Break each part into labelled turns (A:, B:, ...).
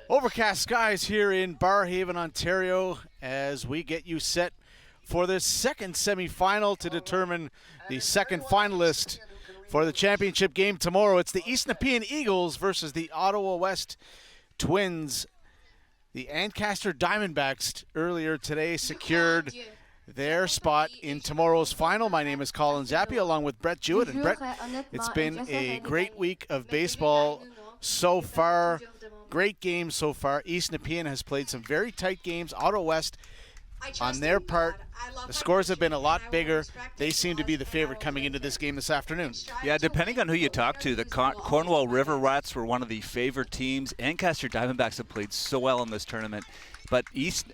A: Overcast skies here in Barrhaven, Ontario, as we get you set for this second semifinal to determine the second finalist for the championship game tomorrow. It's the East Nepean Eagles versus the Ottawa West Twins. The Ancaster Diamondbacks earlier today secured their spot in tomorrow's final. My name is Colin Zappi, along with Brett Jewett. And Brett, it's been a great week of baseball so far. Great games so far. East Nepean has played some very tight games. Ottawa West, on their part, the scores have been a lot bigger. They seem to be the favorite coming into this game this afternoon.
B: Yeah, depending on who you talk to, the Cornwall River Rats were one of the favored teams. Ancaster Diamondbacks have played so well in this tournament. But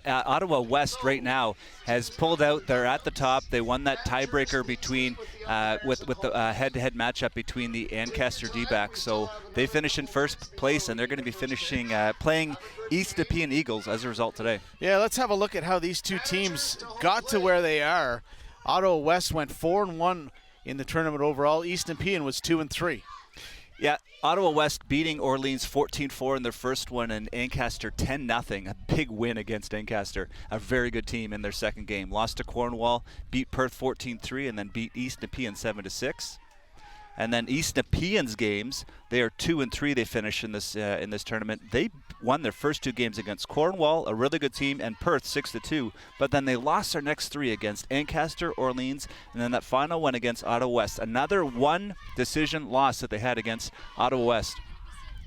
B: Ottawa West right now has pulled out. They're at the top. They won that tiebreaker between with the head-to-head matchup between the Ancaster D-backs. So they finish in first place, and they're going to be finishing playing East Nepean Eagles as a result today.
A: Yeah, let's have a look at how these two teams got to where they are. Ottawa West went 4-1 in the tournament overall. East Nepean was 2-3.
B: Yeah, Ottawa West beating Orleans 14-4 in their first one, and Ancaster 10-0. A big win against Ancaster. A very good team in their second game. Lost to Cornwall, beat Perth 14-3, and then beat East Nepean 7-6. And then East Nepean's games, they are 2-3. They finish in this tournament. They won their first two games against Cornwall, a really good team, and Perth 6-2. But then they lost their next three against Ancaster, Orleans, and then that final one against Ottawa West. Another one decision loss that they had against Ottawa West.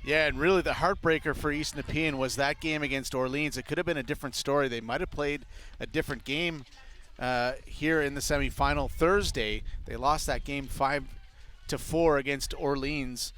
A: Yeah, and really the heartbreaker for East Nepean was that game against Orleans. It could have been a different story. They might have played a different game here in the semifinal Thursday. They lost that game 5-4 against Orleans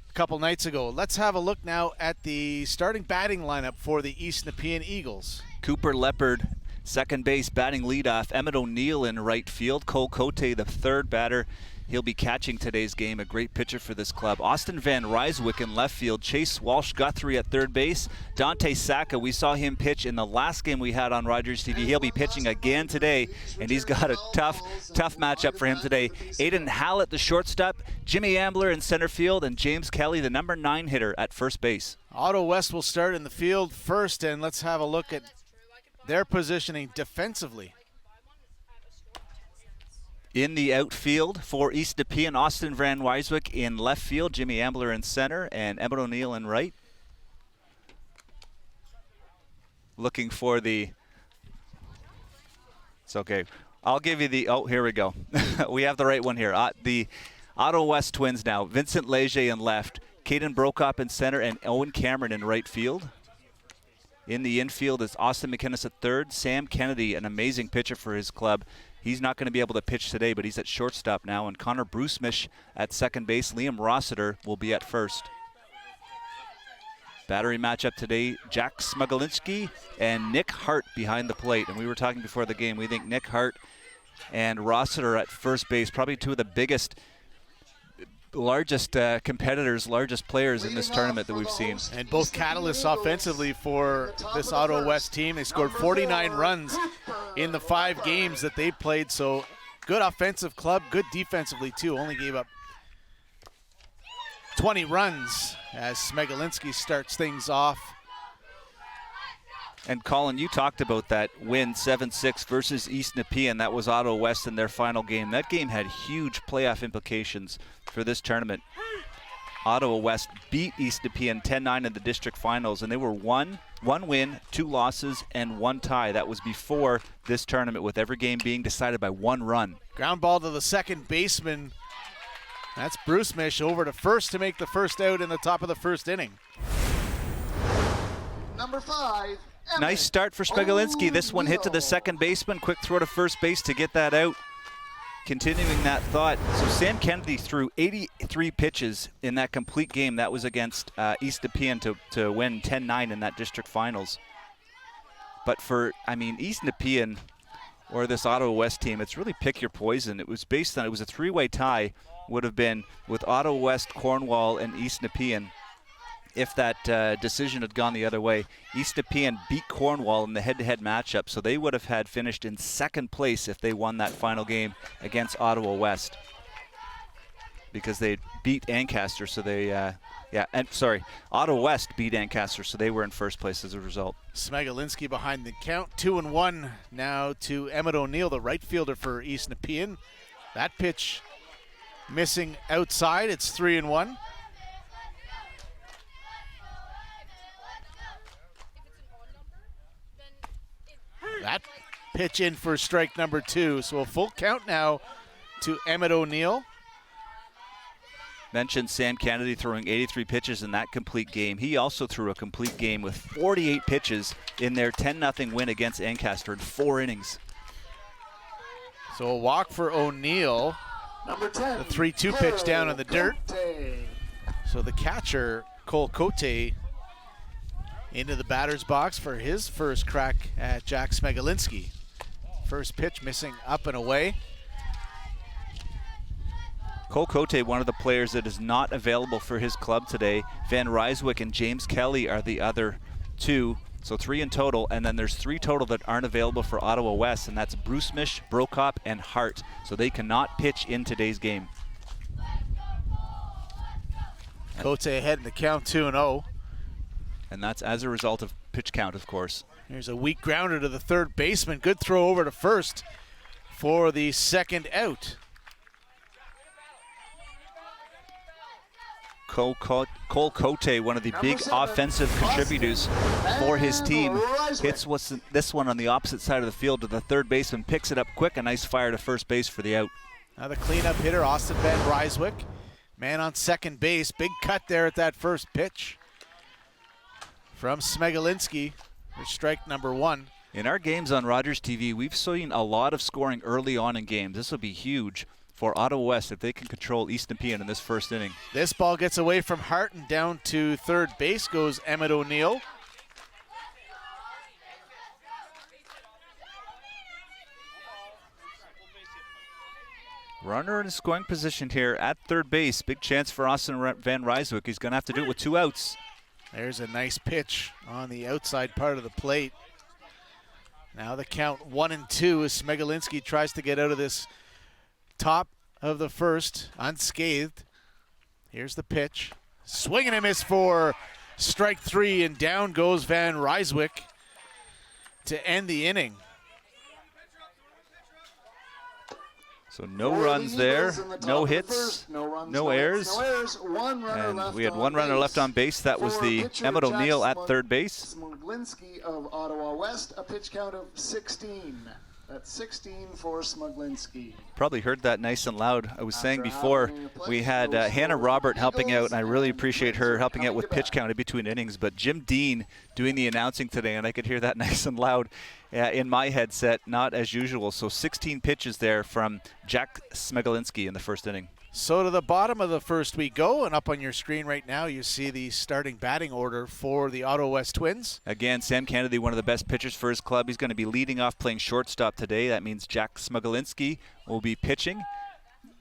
A: a couple nights ago. Let's have a look now at the starting batting lineup for the East Nepean Eagles.
B: Cooper Leopard, second base, batting leadoff. Emmett O'Neill in right field. Cole Cote, the third batter. He'll be catching today's game, a great pitcher for this club. Austin Van Ryswick in left field. Chase Walsh-Guthrie at third base. Dante Sacca, we saw him pitch in the last game we had on Rogers TV. He'll be pitching again today, and he's got a tough matchup for him today. Aiden Hallett, the shortstop. Jimmy Ambler in center field, and James Kelly, the number 9 hitter, at first base.
A: Ottawa West will start in the field first, and let's have a look at their positioning defensively.
B: In the outfield for East Nepean, Austin Van Ryswick in left field, Jimmy Ambler in center, and Emmett O'Neill in right. Looking for the... It's okay. I'll give you the... Oh, here we go. We have the right one here. The Ottawa West Twins now. Vincent Leger in left, Caden Brokop in center, and Owen Cameron in right field. In the infield is Austin McInnes at third. Sam Kennedy, an amazing pitcher for his club. He's not going to be able to pitch today, but he's at shortstop now. And Connor Brucemish at second base. Liam Rossiter will be at first. Battery matchup today, Jack Smugolinski and Nick Hart behind the plate. And we were talking before the game, we think Nick Hart and Rossiter at first base, probably two of the largest competitors, largest players in this tournament that we've seen.
A: And both catalysts offensively for this Ottawa West team. They scored 49 runs in the 5 games that they played. So good offensive club, good defensively too. Only gave up 20 runs as Smegolinski starts things off.
B: And Colin, you talked about that win 7-6 versus East Nepean. That was Ottawa West in their final game. That game had huge playoff implications for this tournament. Ottawa West beat East Nepean 10-9 in the district finals, and they were one win, 2 losses, and 1 tie. That was before this tournament, with every game being decided by 1 run.
A: Ground ball to the second baseman. That's Brucemish over to first to make the first out in the top of the first inning.
C: Number 5.
B: Nice start for Smegolinski. This one hit to the second baseman. Quick throw to first base to get that out. Continuing that thought, so Sam Kennedy threw 83 pitches in that complete game. That was against East Nepean to win 10-9 in that district finals. But East Nepean or this Ottawa West team, it's really pick your poison. It was a 3-way tie, would have been with Ottawa West, Cornwall, and East Nepean. If that decision had gone the other way. East Nepean beat Cornwall in the head-to-head matchup, so they would have had finished in second place if they won that final game against Ottawa West. because they beat Ancaster, so they, Ottawa West beat Ancaster, so they were in first place as a result.
A: Smegolinski behind the count, 2-1 now to Emmett O'Neill, the right fielder for East Nepean. That pitch missing outside, it's 3-1. That pitch in for strike number 2, so a full count now to Emmett O'Neill.
B: Mentioned Sam Kennedy throwing 83 pitches in that complete game. He also threw a complete game with 48 pitches in their 10-0 win against Ancaster in 4 innings.
A: So a walk for O'Neill.
C: Number 10,
A: the 3-2 pitch down in the dirt. So the catcher, Cole Cote, into the batter's box for his first crack at Jack Smegolinski. First pitch missing up and away.
B: Cole Cote, one of the players that is not available for his club today. Van Ryswick and James Kelly are the other 2, so 3 in total, and then there's 3 total that aren't available for Ottawa West, and that's Bruce-Mish, Brokop, and Hart, so they cannot pitch in today's game.
A: Cote ahead in the count, 2-0.
B: And that's as a result of pitch count, of course.
A: Here's a weak grounder to the third baseman. Good throw over to first for the second out.
B: Cole Cote, one of the big offensive contributors for his team, hits this one on the opposite side of the field to the third baseman, picks it up quick, a nice fire to first base for the out.
A: Now the cleanup hitter, Austin Van Ryswick. Man on second base, big cut there at that first pitch from Smegolinski for strike number 1.
B: In our games on Rogers TV, we've seen a lot of scoring early on in games. This will be huge for Ottawa West if they can control East Nepean in this first inning.
A: This ball gets away from Hart and down to third base goes Emmett O'Neill.
B: Runner in scoring position here at third base. Big chance for Austin Van Ryswick. He's going to have to do it with 2 outs.
A: There's a nice pitch on the outside part of the plate. Now the count 1-2 as Smegolinski tries to get out of this top of the first unscathed. Here's the pitch. Swing and a miss for strike 3, and down goes Van Ryswick to end the inning.
B: So no runs there, no hits, no errors, and we had 1 runner left on base. That was the Emmett O'Neill at third base.
C: Smegolinski of Ottawa West, a pitch count of 16. That's 16 for Smegolinski.
B: Probably heard that nice and loud. I was saying before, we had Hannah Robert helping out, and I really appreciate her helping out with pitch count in between innings, but Jim Dean doing the announcing today, and I could hear that nice and loud in my headset, not as usual. So 16 pitches there from Jack Smegolinski in the first inning.
A: So to the bottom of the first we go, and up on your screen right now you see the starting batting order for the Ottawa West Twins.
B: Again, Sam Kennedy, one of the best pitchers for his club. He's going to be leading off playing shortstop today. That means Jack Smegolinski will be pitching.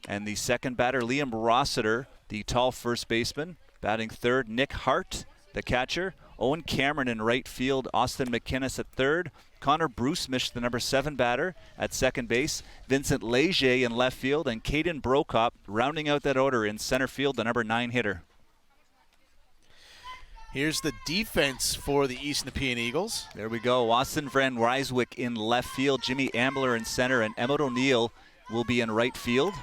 B: And the second batter, Liam Rossiter, the tall first baseman, batting third. Nick Hart, the catcher. Owen Cameron in right field. Austin McInnes at third. Connor Bruce-Mish, the number 7 batter, at second base. Vincent Leger in left field, and Caden Brokop rounding out that order in center field, the number 9 hitter.
A: Here's the defense for the East Nepean Eagles.
B: There we go. Austin Van Ryswick in left field, Jimmy Ambler in center, and Emmett O'Neill will be in right field.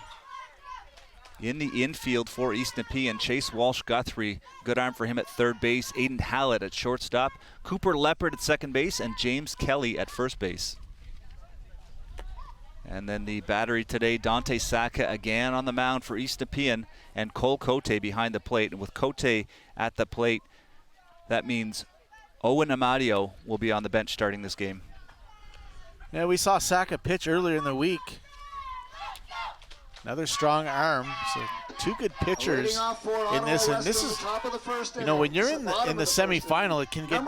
B: In the infield for East Nepean, Chase Walsh-Guthrie, good arm for him at third base. Aiden Hallett at shortstop. Cooper Leopard at second base, and James Kelly at first base. And then the battery today, Dante Saka again on the mound for East Nepean, and Cole Cote behind the plate. And with Cote at the plate, that means Owen Amadio will be on the bench starting this game.
A: Yeah, we saw Saka pitch earlier in the week. Another strong arm. So 2 good pitchers in this, and this is, you know, when you're in the semifinal, it can get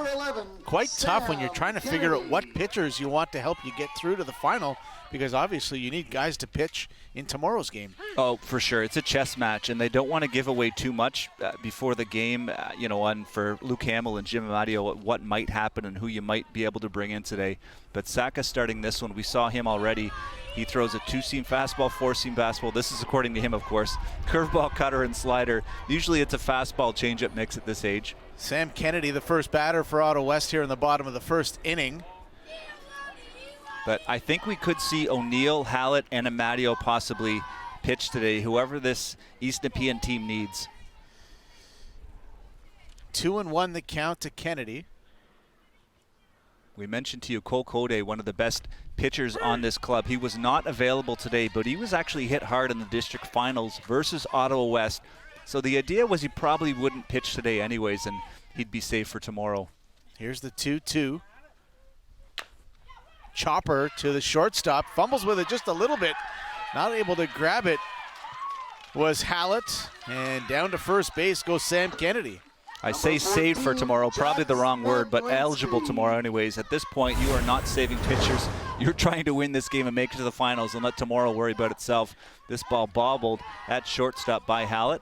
A: quite tough when you're trying to figure out what pitchers you want to help you get through to the final, because obviously you need guys to pitch in tomorrow's game.
B: Oh, for sure. It's a chess match, and they don't want to give away too much before the game, on for Luke Hamill and Jim Amadio, what might happen and who you might be able to bring in today. But Saka starting this one. We saw him already. He throws a 2-seam fastball, 4-seam fastball. This is according to him, of course. Curveball, cutter, and slider. Usually it's a fastball changeup mix at this age.
A: Sam Kennedy, the first batter for Ottawa West here in the bottom of the first inning.
B: But I think we could see O'Neill, Hallett, and Amadio possibly pitch today, whoever this East Nepean team needs.
A: 2-1 the count to Kennedy.
B: We mentioned to you Cole Code, one of the best pitchers on this club. He was not available today, but he was actually hit hard in the district finals versus Ottawa West. So the idea was he probably wouldn't pitch today anyways, and he'd be safe for tomorrow.
A: Here's the 2-2. Chopper to the shortstop. Fumbles with it just a little bit. Not able to grab it was Hallett. And down to first base goes Sam Kennedy.
B: I say saved for tomorrow, probably the wrong word, but eligible tomorrow anyways. At this point, you are not saving pitchers. You're trying to win this game and make it to the finals and let tomorrow worry about itself. This ball bobbled at shortstop by Hallett.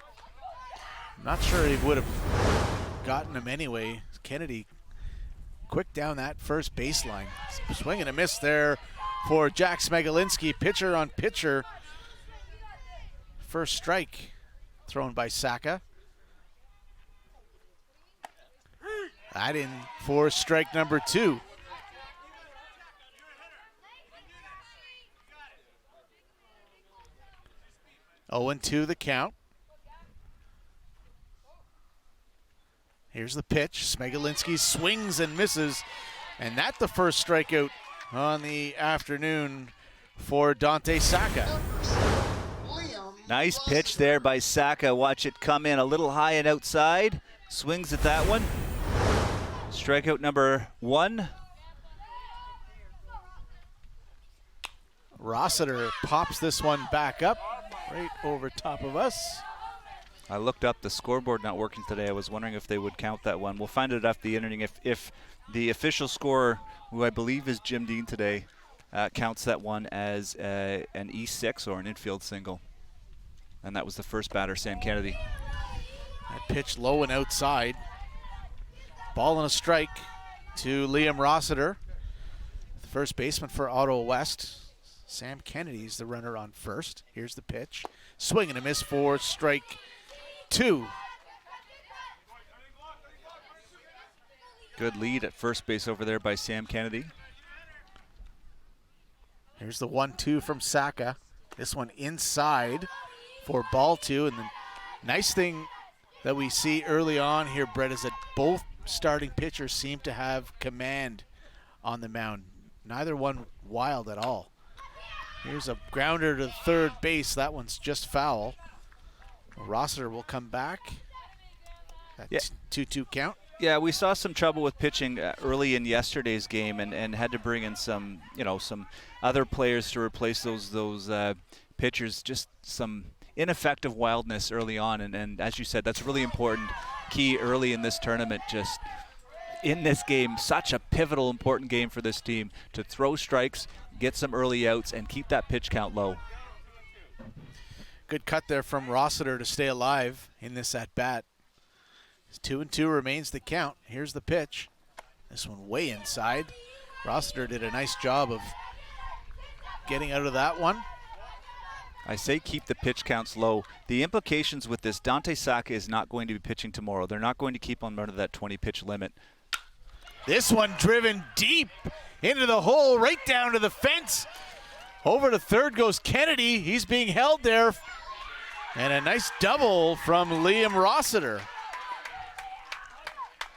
A: I'm not sure he would have gotten him anyway. Kennedy quick down that first baseline. Swing and a miss there for Jack Smegolinski. Pitcher on pitcher. First strike thrown by Saka. That in for strike number 2. Oh, 0-2 the count. Here's the pitch. Smegolinski swings and misses. And that's the first strikeout on the afternoon for Dante Saka.
B: Nice pitch there by Saka. Watch it come in a little high and outside. Swings at that one. Strikeout number 1.
A: Rossiter pops this one back up right over top of us.
B: I looked up the scoreboard not working today. I was wondering if they would count that one. We'll find it after the inning. If the official scorer, who I believe is Jim Dean today, counts that one as an E6 or an infield single. And that was the first batter, Sam Kennedy.
A: That pitch low and outside. Ball and a strike to Liam Rossiter, the first baseman for Ottawa West. Sam Kennedy's the runner on first. Here's the pitch. Swing and a miss for strike 2.
B: Good lead at first base over there by Sam Kennedy.
A: Here's the 1-2 from Saka. This one inside for ball 2. And the nice thing that we see early on here, Brett, is that both starting pitchers seem to have command on the mound. Neither one wild at all. Here's a grounder to third base. That one's just foul. Rossiter will come back. That's 2-2 count.
B: Yeah, we saw some trouble with pitching early in yesterday's game, and had to bring in some other players to replace those pitchers. Just some ineffective wildness early on, and as you said, that's really important. Key early in this tournament, just in this game, such a pivotal, important game for this team to throw strikes, get some early outs, and keep that pitch count low.
A: Good cut there from Rossiter to stay alive in this at-bat. 2-2 remains the count. Here's the pitch. This one way inside. Rossiter did a nice job of getting out of that one.
B: I say keep the pitch counts low. The implications with this, Dante Saka is not going to be pitching tomorrow. They're not going to keep on under that 20-pitch limit.
A: This one driven deep into the hole, right down to the fence. Over to third goes Kennedy. He's being held there. And a nice double from Liam Rossiter.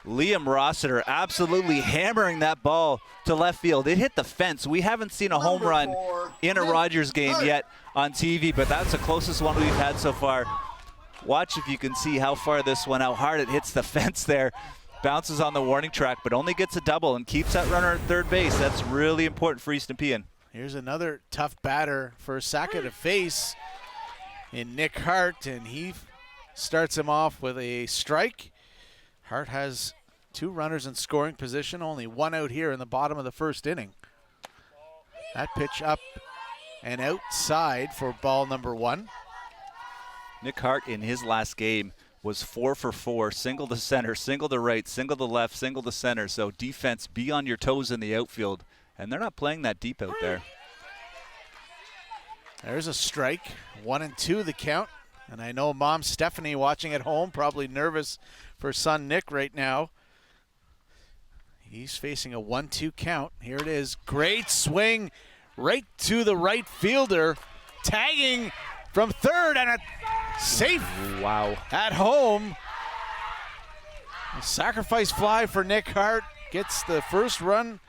B: Liam Rossiter absolutely hammering that ball to left field. It hit the fence. We haven't seen a home run in a Rogers game yet on TV, but that's the closest one we've had so far. Watch if you can see how far this one, how hard it hits the fence there. Bounces on the warning track, but only gets a double and keeps that runner at third base. That's really important for East Nepean.
A: Here's another tough batter for Saka to face in Nick Hart, and he starts him off with a strike. Hart has 2 runners in scoring position, only 1 out here in the bottom of the first inning. That pitch up and outside for ball number 1.
B: Nick Hart in his last game was 4 for 4, single to center, single to right, single to left, single to center. So defense, be on your toes in the outfield. And they're not playing that deep out there.
A: There's a strike, 1-2 the count. And I know Mom Stephanie watching at home, probably nervous for son Nick right now. He's facing a 1-2 count. Here it is. Great swing right to the right fielder. Tagging from third and a safe.
B: Wow.
A: At home. A sacrifice fly for Nick Hart. Gets the first run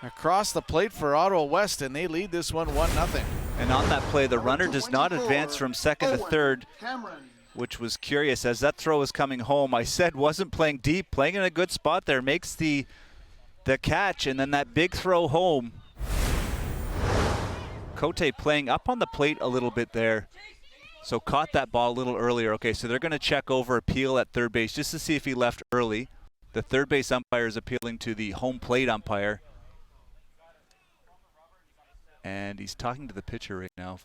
A: across the plate for Ottawa West, and they lead this one 1-0.
B: And on that play, the runner does not advance from second to third, which was curious as that throw was coming home. I said wasn't playing deep, playing in a good spot there, makes the catch, and then that big throw home. Cote playing up on the plate a little bit there, so caught that ball a little earlier. Okay, so they're going to check over appeal at third base just to see if he left early. The third base umpire is appealing to the home plate umpire. And he's talking to the pitcher right now.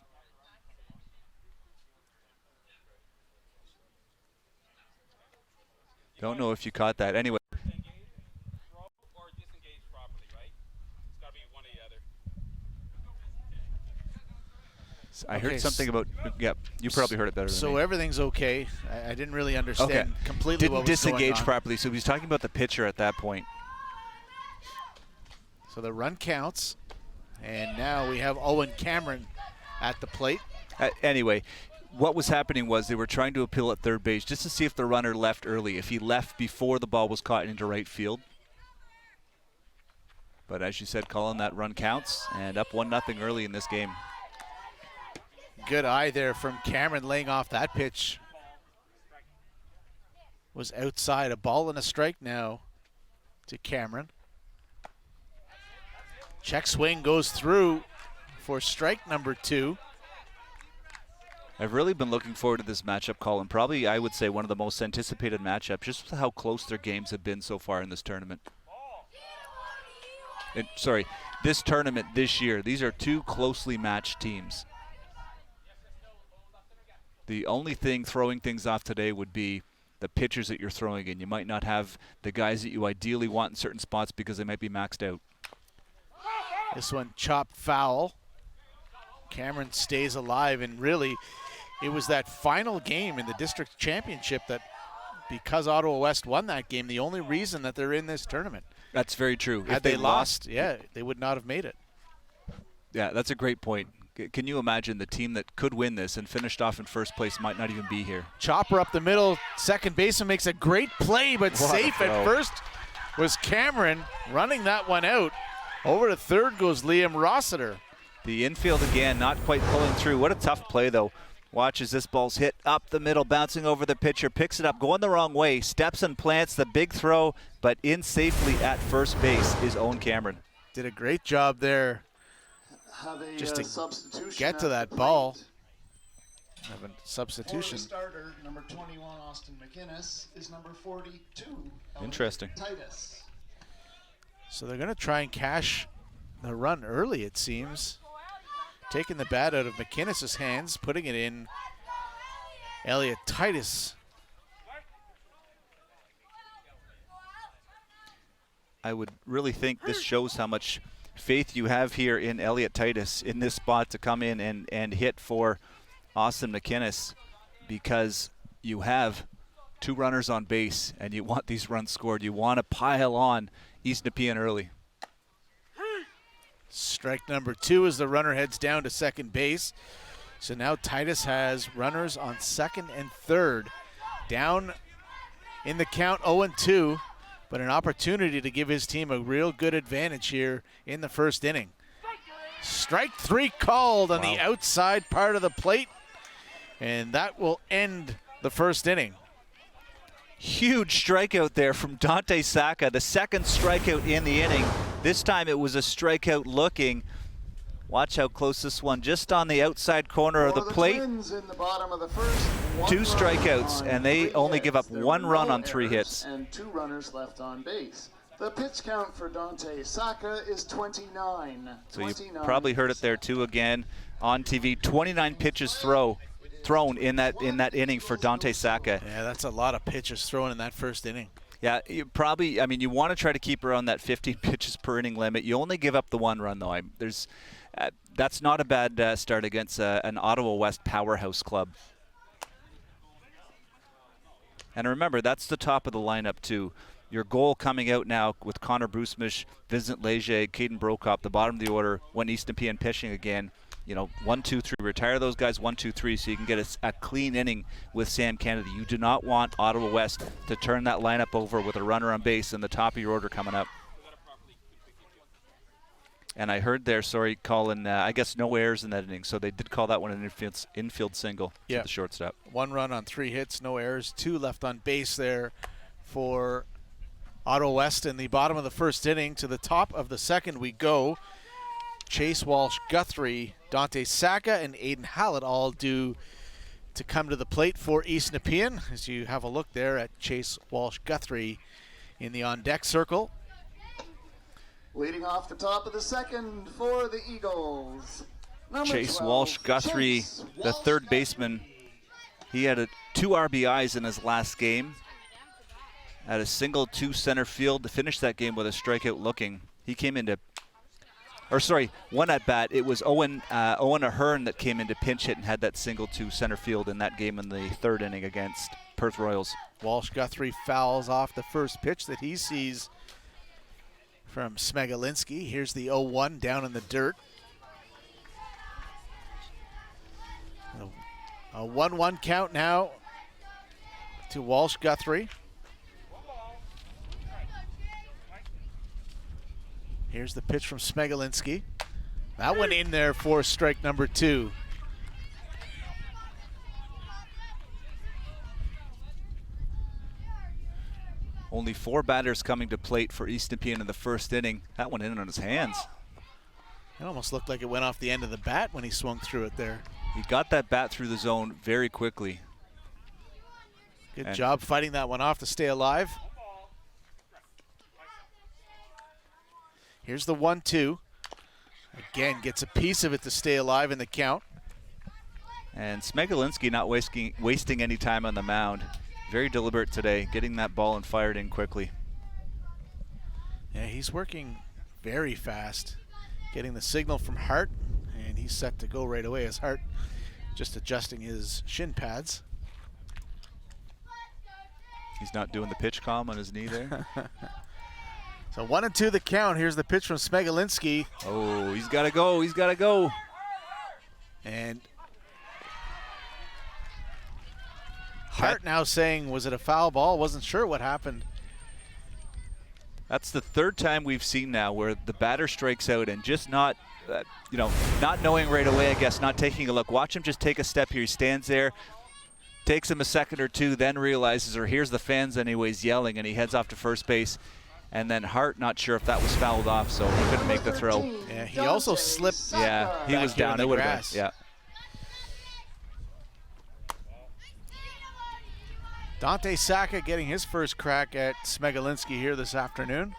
B: Don't know if you caught that. Anyway. I heard something about, yep, you probably heard it better than me.
A: So everything's okay. I didn't really understand completely what was
B: Didn't
A: going
B: disengage
A: on.
B: properly, so he was talking about the pitcher at that point.
A: So the run counts, and now we have Owen Cameron at the plate.
B: Anyway, what was happening was they were trying to appeal at third base just to see if the runner left early, if he left before the ball was caught into right field. But as you said, Colin, that run counts, and up 1-0 early in this game.
A: Good eye there from Cameron, laying off that pitch. Was outside, a ball and a strike now to Cameron. Check swing goes through for strike number 2.
B: I've really been looking forward to this matchup, Colin. Probably, I would say, one of the most anticipated matchups, just how close their games have been so far in this tournament. This tournament this year. These are two closely matched teams. The only thing throwing things off today would be the pitchers that you're throwing in. You might not have the guys that you ideally want in certain spots because they might be maxed out.
A: This one chopped foul. Cameron stays alive, and really it was that final game in the district championship that, because Ottawa West won that game, the only reason that they're in this tournament.
B: That's very true.
A: Had they lost, they would not have made it.
B: Yeah, that's a great point. Can you imagine the team that could win this and finished off in first place might not even be here?
A: Chopper up the middle, second baseman makes a great play, but safe at first was Cameron running that one out. Over to third goes Liam Rossiter.
B: The infield again, not quite pulling through. What a tough play, though. Watch as this ball's hit up the middle, bouncing over the pitcher, picks it up, going the wrong way, steps and plants the big throw, but in safely at first base is Owen Cameron.
A: Did a great job there just to get to that ball. Have a substitution.
C: Starter, number 21, Austin McInnes, is number 42.
B: Interesting.
C: Titus.
A: So they're going to try and cash the run early, it seems. Taking the bat out of McInnes' hands, putting it in Elliot Titus.
B: I would really think this shows how much faith you have here in Elliot Titus in this spot to come in and hit for Austin McInnes, because you have two runners on base and you want these runs scored. You want to pile on East Nepean early.
A: Strike number 2 as the runner heads down to second base. So now Titus has runners on second and third. Down in the count 0-2, but an opportunity to give his team a real good advantage here in the first inning. Strike 3 called on the outside part of the plate, and that will end the first inning.
B: Huge strikeout there from Dante Saka, the second strikeout in the inning. This time it was a strikeout looking. Watch how close this one, just on the outside corner of the plate.
C: In the bottom of the first,
B: 2 strikeouts, and they only give up 1 run on 3 hits.
C: And 2 runners left on base. The pitch count for Dante Saka is 29.
B: So you probably heard it there too again on TV. 29 pitches thrown in that inning for Dante Saka.
A: Yeah, that's a lot of pitches thrown in that first inning.
B: Yeah, you probably, I mean, you want to try to keep around that 15 pitches per inning limit. You only give up the 1 run, though. That's not a bad start against an Ottawa West powerhouse club. And remember, that's the top of the lineup, too. Your goal coming out now with Connor Brusmish, Vincent Leger, Caden Brokop, the bottom of the order, when East Nepean pitching again. 1, 2, 3. Retire those guys 1, 2, 3 so you can get a clean inning with Sam Kennedy. You do not want Ottawa West to turn that lineup over with a runner on base in the top of your order coming up. And I heard there, Colin, I guess no errors in that inning, so they did call that one an infield single to the shortstop.
A: 1 run on 3 hits, no errors, 2 left on base there for Ottawa West in the bottom of the first inning. To the top of the second we go. Chase Walsh-Guthrie, Dante Saka, and Aiden Hallett all due to come to the plate for East Nepean. As you have a look there at Chase Walsh-Guthrie in the on-deck circle.
C: Leading off the top of the second for the Eagles.
B: Chase Walsh-Guthrie, the third baseman. He had 2 RBIs in his last game. Had a single to center field to finish that game with a strikeout looking. He came into, one at bat. It was Owen Ahern that came into pinch hit and had that single to center field in that game in the 3rd inning against Perth Royals.
A: Walsh-Guthrie fouls off the first pitch that he sees from Smegalinski. Here's the 0-1 down in the dirt. A 1-1 count now to Walsh-Guthrie. Here's the pitch from Smegalinski. That went in there for strike number 2.
B: Only 4 batters coming to plate for East Nepean in the first inning. That went in on his hands.
A: It almost looked like it went off the end of the bat when he swung through it there.
B: He got that bat through the zone very quickly.
A: Good job fighting that one off to stay alive. Here's the 1-2. Again, gets a piece of it to stay alive in the count.
B: And Smegalinski not wasting any time on the mound. Very deliberate today, getting that ball and fired in quickly.
A: Yeah, he's working very fast. Getting the signal from Hart, and he's set to go right away as Hart just adjusting his shin pads.
B: He's not doing the pitch calm on his knee there.
A: So 1-2 the count. Here's the pitch from Smegalinski.
B: Oh, he's got to go. He's got to go.
A: And Hart now saying, was it a foul ball? Wasn't sure what happened.
B: That's the 3rd time we've seen now where the batter strikes out and just not, not knowing right away, I guess, not taking a look. Watch him just take a step here. He stands there, takes him a second or two, then realizes, or hears the fans anyways yelling, and he heads off to first base. And then Hart, not sure if that was fouled off, so he couldn't make the throw.
A: Yeah, he also slipped.
B: Yeah, he was down. It would have been. Yeah.
A: Dante Saka getting his first crack at Smegalinski here this afternoon.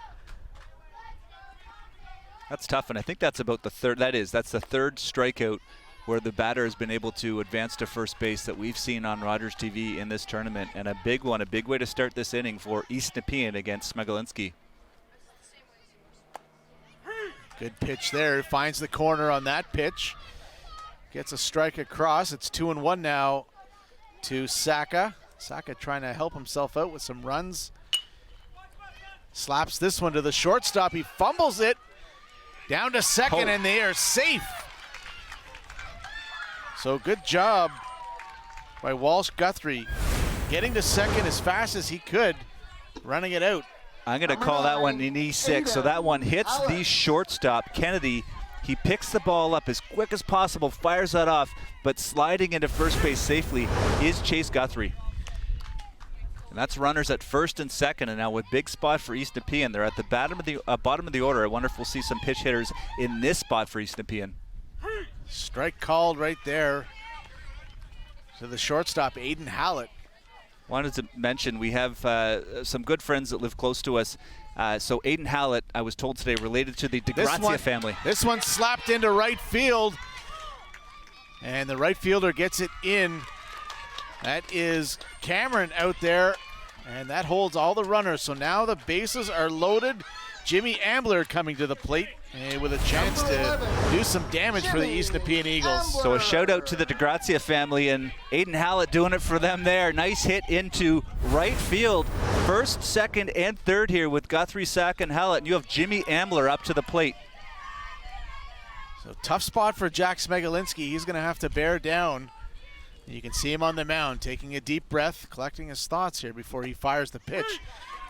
B: That's tough, and I think that's about the 3rd. That's the 3rd strikeout where the batter has been able to advance to first base that we've seen on Rogers TV in this tournament, and a big one, a big way to start this inning for East Nepean against Smegalinski.
A: Good pitch there. Finds the corner on that pitch. Gets a strike across. It's 2-1 now to Saka. Saka trying to help himself out with some runs. Slaps this one to the shortstop. He fumbles it. Down to second, and they are safe. So good job by Walsh-Guthrie. Getting to second as fast as he could. Running it out.
B: I'm going to call that one an E6. So that one hits the shortstop, Kennedy. He picks the ball up as quick as possible, fires that off, but sliding into first base safely is Chase Guthrie. And that's runners at first and second, and now with big spot for East Nepean. They're at the bottom of the order. I wonder if we'll see some pitch hitters in this spot for East Nepean.
A: Strike called right there to the shortstop, Aiden Hallett.
B: Wanted to mention we have some good friends that live close to us So Aiden Hallett, I was told today, related to the DeGrazia family.
A: This one slapped into right field, and the right fielder gets it in. That is Cameron out there, and that holds all the runners. So now the bases are loaded. Jimmy Ambler coming to the plate with a chance to do some damage for the East Nepean Eagles.
B: So a shout out to the DeGrazia family, and Aiden Hallett doing it for them there. Nice hit into right field. First, second, and third here with Guthrie, Sack, and Hallett. And you have Jimmy Ambler up to the plate.
A: So tough spot for Jack Smegolinski. He's going to have to bear down. You can see him on the mound taking a deep breath, collecting his thoughts here before he fires the pitch.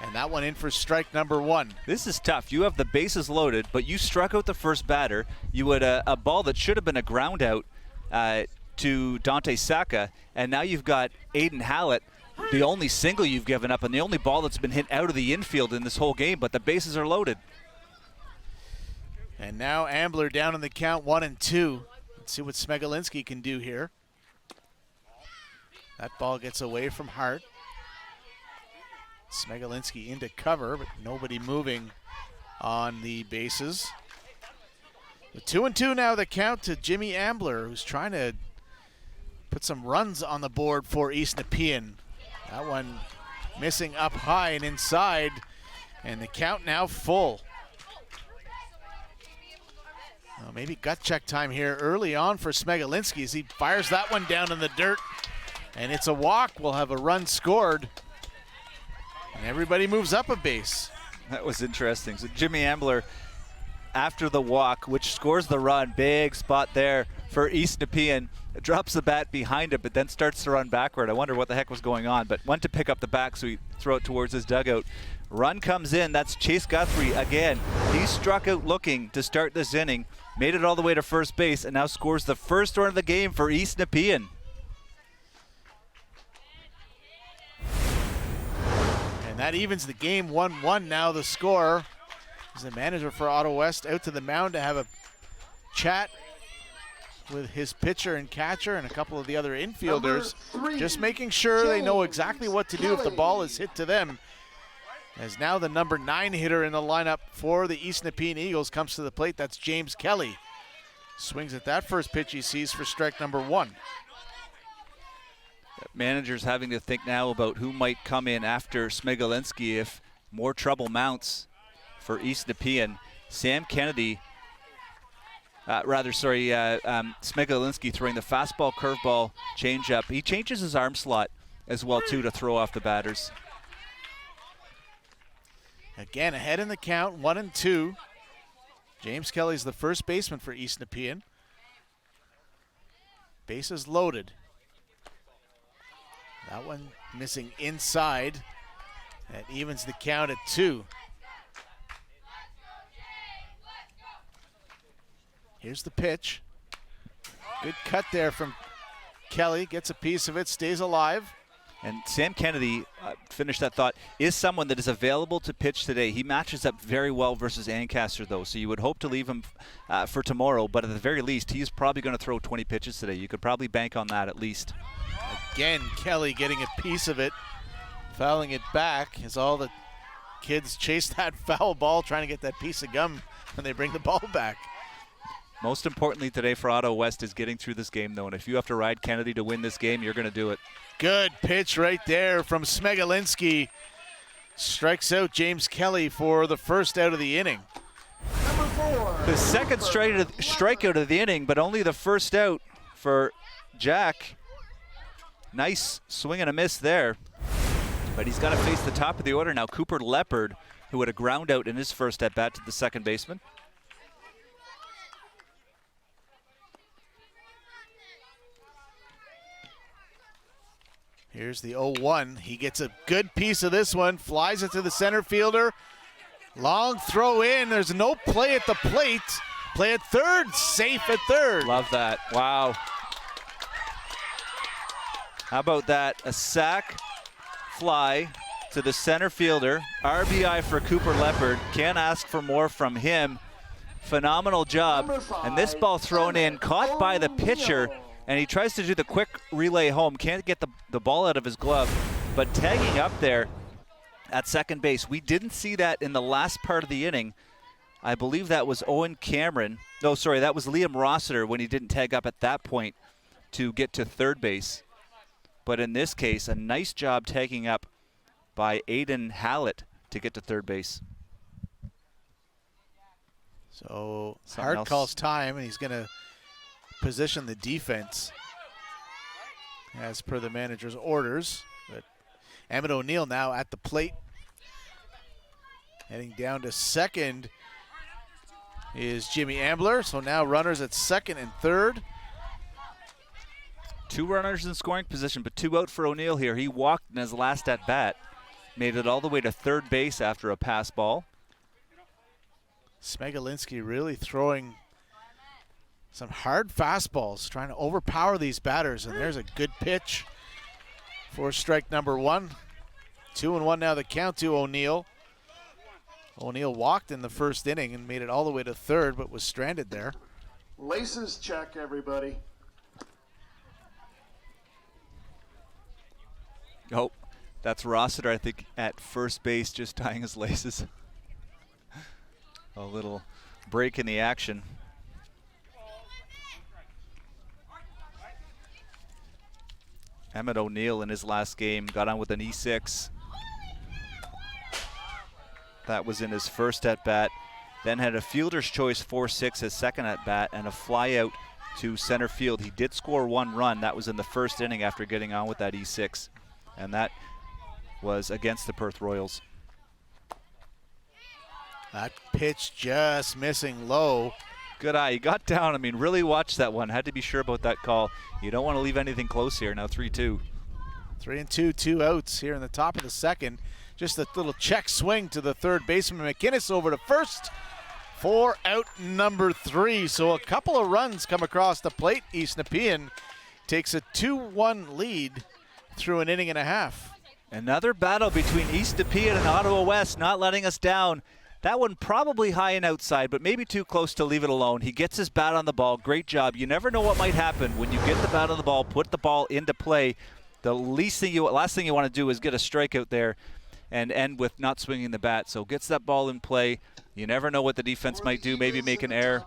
A: And that one in for strike number 1.
B: This is tough. You have the bases loaded, but you struck out the first batter. You had a ball that should have been a ground out to Dante Saka, and now you've got Aiden Hallett, the only single you've given up and the only ball that's been hit out of the infield in this whole game, but the bases are loaded.
A: And now Ambler down in the count 1-2. Let's see what Smegolinski can do here. That ball gets away from Hart. Smegolinski into cover, but nobody moving on the bases. The 2-2 now, the count to Jimmy Ambler, who's trying to put some runs on the board for East Nepean. That one missing up high and inside, and the count now full. Well, maybe gut check time here early on for Smegolinski as he fires that one down in the dirt, and it's a walk. We'll have a run scored. And everybody moves up a base.
B: That was interesting. So Jimmy Ambler, after the walk, which scores the run, big spot there for East Nepean, drops the bat behind it, but then starts to run backward. I wonder what the heck was going on, but went to pick up the back, so he threw it towards his dugout. Run comes in. That's Chase Guthrie again. He struck out looking to start this inning, made it all the way to first base, and now scores the first run of the game for East Nepean.
A: And that evens the game 1-1 now, the score. As the manager for Ottawa West out to the mound to have a chat with his pitcher and catcher and a couple of the other infielders. Just making sure they know exactly what to do if the ball is hit to them. As now the number 9 hitter in the lineup for the East Nepean Eagles comes to the plate. That's James Kelly. Swings at that first pitch he sees for strike number 1.
B: Managers having to think now about who might come in after Smegolinski if more trouble mounts for East Nepean. Sam Kennedy, Smegolinski throwing the fastball, curveball, changeup. He changes his arm slot as well too to throw off the batters.
A: Again, ahead in the count, 1-2. James Kelly's the first baseman for East Nepean. Bases loaded. That one missing inside. That evens the count at 2. Here's the pitch. Good cut there from Kelly. Gets a piece of it, stays alive.
B: And Sam Kennedy, finish that thought, is someone that is available to pitch today. He matches up very well versus Ancaster, though, so you would hope to leave him for tomorrow, but at the very least, he's probably going to throw 20 pitches today. You could probably bank on that at least.
A: Again, Kelly getting a piece of it, fouling it back as all the kids chase that foul ball, trying to get that piece of gum when they bring the ball back.
B: Most importantly today for Ottawa West is getting through this game, though, and if you have to ride Kennedy to win this game, you're going to do it.
A: Good pitch right there from Smegolinski. Strikes out James Kelly for the first out of the inning.
C: Number 4.
B: The second strikeout of the inning, but only the first out for Jack. Nice swing and a miss there. But he's got to face the top of the order now. Cooper Leopard, who had a ground out in his first at-bat to the second baseman.
A: Here's the 0-1. He gets a good piece of this one, flies it to the center fielder. Long throw in. There's no play at the plate. Play at third, safe at third.
B: Love that. Wow. How about that? A sac fly to the center fielder. RBI for Cooper Leopard. Can't ask for more from him. Phenomenal job. And this ball thrown in, caught by the pitcher. And he tries to do the quick relay home. Can't get the ball out of his glove. But tagging up there at second base. We didn't see that in the last part of the inning. I believe that was Owen Cameron. No, sorry, that was Liam Rossiter when he didn't tag up at that point to get to third base. But in this case, a nice job tagging up by Aiden Hallett to get to third base.
A: So
B: Something
A: Hart
B: else.
A: calls time, and he's going to position the defense as per the manager's orders. But Emmett O'Neill now at the plate. Heading down to second is Jimmy Ambler. So now runners at second and third.
B: 2 runners in scoring position, but 2 out for O'Neill here. He walked in his last at-bat. Made it all the way to third base after a pass ball.
A: Smegalinski really throwing some hard fastballs, trying to overpower these batters. And there's a good pitch for strike number 1. 2-1 now the count to O'Neill. O'Neill walked in the first inning and made it all the way to third, but was stranded there.
C: Laces check, everybody.
B: Oh, that's Rossiter, I think, at first base, just tying his laces. A little break in the action. Emmett O'Neill in his last game got on with an E6. That was in his first at-bat. Then had a fielder's choice 4-6 his second at-bat and a fly out to center field. He did score 1 run. That was in the first inning after getting on with that E6. And that was against the Perth Royals.
A: That pitch just missing low.
B: Good eye. He got down. I mean, really watched that one. Had to be sure about that call. You don't want to leave anything close here. Now 3-2.
A: 3-2, 2 outs here in the top of the second. Just a little check swing to the third baseman. McInnes over to first for out number 3. So a couple of runs come across the plate. East Nepean takes a 2-1 lead through an inning and a half.
B: Another battle between East Nepean and Ottawa West, not letting us down. That one probably high and outside, but maybe too close to leave it alone. He gets his bat on the ball. Great job. You never know what might happen when you get the bat on the ball, put the ball into play. The last thing you want to do is get a strikeout there and end with not swinging the bat. So gets that ball in play. You never know what the defense might do, maybe make an error,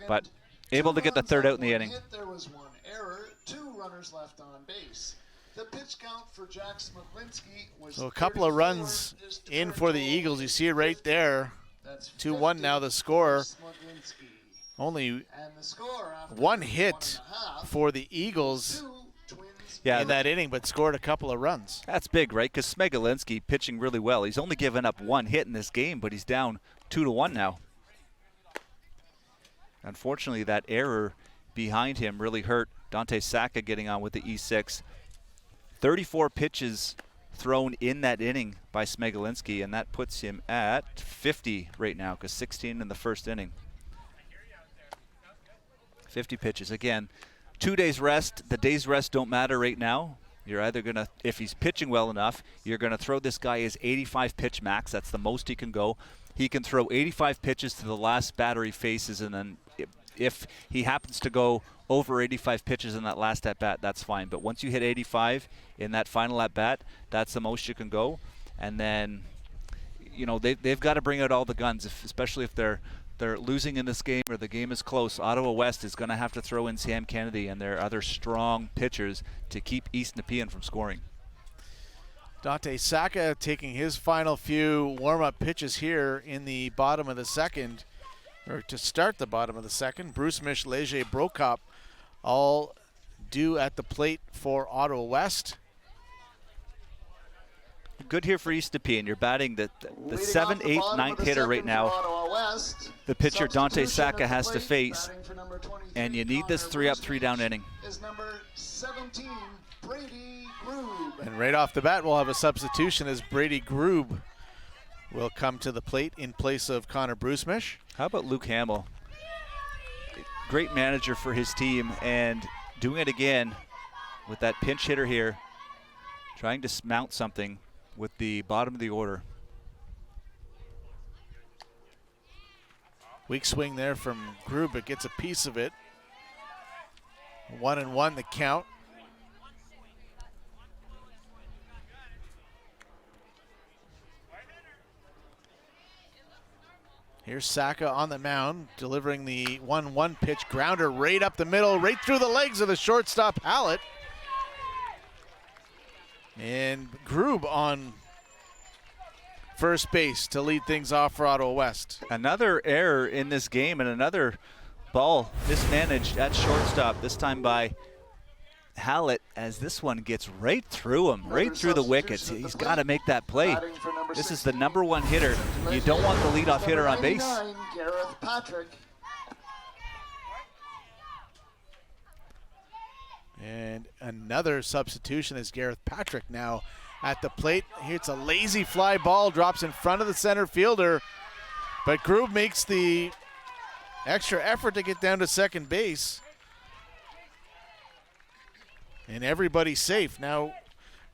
B: but able to get the third out in the inning.
C: There was 1 error, 2 runners left on base. The pitch count for Jack Smolinski was
A: So a couple of runs in for the Eagles. You see it right there. 2-1 now the score. Only 1 hit for the Eagles in that inning, but scored a couple of runs.
B: That's big, right? Because Smegalinski pitching really well. He's only given up 1 hit in this game, but he's down 2-1 now. Unfortunately, that error behind him really hurt Dante Saka getting on with the E6. 34 pitches thrown in that inning by Smegalinski, and that puts him at 50 right now, because 16 in the first inning. 50 pitches. Again, 2 days rest. The days rest don't matter right now. You're either going to, if he's pitching well enough, you're going to throw this guy his 85 pitch max. That's the most he can go. He can throw 85 pitches to the last batter he faces, and then if he happens to go over 85 pitches in that last at-bat, that's fine. But once you hit 85 in that final at-bat, that's the most you can go. And then, you know, they've got to bring out all the guns, especially if they're losing in this game or the game is close. Ottawa West is going to have to throw in Sam Kennedy and their other strong pitchers to keep East Nepean from scoring.
A: Dante Saka taking his final few warm-up pitches here in the bottom of the second, or to start the bottom of the second. Bruce Mish, Leger, Brokop all due at the plate for Ottawa West.
B: Good here for East Nepean. You're batting the 7th, 8th, 9th hitter right now. The pitcher Dante Saka has to face, and you need this 3-up, 3-down inning.
C: Is number 17, Brady Grube.
A: And right off the bat, we'll have a substitution as Brady Grube will come to the plate in place of Connor Brucemish.
B: How about Luke Hamill? Great manager for his team, and doing it again with that pinch hitter here, trying to mount something with the bottom of the order.
A: Weak swing there from Grube, but gets a piece of it. 1-1 the count. Here's Saka on the mound, delivering the 1-1 pitch. Grounder right up the middle, right through the legs of the shortstop, Hallett. And Grube on first base to lead things off for Ottawa West.
B: Another error in this game and another ball mismanaged at shortstop, this time by Hallett, as this one gets right through him, right through the wickets. He's got to make that play. This is the #1 hitter. You don't want the leadoff hitter on base.
C: Gareth Patrick.
A: And another substitution is Gareth Patrick now at the plate. Here it's a lazy fly ball, drops in front of the center fielder, but Grube makes the extra effort to get down to second base. And everybody's safe. Now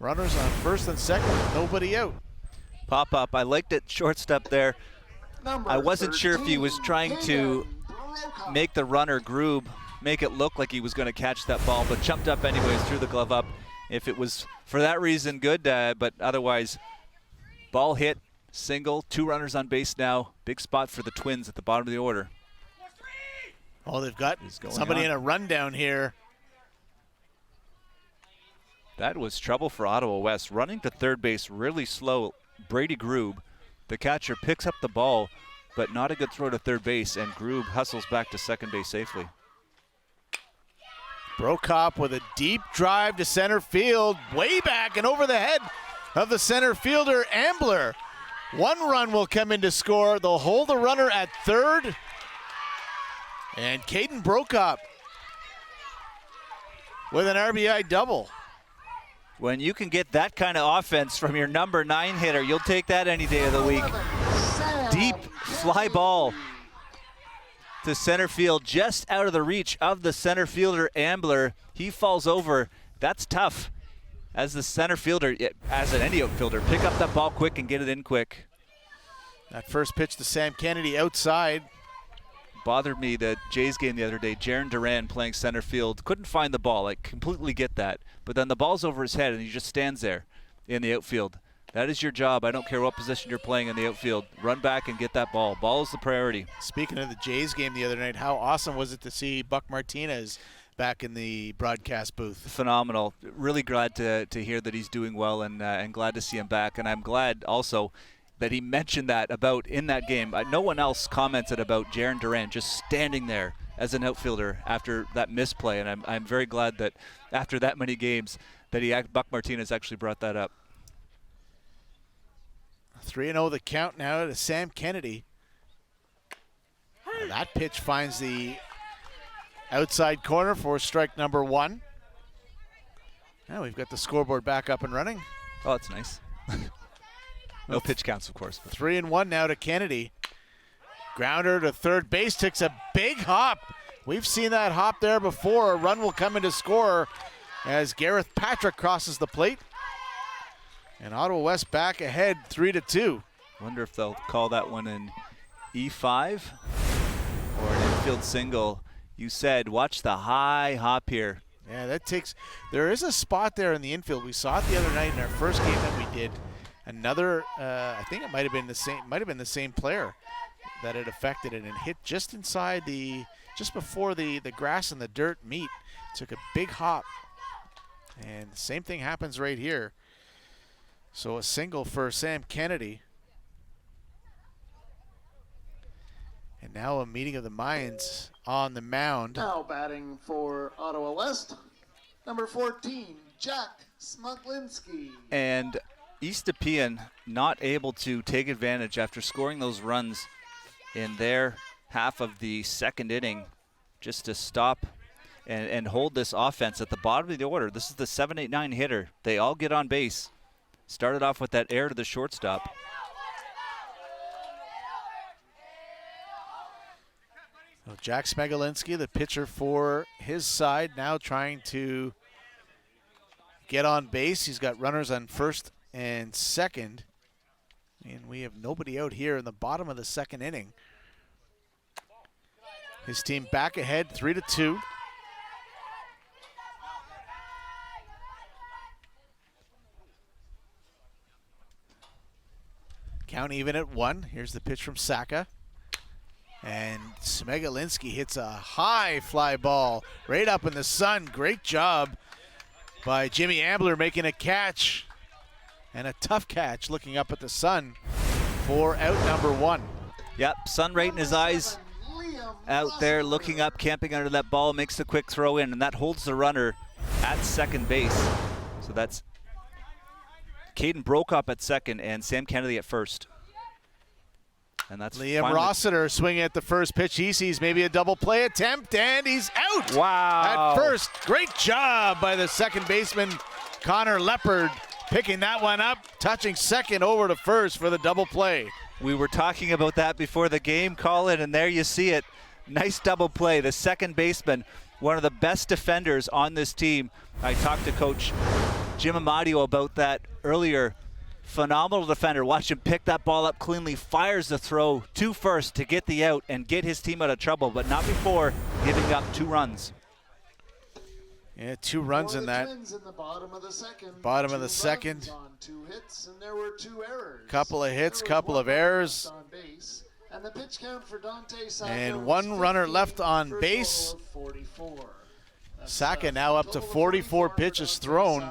A: runners on first and second, nobody out.
B: Pop up. I liked it shortstop there. I wasn't sure if he was trying to make the runner Grube make it look like he was going to catch that ball, but jumped up anyways, threw the glove up. If it was for that reason, good, but otherwise, ball hit, single, 2 runners on base now. Big spot for the Twins at the bottom of the order.
A: Oh, they've got somebody in a rundown here.
B: That was trouble for Ottawa West. Running to third base really slow, Brady Grube. The catcher picks up the ball, but not a good throw to third base, and Grube hustles back to second base safely.
A: Brokop with a deep drive to center field, way back and over the head of the center fielder, Ambler. 1 run will come in to score. They'll hold the runner at third. And Caden Brokop with an RBI double.
B: When you can get that kind of offense from your #9 hitter, you'll take that any day of the week. Deep fly ball to center field, just out of the reach of the center fielder, Ambler. He falls over. That's tough. As the center fielder, as any outfielder, pick up that ball quick and get it in quick.
A: That first pitch to Sam Kennedy outside.
B: Bothered me the Jays game the other day. Jaron Duran playing center field. Couldn't find the ball. I completely get that. But then the ball's over his head and he just stands there in the outfield. That is your job. I don't care what position you're playing in the outfield. Run back and get that ball. Ball is the priority.
A: Speaking of the Jays game the other night, how awesome was it to see Buck Martinez back in the broadcast booth?
B: Phenomenal. Really glad to hear that he's doing well, and glad to see him back. And I'm glad also that he mentioned that about in that game. No one else commented about Jaron Duran just standing there as an outfielder after that misplay. And I'm very glad that after that many games that Buck Martinez actually brought that up.
A: 3-0 the count now to Sam Kennedy. That pitch finds the outside corner for strike #1. Now we've got the scoreboard back up and running.
B: Oh, that's nice. No pitch counts, of course.
A: 3-1 now to Kennedy. Grounder to third base, takes a big hop. We've seen that hop there before. A run will come in to score as Gareth Patrick crosses the plate. And Ottawa West back ahead 3-2.
B: Wonder if they'll call that one an E5 or an infield single. You said, watch the high hop here.
A: Yeah, there is a spot there in the infield. We saw it the other night in our first game that we did. Another, I think it might have been the same player that it affected it and hit just inside just before the grass and the dirt meet. Took a big hop. And the same thing happens right here. So a single for Sam Kennedy. And now a meeting of the minds on the mound.
C: Now batting for Ottawa West, number 14, Jack Smuglinski.
B: And East Nepean not able to take advantage after scoring those runs in their half of the second inning, just to stop and hold this offense at the bottom of the order. This is the 7-8-9 hitter. They all get on base. Started off with that error to the shortstop.
A: Well, Jack Smegolinski, the pitcher for his side, now trying to get on base. He's got runners on first and second. And we have nobody out here in the bottom of the second inning. His team back ahead 3-2. Count even at 1. Here's the pitch from Saka. And Smegalinski hits a high fly ball right up in the sun. Great job by Jimmy Ambler making a catch. And a tough catch looking up at the sun for out number 1.
B: Yep, sun right in his eyes. Out there looking up, camping under that ball, makes the quick throw in, and that holds the runner at second base. So that's Caden Brokop at second and Sam Kennedy at first. And that's
A: Liam Rossiter swinging at the first pitch. He sees maybe a double play attempt, and he's out.
B: Wow.
A: At first, great job by the second baseman, Connor Leopard, picking that one up, touching second over to first for the double play.
B: We were talking about that before the game, Colin, and there you see it. Nice double play. The second baseman, one of the best defenders on this team. I talked to Coach Jim Amadio about that earlier. Phenomenal defender. Watch him pick that ball up cleanly, fires the throw to first to get the out and get his team out of trouble, but not before giving up 2 runs.
A: Yeah, 2 runs in that.
C: In the bottom of the second.
A: Bottom of the second.
C: On 2 hits, and there were 2 errors.
A: Couple of hits, couple of errors.
C: On base, and the pitch count for Dante Saka
A: And 1 runner left on base.
C: 44.
A: Saka now up to 44 pitches thrown.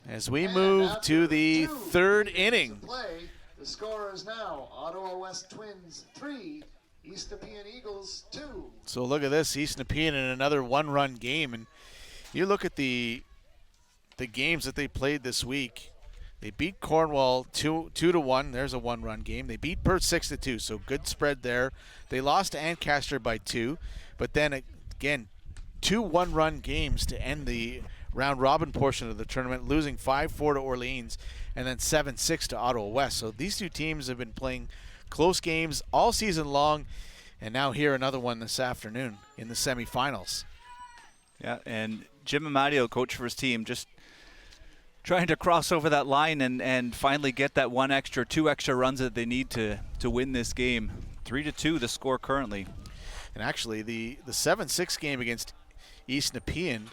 A: As we move to the 3rd inning.
C: The score is now Ottawa West Twins 3, East Nepean Eagles 2.
A: So look at this, East Nepean in another 1-run game. And you look at the games that they played this week. They beat Cornwall 2-1. There's a 1-run game. They beat Perth 6-2. So good spread there. They lost to Ancaster by 2. But then again, 2 1-run games to end the round robin portion of the tournament, losing 5-4 to Orleans and then 7-6 to Ottawa West. So these 2 teams have been playing close games all season long, and now here another one this afternoon in the semifinals.
B: Yeah, and Jim Amadio, coach for his team, just trying to cross over that line and finally get that 2 extra runs that they need to win this game. 3-2 the score currently.
A: And actually the 7-6 game against East Nepean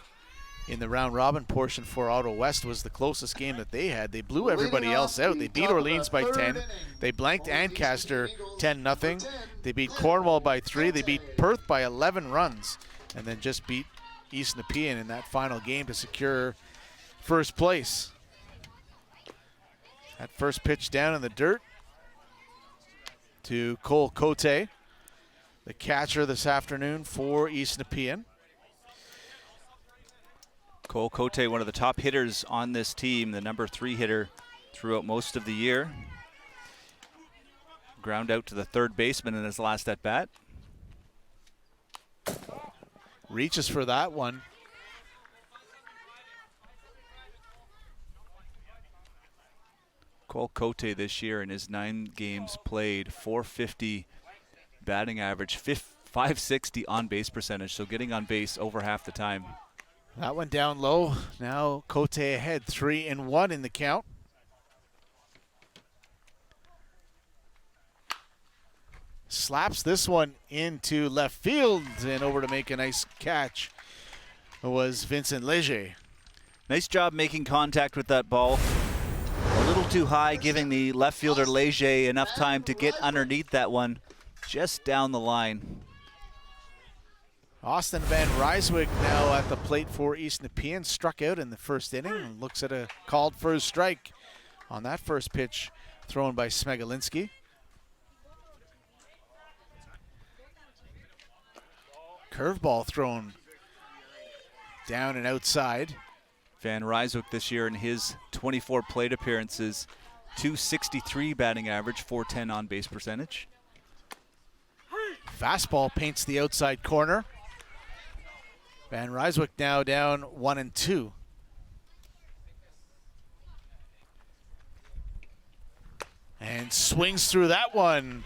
A: in the round robin portion for Ottawa West was the closest game that they had. They blew everybody else out. They beat Orleans by 10. They blanked Ancaster 10-0. They beat Cornwall by 3. They beat Perth by 11 runs and then just beat East Nepean in that final game to secure first place. That first pitch down in the dirt to Cole Cote, the catcher this afternoon for East Nepean.
B: Cole Cote, one of the top hitters on this team, the number 3 hitter throughout most of the year. Ground out to the third baseman in his last at bat.
A: Reaches for that one.
B: Cole Cote this year in his 9 games played, .450 batting average, .560 on base percentage, so getting on base over half the time.
A: That one down low. Now Cote ahead, 3-1 in the count. Slaps this one into left field and over to make a nice catch was Vincent Leger.
B: Nice job making contact with that ball. A little too high, giving the left fielder Leger enough time to get underneath that one, just down the line.
A: Austin Van Ryswick now at the plate for East Nepean, struck out in the first inning and looks at a called for a strike on that first pitch thrown by Smegalinski. Curveball thrown down and outside.
B: Van Ryswick this year in his 24 plate appearances, .263 batting average, .410 on base percentage.
A: Fastball paints the outside corner. Van Ryswick now down 1-2. And swings through that one.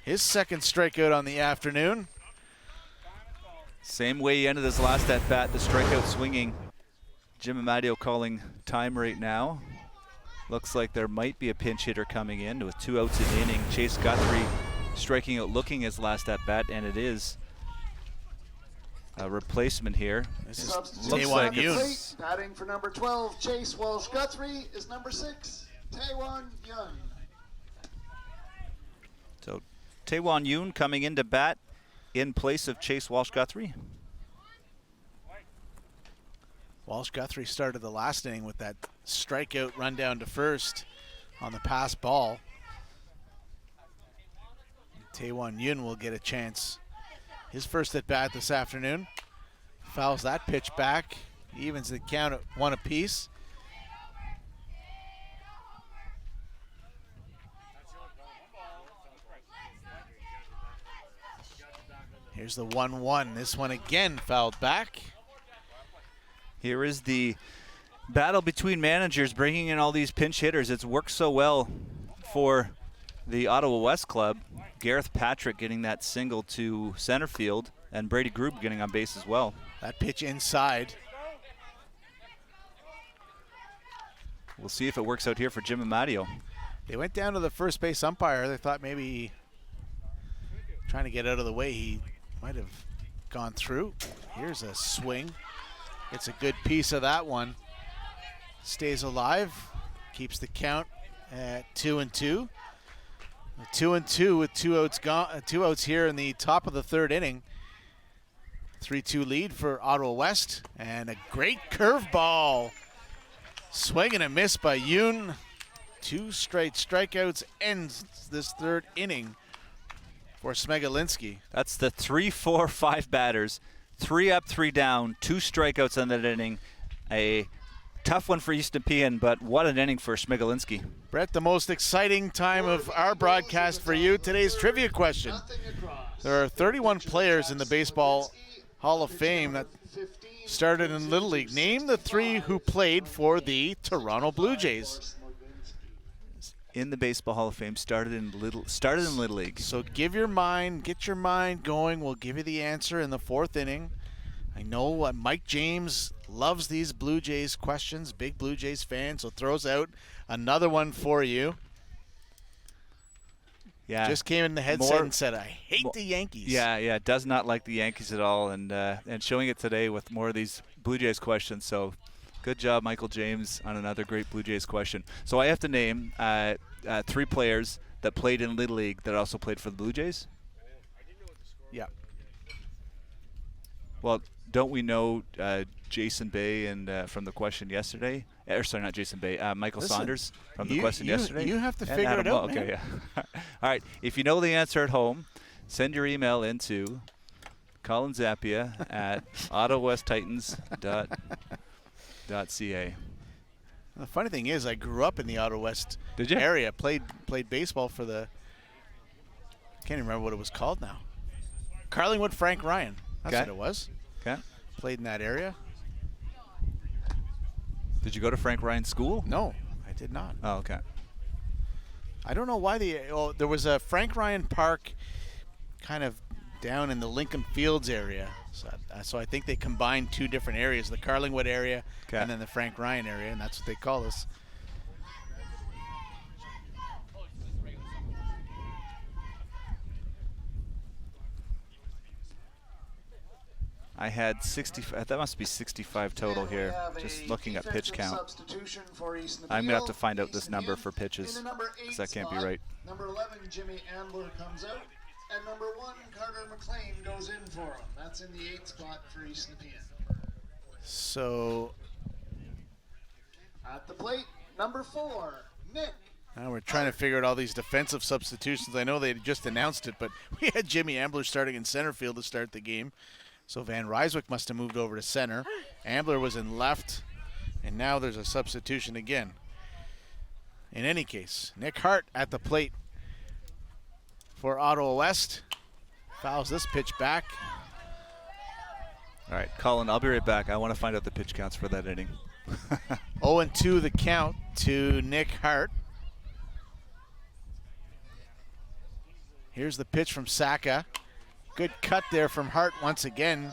A: His second strikeout on the afternoon.
B: Same way he ended his last at bat, the strikeout swinging. Jim Amadio calling time right now. Looks like there might be a pinch hitter coming in with 2 outs in the inning. Chase Guthrie striking out looking his last at bat, and it is a replacement here.
A: This is
C: looks
A: Taewon Yoon.
C: Batting for number 12, Chase Walsh Guthrie, is number 6, Taewon Yoon.
B: So Taewon Yoon coming in to bat in place of Chase Walsh-Guthrie.
A: Walsh-Guthrie started the last inning with that strikeout run down to first on the pass ball. Taewon Yoon will get a chance. His first at bat this afternoon. Fouls that pitch back. Evens the count at 1 apiece. Here's the 1-1. This one again fouled back.
B: Here is the battle between managers bringing in all these pinch hitters. It's worked so well for the Ottawa West club. Gareth Patrick getting that single to center field, and Brady Grube getting on base as well.
A: That pitch inside.
B: We'll see if it works out here for Jim Amadio.
A: They went down to the first base umpire. They thought maybe trying to get out of the way, he might have gone through. Here's a swing. It's a good piece of that one. Stays alive. Keeps the count at 2-2. 2-2 with 2 outs gone. 2 outs here in the top of the third inning. 3-2 lead for Ottawa West, and a great curveball. Swing and a miss by Yoon. 2 straight strikeouts ends this third inning for Smegalinski.
B: That's the 3-4-5 batters. 3 up, 3 down, 2 strikeouts on that inning. A tough one for East Nepean, but what an inning for Smegalinski.
A: Brett, the most exciting time of our broadcast for you. Today's trivia question. There are 31 players in the Baseball Hall of Fame that started in Little League. Name the 3 who played for the Toronto Blue Jays.
B: In the Baseball Hall of Fame, started in Little League.
A: So get your mind going. We'll give you the answer in the 4th inning. I know Mike James loves these Blue Jays questions, big Blue Jays fan, so throws out another one for you.
B: Yeah,
A: just came in the headset and said, "I hate the Yankees."
B: Yeah, does not like the Yankees at all, and showing it today with more of these Blue Jays questions. So, good job, Michael James, on another great Blue Jays question. So I have to name 3 players that played in Little League that also played for the Blue Jays.
A: Yeah.
B: Well, don't we know Jason Bay and from the question yesterday? Sorry, not Jason Bay. Michael Saunders from the question yesterday.
A: You have to figure it out, man.
B: Okay, yeah. All right. If you know the answer at home, send your email into Colin Zappia at ottawesttitans.ca.
A: The funny thing is, I grew up in the Ottawa West area. Played baseball for the. Can't even remember what it was called now. Carlingwood Frank Ryan. That's what it was.
B: Okay.
A: Played in that area.
B: Did you go to Frank Ryan School?
A: No, I did not.
B: Oh, okay.
A: I don't know why there was a Frank Ryan Park kind of down in the Lincoln Fields area. So I think they combined 2 different areas, the Carlingwood area and then the Frank Ryan area, and that's what they call this.
B: I had 60. That must be 65 total here. Just looking at pitch count. I'm gonna have to find out this number for pitches, because that can't be right.
C: Number 11, Jimmy Ambler comes out, and number 1, Carter McLean goes in for him. That's in the 8th spot for East Nepean.
A: So
C: at the plate, number 4, Nick.
A: Now we're trying to figure out all these defensive substitutions. I know they just announced it, but we had Jimmy Ambler starting in center field to start the game. So Van Ryswick must have moved over to center. Ambler was in left, and now there's a substitution again. In any case, Nick Hart at the plate for Ottawa West. Fouls this pitch back.
B: All right, Colin, I'll be right back. I want to find out the pitch counts for that inning.
A: 0-2 the count to Nick Hart. Here's the pitch from Saka. Good cut there from Hart once again.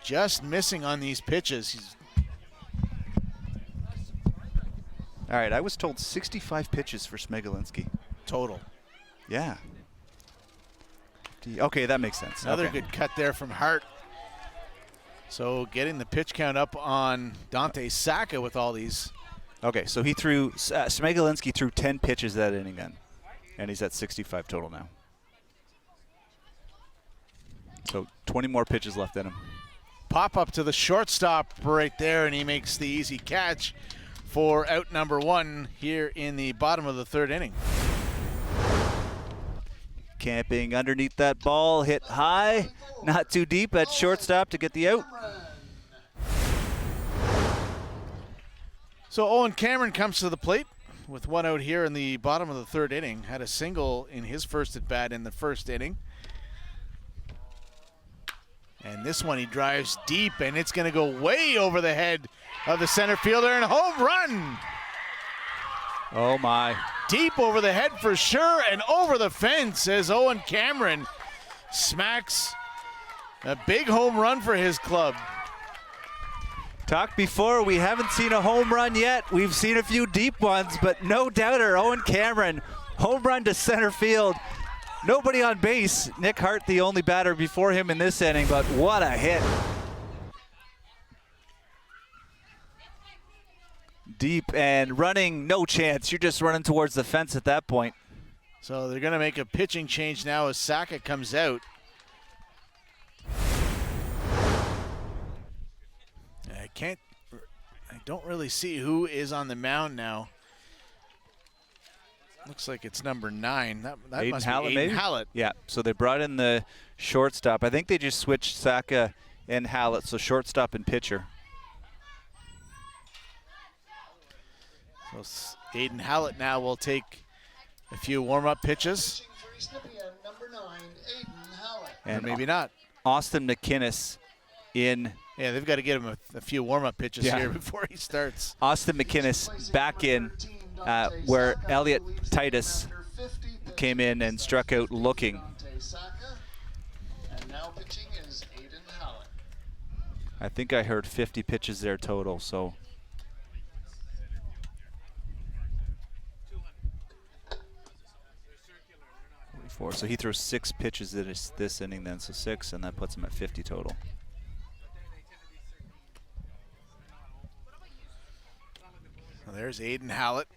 A: Just missing on these pitches.
B: All right, I was told 65 pitches for Smegalinski.
A: Total.
B: Yeah. Okay, that makes sense.
A: Another good cut there from Hart. So getting the pitch count up on Dante Saka with all these.
B: Okay, so he threw, Smegalinski threw 10 pitches that inning then, and he's at 65 total now. So 20 more pitches left in him.
A: Pop up to the shortstop right there, and he makes the easy catch for out number 1 here in the bottom of the 3rd inning.
B: Camping underneath that ball, hit high, not too deep at shortstop to get the out.
A: So Owen Cameron comes to the plate with 1 out here in the bottom of the 3rd inning. Had a single in his first at bat in the 1st inning. And this one he drives deep, and it's going to go way over the head of the center fielder, and home run.
B: Oh my.
A: Deep over the head for sure, and over the fence as Owen Cameron smacks a big home run for his club.
B: Talked before, we haven't seen a home run yet. We've seen a few deep ones, but no doubter, Owen Cameron, home run to center field. Nobody on base. Nick Hart, the only batter before him in this inning, but what a hit. Deep and running, no chance. You're just running towards the fence at that point.
A: So they're going to make a pitching change now as Saka comes out. I don't really see who is on the mound now. Looks like it's number 9. That
B: Aiden
A: must
B: Hallett,
A: be Aiden
B: maybe?
A: Hallett.
B: Yeah, so they brought in the shortstop. I think they just switched Saka and Hallett, so shortstop and pitcher.
A: So Aiden Hallett now will take a few warm-up pitches.
B: And
A: maybe not.
B: Austin McInnes in.
A: Yeah, they've got to get him a few warm-up pitches here before he starts.
B: Austin McInnes back in where Elliot Titus came in and struck out looking. I think I heard 50 pitches there total, so. So he throws 6 pitches this inning then, so 6, and that puts him at 50 total.
A: Well, there's Aiden Hallett.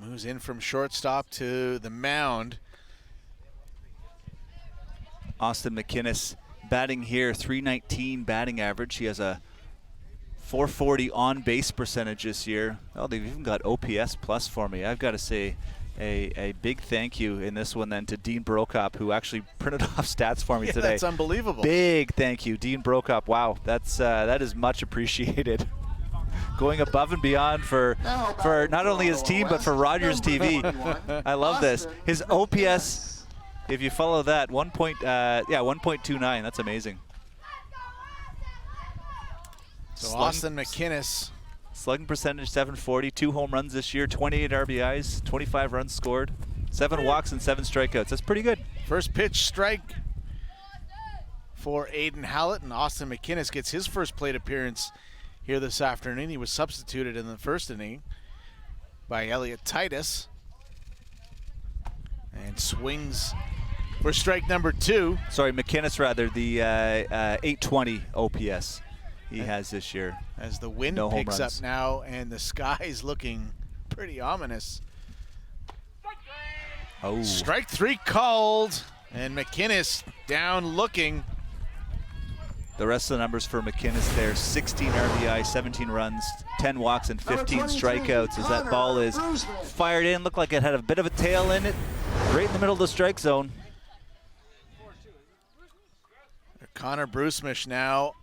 A: Moves in from shortstop to the mound.
B: Austin McInnes batting here, .319 batting average. He has a .440 on base percentage this year. Oh, they've even got OPS plus for me. I've got to say a big thank you in this one then to Dean Brokop, who actually printed off stats for me today.
A: That's unbelievable.
B: Big thank you, Dean Brokop. Wow, that is much appreciated. Going above and beyond for not only his team but for Rogers TV. I love this. His OPS, if you follow that, 1.29. That's amazing.
A: So Austin McInnes.
B: Slugging percentage 740, 2 home runs this year, 28 RBIs, 25 runs scored, 7 walks and 7 strikeouts. That's pretty good.
A: First pitch strike for Aiden Hallett, and Austin McInnes gets his first plate appearance here this afternoon. He was substituted in the 1st inning by Elliot Titus and swings for strike number 2.
B: Sorry, McInnes rather, the 820 OPS he has this year.
A: As the wind picks up now and the sky's looking pretty ominous.
B: Oh.
A: Strike 3 called, and McInnes down looking.
B: The rest of the numbers for McInnes there, 16 RBI, 17 runs, 10 walks, and 15 strikeouts as that ball is fired in. Looked like it had a bit of a tail in it, right in the middle of the strike zone.
A: Connor Brusmish now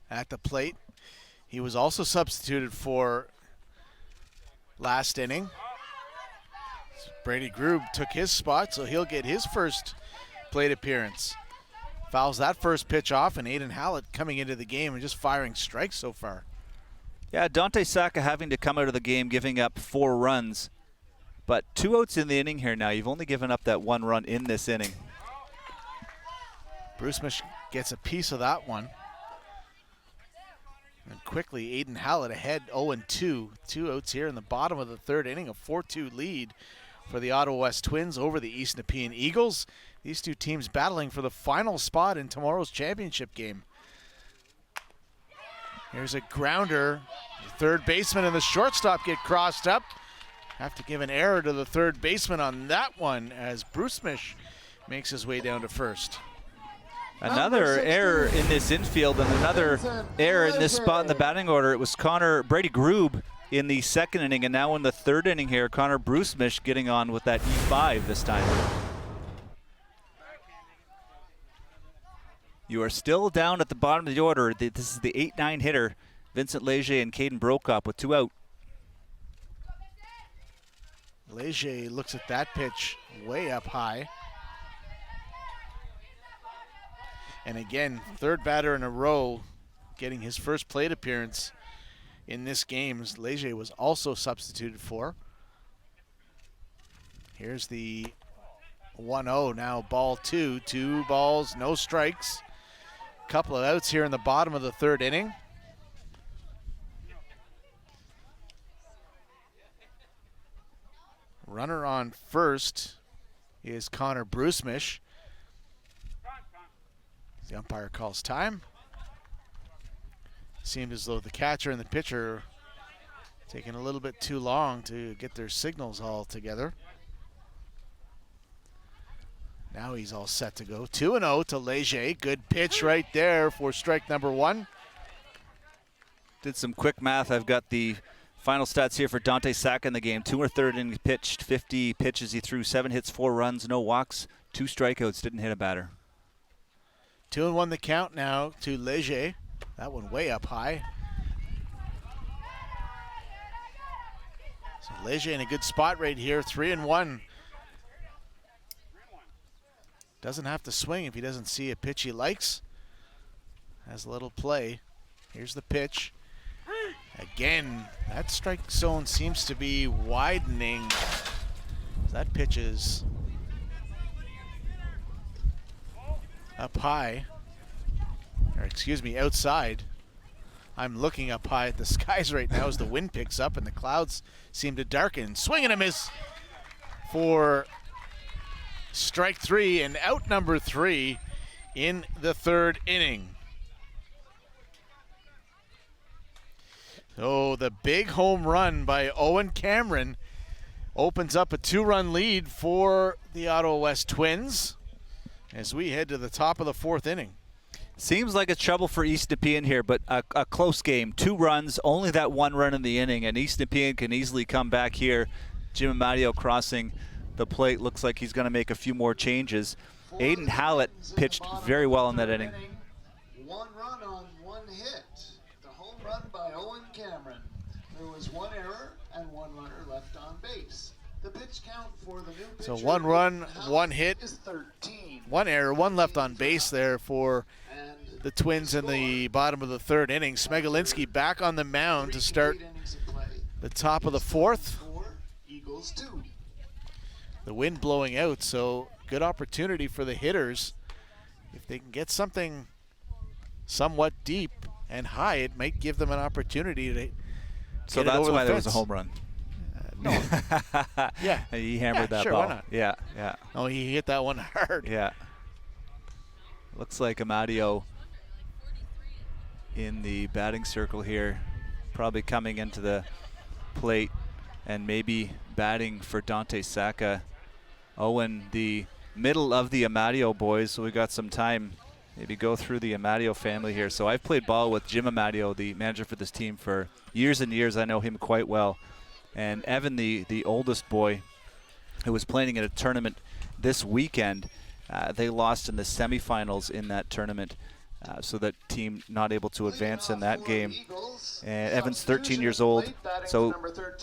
A: at the plate. He was also substituted for last inning. Brady Grube took his spot, so he'll get his first plate appearance. Fouls that first pitch off, and Aiden Hallett coming into the game and just firing strikes so far.
B: Yeah, Dante Saka having to come out of the game giving up 4 runs. But 2 outs in the inning here now. You've only given up that 1 run in this inning.
A: Brusmish gets a piece of that one. And quickly, Aiden Hallett ahead 0-2. 2 outs here in the bottom of the 3rd inning. A 4-2 lead for the Ottawa West Twins over the East Nepean Eagles. These 2 teams battling for the final spot in tomorrow's championship game. Here's a grounder. The 3rd baseman and the shortstop get crossed up. Have to give an error to the 3rd baseman on that one as Brusmish makes his way down to 1st.
B: Another error in this infield and another error in this spot in the batting order. It was Brady Grube in the second inning, and now in the third inning here, Connor Brucemish getting on with that E5 this time. You are still down at the bottom of the order. This is the 8-9 hitter, Vincent Leger and Caden Brokop with 2 out.
A: Leger looks at that pitch way up high. And again, third batter in a row getting his first plate appearance in this game. Leger was also substituted for. Here's the 1-0 now, ball 2. 2 balls, no strikes. Couple of outs here in the bottom of the third inning. Runner on first is Connor Brucemish. The umpire calls time. Seemed as though the catcher and the pitcher taking a little bit too long to get their signals all together. Now he's all set to go. 2-0 to Leger. Good pitch right there for strike number 1.
B: Did some quick math. I've got the final stats here for Dante Saka in the game. 2 1/3 innings pitched, 50 pitches. He threw 7 hits, 4 runs, no walks, 2 strikeouts, didn't hit a batter.
A: 2-1 the count now to Leger. That one way up high. So Leger in a good spot right here, 3-1. Doesn't have to swing if he doesn't see a pitch he likes. Has a little play. Here's the pitch. Again, that strike zone seems to be widening. That pitch is up high, or excuse me, outside. I'm looking up high at the skies right now as the wind picks up and the clouds seem to darken. Swing and a miss for strike 3 and out number 3 in the third inning. So the big home run by Owen Cameron opens up a 2-run lead for the Ottawa West Twins as we head to the top of the fourth inning.
B: Seems like it's trouble for East Nepean here, but a close game. 2 runs, only that 1 run in the inning, and East Nepean can easily come back here. Jim Amadio crossing the plate. Looks like he's going to make a few more changes. Aiden Hallett pitched very well in that inning.
C: 1 run on 1 hit. The home run by Owen Cameron. There was 1 error and 1 runner left on base. The pitch count for the new pitcher,
A: So 1 run, 1 hit,
C: is 13.
A: 1 error, 1 left on base there for the Twins in the bottom of the third inning. Smegolinski back on the mound to start the top of the fourth.
C: Eagles 2.
A: The wind blowing out, so good opportunity for the hitters. If they can get something somewhat deep and high, it might give them an opportunity to
B: So
A: get it
B: that's
A: over
B: why
A: the
B: there was
A: fence.
B: a home run.
A: No. Yeah.
B: He hammered that
A: sure,
B: ball.
A: why not?
B: Yeah, yeah.
A: Oh, he hit that one hard.
B: Yeah. Looks like Amadio in the batting circle here, probably coming into the plate and maybe batting for Dante Saka. Owen, the middle of the Amadio boys, so we got some time maybe go through the Amadio family here. So I've played ball with Jim Amadio, the manager for this team, for years and years. I know him quite well. And Evan, the oldest boy, who was playing in a tournament this weekend, they lost in the semifinals in that tournament. So that team not able to advance in that game. And Evan's 13 years old. So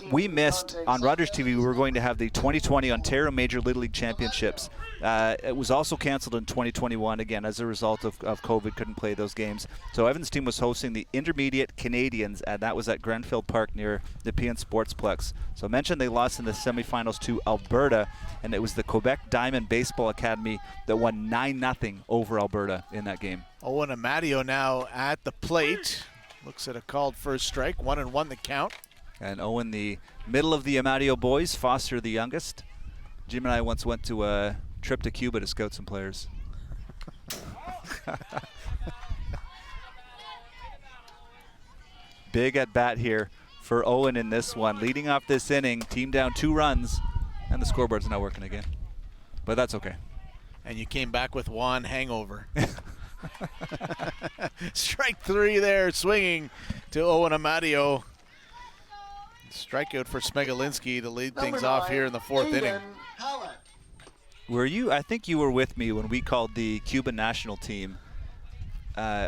B: we missed, on Rogers TV, we were going to have the 2020 Ontario Major Little League Championships. It was also canceled in 2021, again, as a result of COVID, couldn't play those games. So Evan's team was hosting the Intermediate Canadians, and that was at Grenfell Park near Nepean Sportsplex. So I mentioned they lost in the semifinals to Alberta, and it was the Quebec Diamond Baseball Academy that won 9-0 over Alberta in that game.
A: Owen Amadio now at the plate. Looks at a called first strike. 1-1 the count.
B: And Owen, the middle of the Amadio boys, Foster the youngest. Jim and I once went to a trip to Cuba to scout some players. Big at bat here for Owen in this one. Leading off this inning, team down 2 runs, and the scoreboard's not working again. But that's okay.
A: And you came back with one hangover. Strike 3 there, swinging to Owen Amadio. Strikeout for Smegalinski to lead things off here in the 4th inning.
B: Were you? I think you were with me when we called the Cuban national team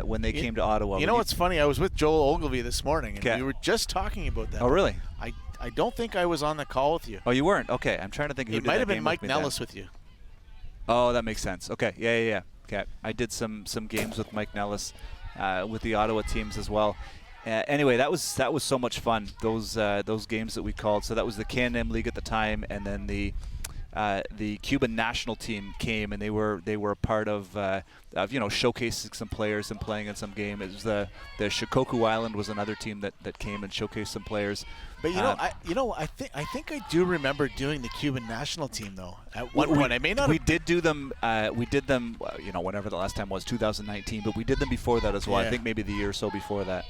B: when they came to Ottawa.
A: You know what's funny? I was with Joel Ogilvy this morning, and
B: Okay.
A: we were just talking about that.
B: Oh, really?
A: I don't think I was on the call with you.
B: Oh, you weren't? Okay, I'm trying to think who
A: It
B: did
A: might
B: that
A: have been
B: game
A: Mike
B: with me
A: Nellis
B: then.
A: with you.
B: Oh, that makes sense. Okay, yeah. Okay, I did some games with Mike Nellis with the Ottawa teams as well. Anyway, that was so much fun. Those games that we called. So that was the Can-Am League at the time, and then the Cuban national team came, and they were a part of showcasing some players and playing in some game. It was the Shikoku Island was another team that came and showcased some players.
A: But I think I do remember doing the Cuban national team though. At one point, I may not.
B: We did do them. We did them. Whenever the last time was, 2019. But we did them before that as well.
A: Yeah.
B: I think maybe the year or so before that.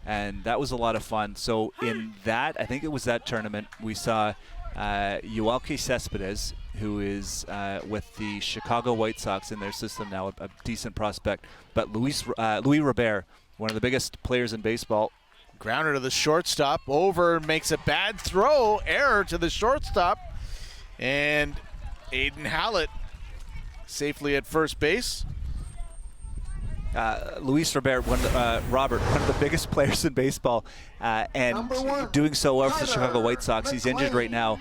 B: And that was a lot of fun. So in that, I think it was that tournament, we saw Yoelqui Cespedes, who is with the Chicago White Sox in their system now, a decent prospect. But Louis Robert, one of the biggest players in baseball.
A: Grounder to the shortstop. Over, makes a bad throw. Error to the shortstop. And Aiden Hallett safely at first base.
B: Luis Robert, one of the biggest players in baseball, and doing so well for the Chicago White Sox. He's injured right now,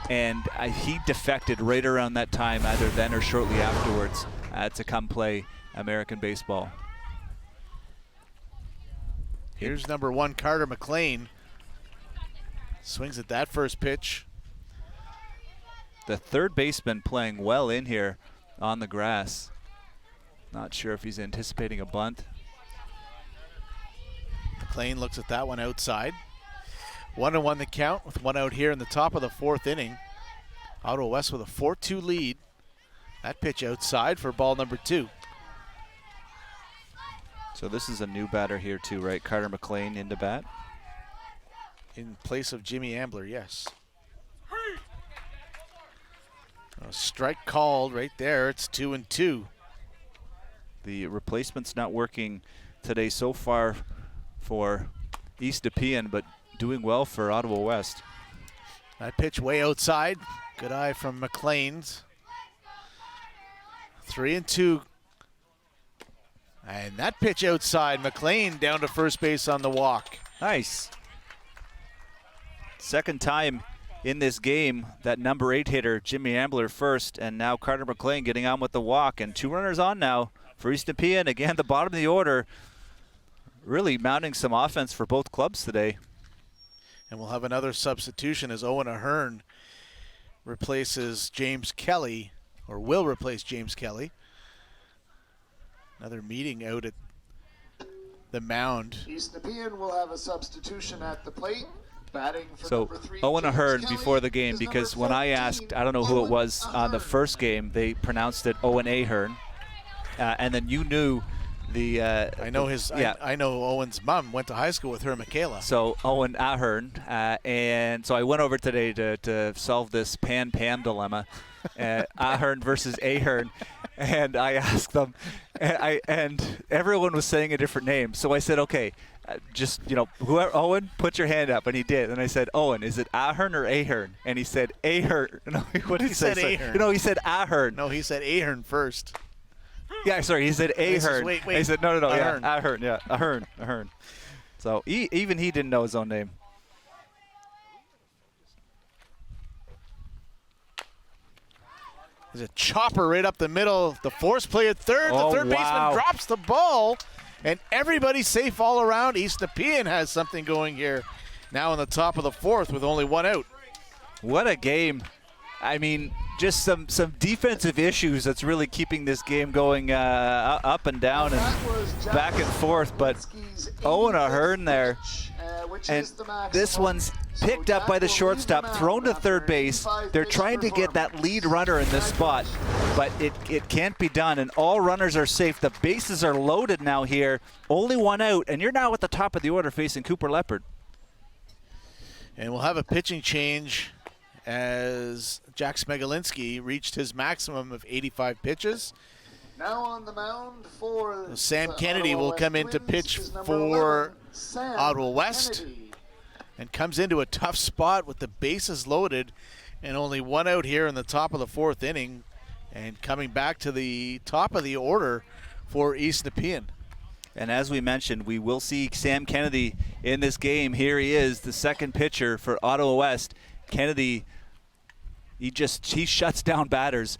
B: and he defected right around that time, either then or shortly afterwards, to come play American baseball.
A: Here's number 1, Carter McLean. Swings at that first pitch.
B: The third baseman playing well in here on the grass. Not sure if he's anticipating a bunt.
A: McLean looks at that one outside. 1-1 the count with one out here in the top of the 4th inning. Ottawa West with a 4-2 lead. That pitch outside for ball number 2.
B: So this is a new batter here too, right? Carter McLean into bat.
A: In place of Jimmy Ambler, yes. A strike called right there. It's 2-2.
B: The replacement's not working today so far for East Nepean, but doing well for Ottawa West.
A: That pitch way outside. Good eye from McLean's. 3-2. And that pitch outside. McLean down to first base on the walk.
B: Nice. Second time in this game that number 8 hitter, Jimmy Ambler first, and now Carter McLean getting on with the walk, and 2 runners on now for East Nepean. Again, the bottom of the order, really mounting some offense for both clubs today.
A: And we'll have another substitution as Owen Ahern replaces James Kelly, or will replace James Kelly. Another meeting out at the mound.
C: East Nepean will have a substitution at the plate. Batting for
B: So
C: number 3,
B: Owen
C: James
B: Ahern
C: Kelly,
B: before the game,
C: is
B: because
C: number
B: when I
C: 14,
B: asked, I don't know who it was on the
C: Ahern.
B: first game, they pronounced it Owen Ahern. And then you knew the
A: I know his.
B: yeah.
A: I know Owen's mom went to high school with her, Michaela.
B: So Owen Ahern, and so I went over today to solve this pan dilemma, Ahern versus Ahern, and I asked them, and everyone was saying a different name. So I said, okay, just whoever, Owen, put your hand up, and he did. And I said, Owen, is it Ahern or Ahern? And he said Ahern. No, what did he say?
A: said Ahern.
B: No, he said Ahern.
A: No, he said Ahern first.
B: Yeah, sorry, he said Ahern.
A: Wait.
B: He said no,
A: Ahern.
B: yeah, Ahern, yeah, Ahern. So even he didn't know his own name.
A: There's a chopper right up the middle. The force play at third.
B: Oh,
A: The third
B: wow.
A: baseman drops the ball, and everybody's safe all around. East Nepean has something going here. Now in the top of the 4th with only 1 out.
B: What a game. I mean, just some defensive issues that's really keeping this game going up and down and back and forth. But Owen Ahern there, and this one's picked up by the shortstop, thrown to third base. They're trying to get that lead runner in this spot, but it can't be done, and all runners are safe. The bases are loaded now here. Only 1 out, and you're now at the top of the order facing Cooper Leopard.
A: And we'll have a pitching change as Jack Smegalinski reached his maximum of 85 pitches.
C: Now on the mound for
A: Sam
C: the
A: Kennedy
C: Ottawa
A: will come
C: West
A: in to
C: Twins
A: pitch
C: is number
A: for
C: 11, Sam
A: Ottawa West.
C: Kennedy.
A: And comes into a tough spot with the bases loaded and only one out here in the top of the fourth inning. And coming back to the top of the order for East Nepean.
B: And as we mentioned, we will see Sam Kennedy in this game. Here he is, the second pitcher for Ottawa West. Kennedy, he shuts down batters.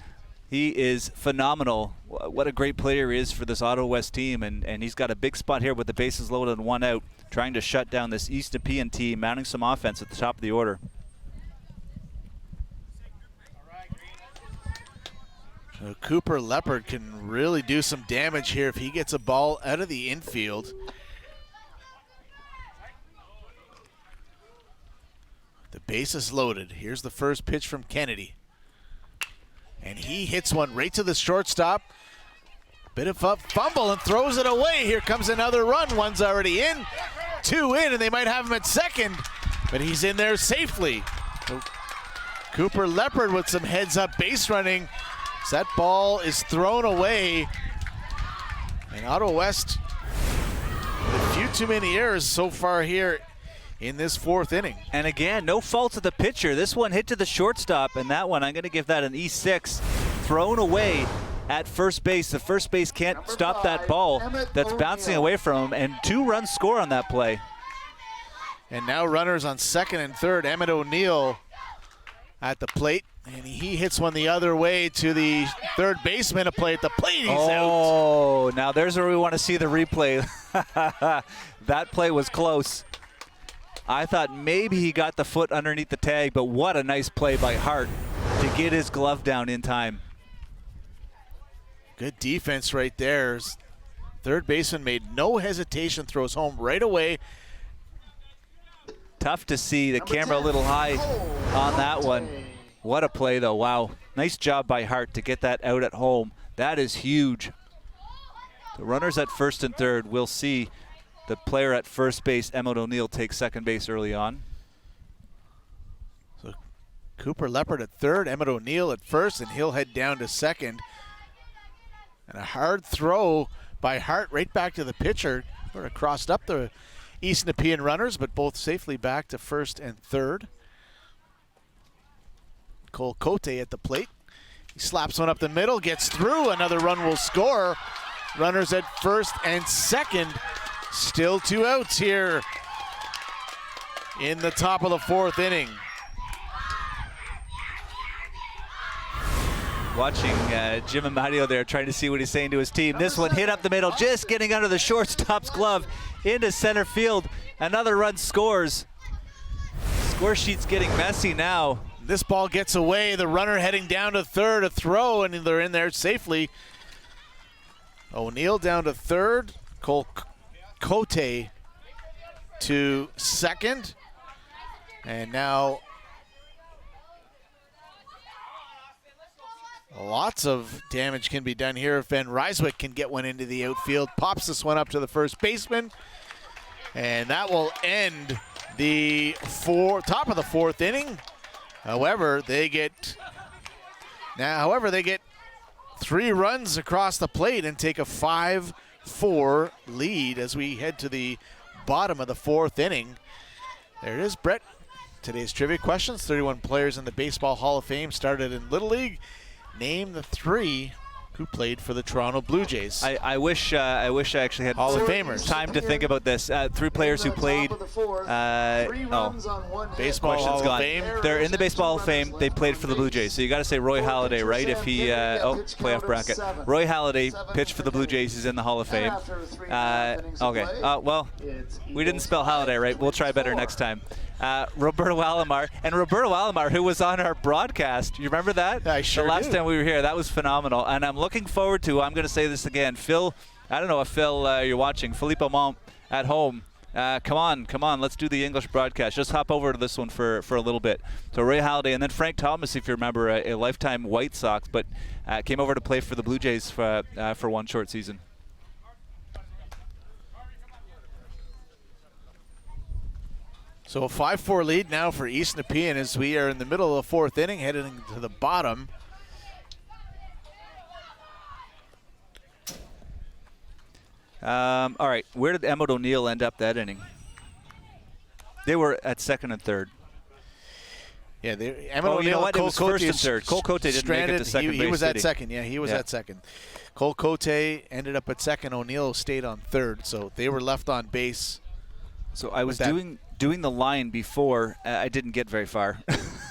B: He is phenomenal. What a great player he is for this Ottawa West team. And he's got a big spot here with the bases loaded and one out, trying to shut down this East Nepean team, mounting some offense at the top of the order.
A: So Cooper Leopard can really do some damage here if he gets a ball out of the infield. The base is loaded. Here's the first pitch from Kennedy. And he hits one right to the shortstop. Bit of a fumble and throws it away. Here comes another run. One's already in, two in, and they might have him at second, but he's in there safely. So Cooper Leopard with some heads-up base running. So that ball is thrown away. And Ottawa West, a few too many errors so far here in this fourth inning.
B: And again, no fault of the pitcher. This one hit to the shortstop, and that one, I'm going to give that an E6. Thrown away at first base. The first base can't stop that ball that's bouncing away from him, and 2 runs score on that play.
A: And now runners on second and third. Emmett O'Neill at the plate, and he hits one the other way to the third baseman. A play at the plate, he's out.
B: Oh, now there's where we want to see the replay. That play was close. I thought maybe he got the foot underneath the tag, but what a nice play by Hart to get his glove down in time.
A: Good defense right there. Third baseman made no hesitation, throws home right away.
B: Tough to see, the camera a little high on that one. What a play though, wow. Nice job by Hart to get that out at home. That is huge. The runners at first and third, we'll see the player at first base, Emmett O'Neill, takes second base early on.
A: So Cooper Leopard at third, Emmett O'Neill at first, and he'll head down to second. And a hard throw by Hart right back to the pitcher. Sort of crossed up the East Nepean runners, but both safely back to first and third. Cole Cote at the plate. He slaps one up the middle, gets through. Another run will score. Runners at first and second. Still 2 outs here in the top of the fourth inning.
B: Watching Jim Amadio there, trying to see what he's saying to his team. This one hit up the middle, just getting under the shortstop's glove into center field. Another run scores. Score sheet's getting messy now.
A: This ball gets away. The runner heading down to third, a throw, and they're in there safely. O'Neill down to third. Cole Cote to second. And now lots of damage can be done here if Ben Ryswick can get one into the outfield. Pops this one up to the first baseman. And that will end the top of the fourth inning. However, they get 3 runs across the plate and take a 5-4 lead as we head to the bottom of the fourth inning. There it is, Brett. Today's trivia questions. 31 players in the Baseball Hall of Fame started in Little League. Name the 3 who played for the Toronto Blue Jays.
B: I wish I actually had
A: Hall of Famers.
B: Time to think about this. 3 players who played.
A: Baseball
B: Question's
A: Hall
B: gone.
A: of Fame.
B: They're in the Baseball Hall of Fame. They played for the Blue Jays. So you got to say Roy Halladay, right? If he, playoff bracket. Roy Halladay pitched for the Blue Jays. He's in the Hall of Fame. Okay. Well, we didn't spell Halladay right. We'll try better next time. Roberto Alomar. And Roberto Alomar, who was on our broadcast. You remember that?
A: I sure
B: The last
A: do.
B: time we were here. That was phenomenal. And I'm looking forward to, I'm going to say this again, Phil, I don't know if Phil, you're watching, Philippe Aumont at home. Come on, let's do the English broadcast. Just hop over to this one for a little bit. So Ray Halladay, and then Frank Thomas, if you remember, a lifetime White Sox, but came over to play for the Blue Jays for one short season.
A: So a 5-4 lead now for East Nepean as we are in the middle of the fourth inning, heading to the bottom.
B: All right, where did Emmett O'Neill end up that inning? They were at second and third.
A: Yeah, Emmett
B: Oh,
A: O'Neill,
B: you know what? It
A: Cole
B: was
A: Cote
B: first and third. Cole Cote didn't make it to second base.
A: He was
B: did
A: at
B: he?
A: second. Yeah, he was at second. Cole Cote ended up at second. O'Neill stayed on third, so they were left on base.
B: So I was doing the line before. I didn't get very far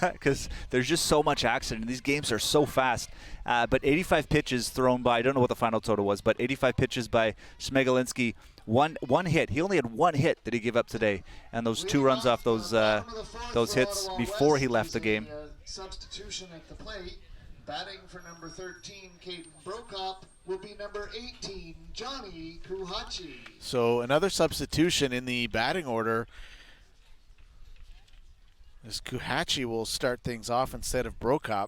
B: because there's just so much action. These games are so fast. But 85 pitches thrown by, I don't know what the final total was, but 85 pitches by Smegolinski. One hit. He only had one hit that he gave up today, and those 2 runs off those hits before he left the game.
C: Substitution at the plate. Batting for number 13, Caden Brokop, will be number 18, Johnny Kuhachi.
A: So another substitution in the batting order. As Kuhachi will start things off instead of Brokop.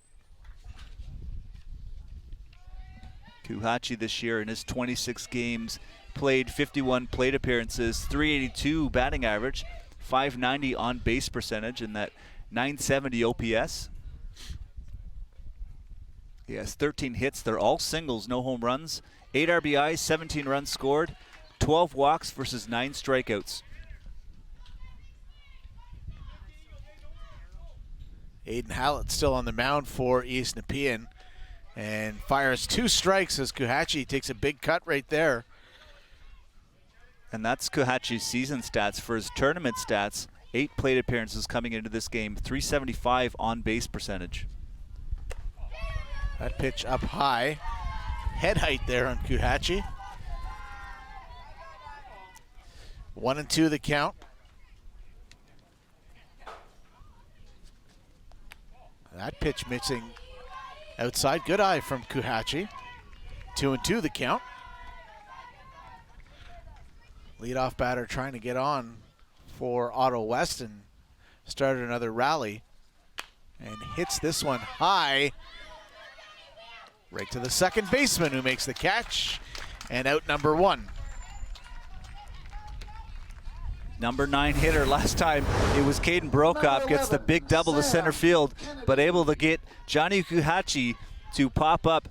B: Kuhachi this year in his 26 games played, 51 plate appearances, 382 batting average, 590 on base percentage, and that 970 OPS. He has 13 hits. They're all singles, no home runs. 8 RBIs, 17 runs scored, 12 walks versus 9 strikeouts.
A: Aiden Hallett still on the mound for East Nepean and fires 2 strikes as Kuhachi takes a big cut right there.
B: And that's Kuhachi's season stats. For his tournament stats, 8 plate appearances coming into this game, 375 on base percentage.
A: That pitch up high. Head height there on Kuhachi. 1-2 the count. That pitch missing outside. Good eye from Kuhachi. 2-2 the count. Leadoff batter trying to get on for Ottawa West and started another rally. And hits this one high. Right to the second baseman who makes the catch. And out number 1.
B: Number 9 hitter last time, it was Caden Brokop, gets the big double to center field, but able to get Johnny Kuhachi to pop up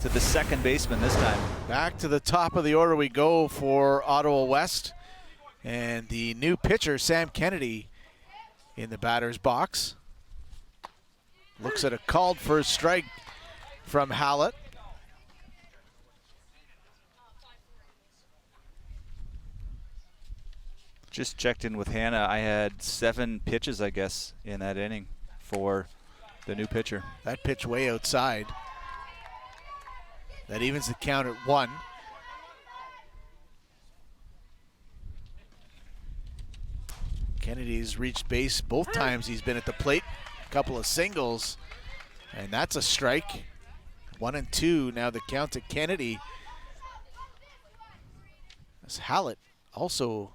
B: to the second baseman this time.
A: Back to the top of the order we go for Ottawa West. And the new pitcher, Sam Kennedy, in the batter's box. Looks at a called first strike from Hallett.
B: Just checked in with Hannah. I had 7 pitches, I guess, in that inning for the new pitcher.
A: That pitch way outside. That evens the count at 1. Kennedy's reached base both times he's been at the plate. A couple of singles, and that's a strike. 1-2 now the count to Kennedy. As Hallett also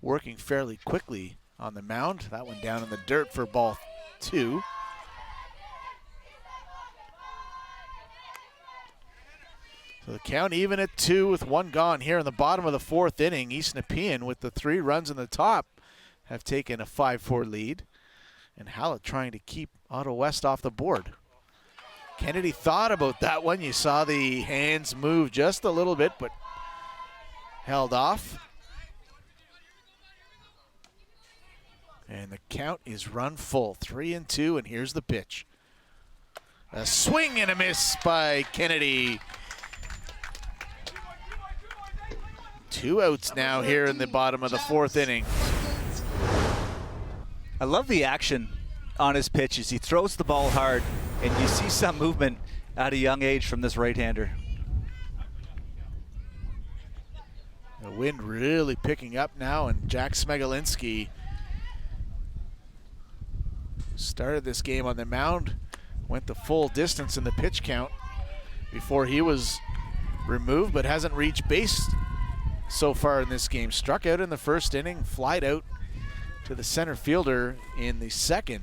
A: working fairly quickly on the mound. That one down in the dirt for ball 2. So the count even at 2 with 1 gone here in the bottom of the 4th inning. East Nepean with the 3 runs in the top have taken a 5-4 lead. And Hallett trying to keep Ottawa West off the board. Kennedy thought about that one. You saw the hands move just a little bit, but held off. And the count is run full, 3-2, and here's the pitch. A swing and a miss by Kennedy. 2 outs now here in the bottom of the 4th inning.
B: I love the action on his pitches. He throws the ball hard, and you see some movement at a young age from this right-hander.
A: The wind really picking up now, and Jack Smegolinski started this game on the mound, went the full distance in the pitch count before he was removed, but hasn't reached base so far in this game. Struck out in the 1st inning, flied out to the center fielder in the 2nd.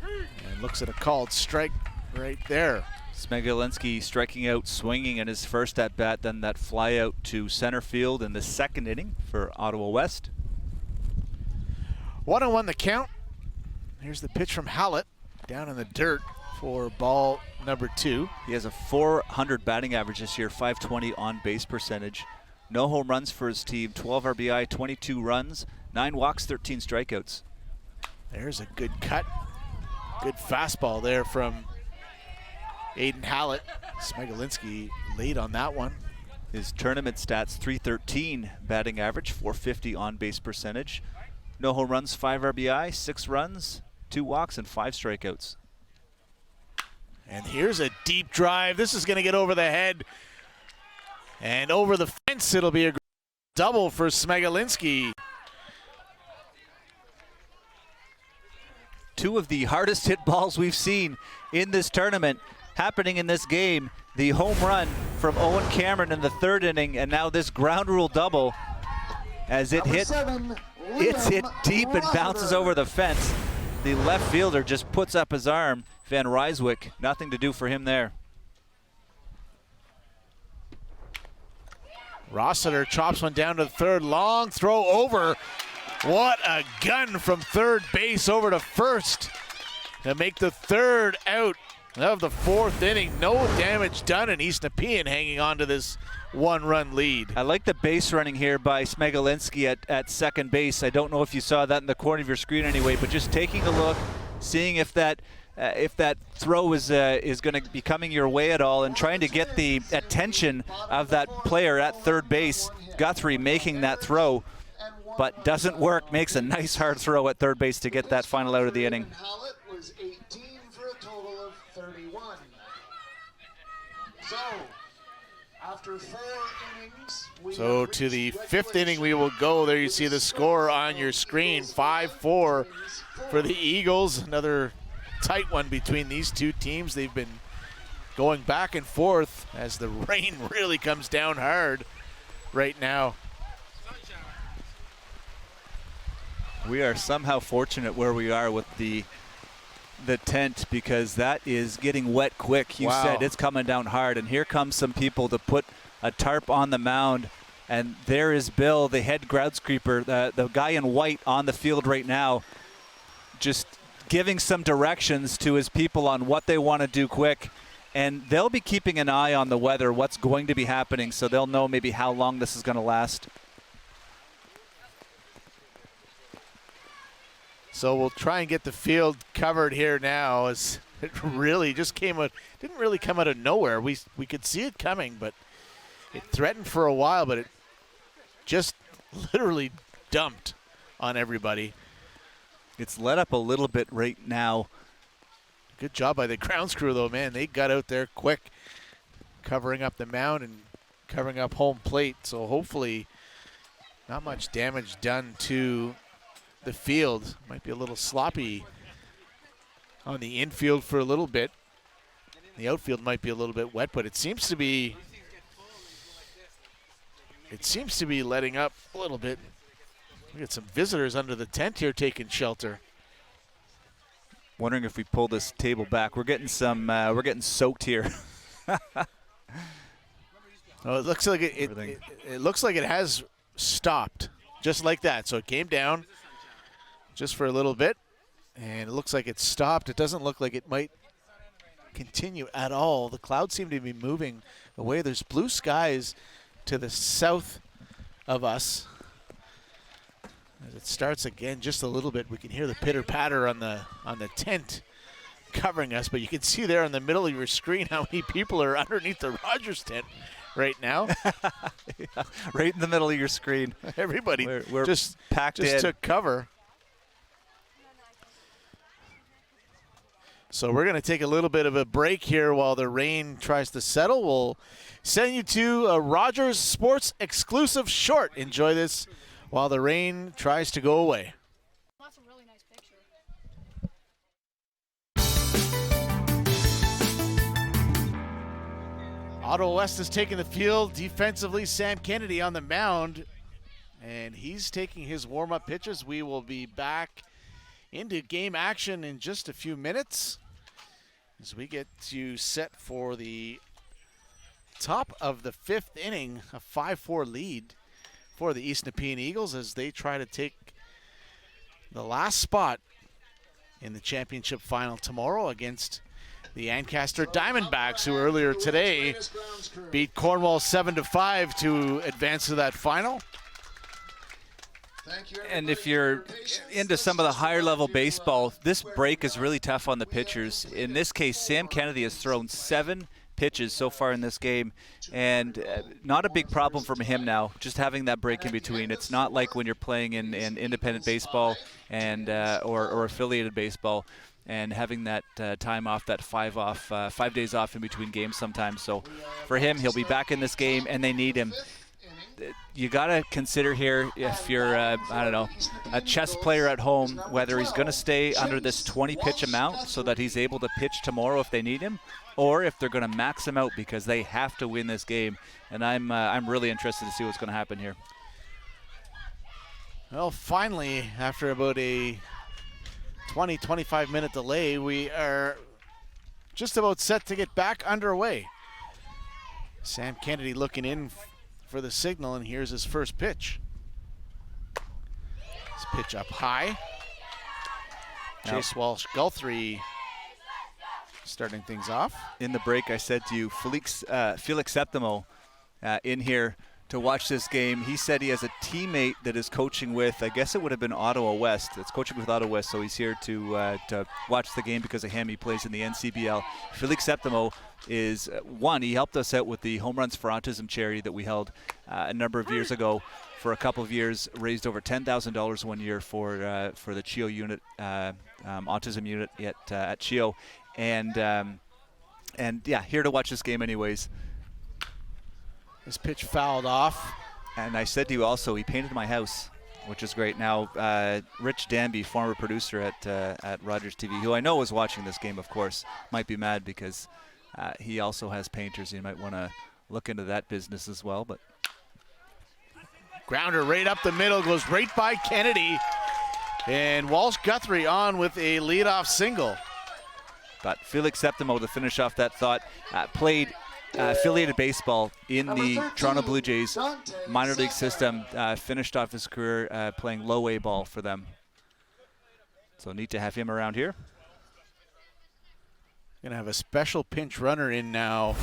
A: And looks at a called strike right there.
B: Smegolinski striking out, swinging in his first at-bat, then that fly out to center field in the 2nd inning for Ottawa West.
A: 1-1 the count. Here's the pitch from Hallett. Down in the dirt for ball number 2.
B: He has a .400 batting average this year, .520 on base percentage. No home runs for his team, 12 RBI, 22 runs, 9 walks, 13 strikeouts.
A: There's a good cut. Good fastball there from Aiden Hallett. Smegolinski late on that one.
B: His tournament stats, .313 batting average, .450 on base percentage. No home runs, 5 RBI, 6 runs, 2 walks, and 5 strikeouts.
A: And here's a deep drive. This is going to get over the head. And over the fence, it'll be a double for Smegolinski.
B: 2 of the hardest hit balls we've seen in this tournament happening in this game. The home run from Owen Cameron in the 3rd inning, and now this ground rule double as it hit deep and bounces over the fence. The left fielder just puts up his arm. Van Ryswick, nothing to do for him there.
A: Rossiter chops one down to the 3rd. Long throw over. What a gun from 3rd base over to 1st to make the 3rd out of the 4th inning. No damage done, and East Nepean hanging on to this 1-run lead.
B: I like the base running here by Smegolinski at 2nd base. I don't know if you saw that in the corner of your screen anyway, but just taking a look, seeing if that throw is going to be coming your way at all, and trying to get the attention of that player at 3rd base. Guthrie making that throw, but doesn't work. Makes a nice hard throw at 3rd base to get that final out of the inning.
C: Hallett was 18 for a total of 31. So, after 4 innings,
A: so to the 5th inning we will go. There you see the score on your screen. 5-4 for the Eagles. Another tight one between these 2 teams. They've been going back and forth as the rain really comes down hard right now.
B: We are somehow fortunate where we are with the tent, because that is getting wet quick. You said it's coming down hard, and here comes some people to put a tarp on the mound, and there is Bill, the head groundskeeper, the guy in white on the field right now, just giving some directions to his people on what they want to do quick. And they'll be keeping an eye on the weather, what's going to be happening, so they'll know maybe how long this is going to last.
A: So we'll try and get the field covered here now, as it really just didn't really come out of nowhere. We could see it coming, but it threatened for a while, but it just literally dumped on everybody.
B: It's let up a little bit right now.
A: Good job by the grounds crew, though, man. They got out there quick, covering up the mound and covering up home plate. So hopefully not much damage done to the field. Might be a little sloppy on the infield for a little bit. The outfield might be a little bit wet, but it seems to be letting up a little bit. We got some visitors under the tent here taking shelter.
B: Wondering if we pull this table back. We're getting soaked here.
A: Oh, it looks like it looks like it has stopped, just like that. So it came down just for a little bit, and it looks like it stopped. It doesn't look like it might continue at all. The clouds seem to be moving away. There's blue skies to the south of us. As it starts again just a little bit, we can hear the pitter-patter on the tent covering us, but you can see there in the middle of your screen how many people are underneath the Rogers tent right now.
B: Yeah, right in the middle of your screen.
A: Everybody
B: we're
A: just
B: packed in.
A: Took cover. So we're going to take a little bit of a break here while the rain tries to settle. We'll send you to a Rogers Sports exclusive short. Enjoy this while the rain tries to go away.
D: That's a really nice picture.
A: Ottawa West is taking the field defensively. Sam Kennedy on the mound, and he's taking his warm-up pitches. We will be back into game action in just a few minutes as we get you set for the top of the 5th inning, a 5-4 lead for the East Nepean Eagles as they try to take the last spot in the championship final tomorrow against the Ancaster Diamondbacks, who earlier today beat Cornwall 7-5 to advance to that final.
B: And if you're into some of the higher level baseball, this break is really tough on the pitchers. In this case, Sam Kennedy has thrown 7 pitches so far in this game, and not a big problem for him now, just having that break in between. It's not like when you're playing in independent baseball and or affiliated baseball and having that time off, that 5 days off in between games sometimes. So for him, he'll be back in this game, and they need him. You got to consider here, if you're, I don't know, a chess player at home, whether he's going to stay under this 20-pitch amount so that he's able to pitch tomorrow if they need him, or if they're going to max him out because they have to win this game. And I'm really interested to see what's going to happen here.
A: Well, finally, after about a 20-25 minute delay, we are just about set to get back underway. Sam Kennedy looking in for the signal, and here's his first pitch. His pitch up high. Chase Walsh Guthrie starting things off.
B: In the break, I said to you, Felix Septimo in here to watch this game. He said he has a teammate that is coaching with, I guess it would have been Ottawa West. It's coaching with Ottawa West, so he's here to watch the game because of him. He plays in the NCBL. Felix Septimo is he helped us out with the Home Runs for Autism charity that we held a number of years ago. For a couple of years, raised over $10,000 one year for the CHIO unit, autism unit at CHIO. And yeah, here to watch this game anyways.
A: This pitch fouled off.
B: And I said to you also, he painted my house, which is great. Now, Rich Danby, former producer at Rogers TV, who I know was watching this game, of course, might be mad because he also has painters. You might want to look into that business as well. But
A: grounder right up the middle, goes right by Kennedy. And Walsh Guthrie on with a leadoff single.
B: But Felix Septimo, to finish off that thought, played affiliated baseball in the Toronto Blue Jays minor league system, finished off his career playing low A ball for them. So neat to have him around here.
A: Gonna have a special pinch runner in now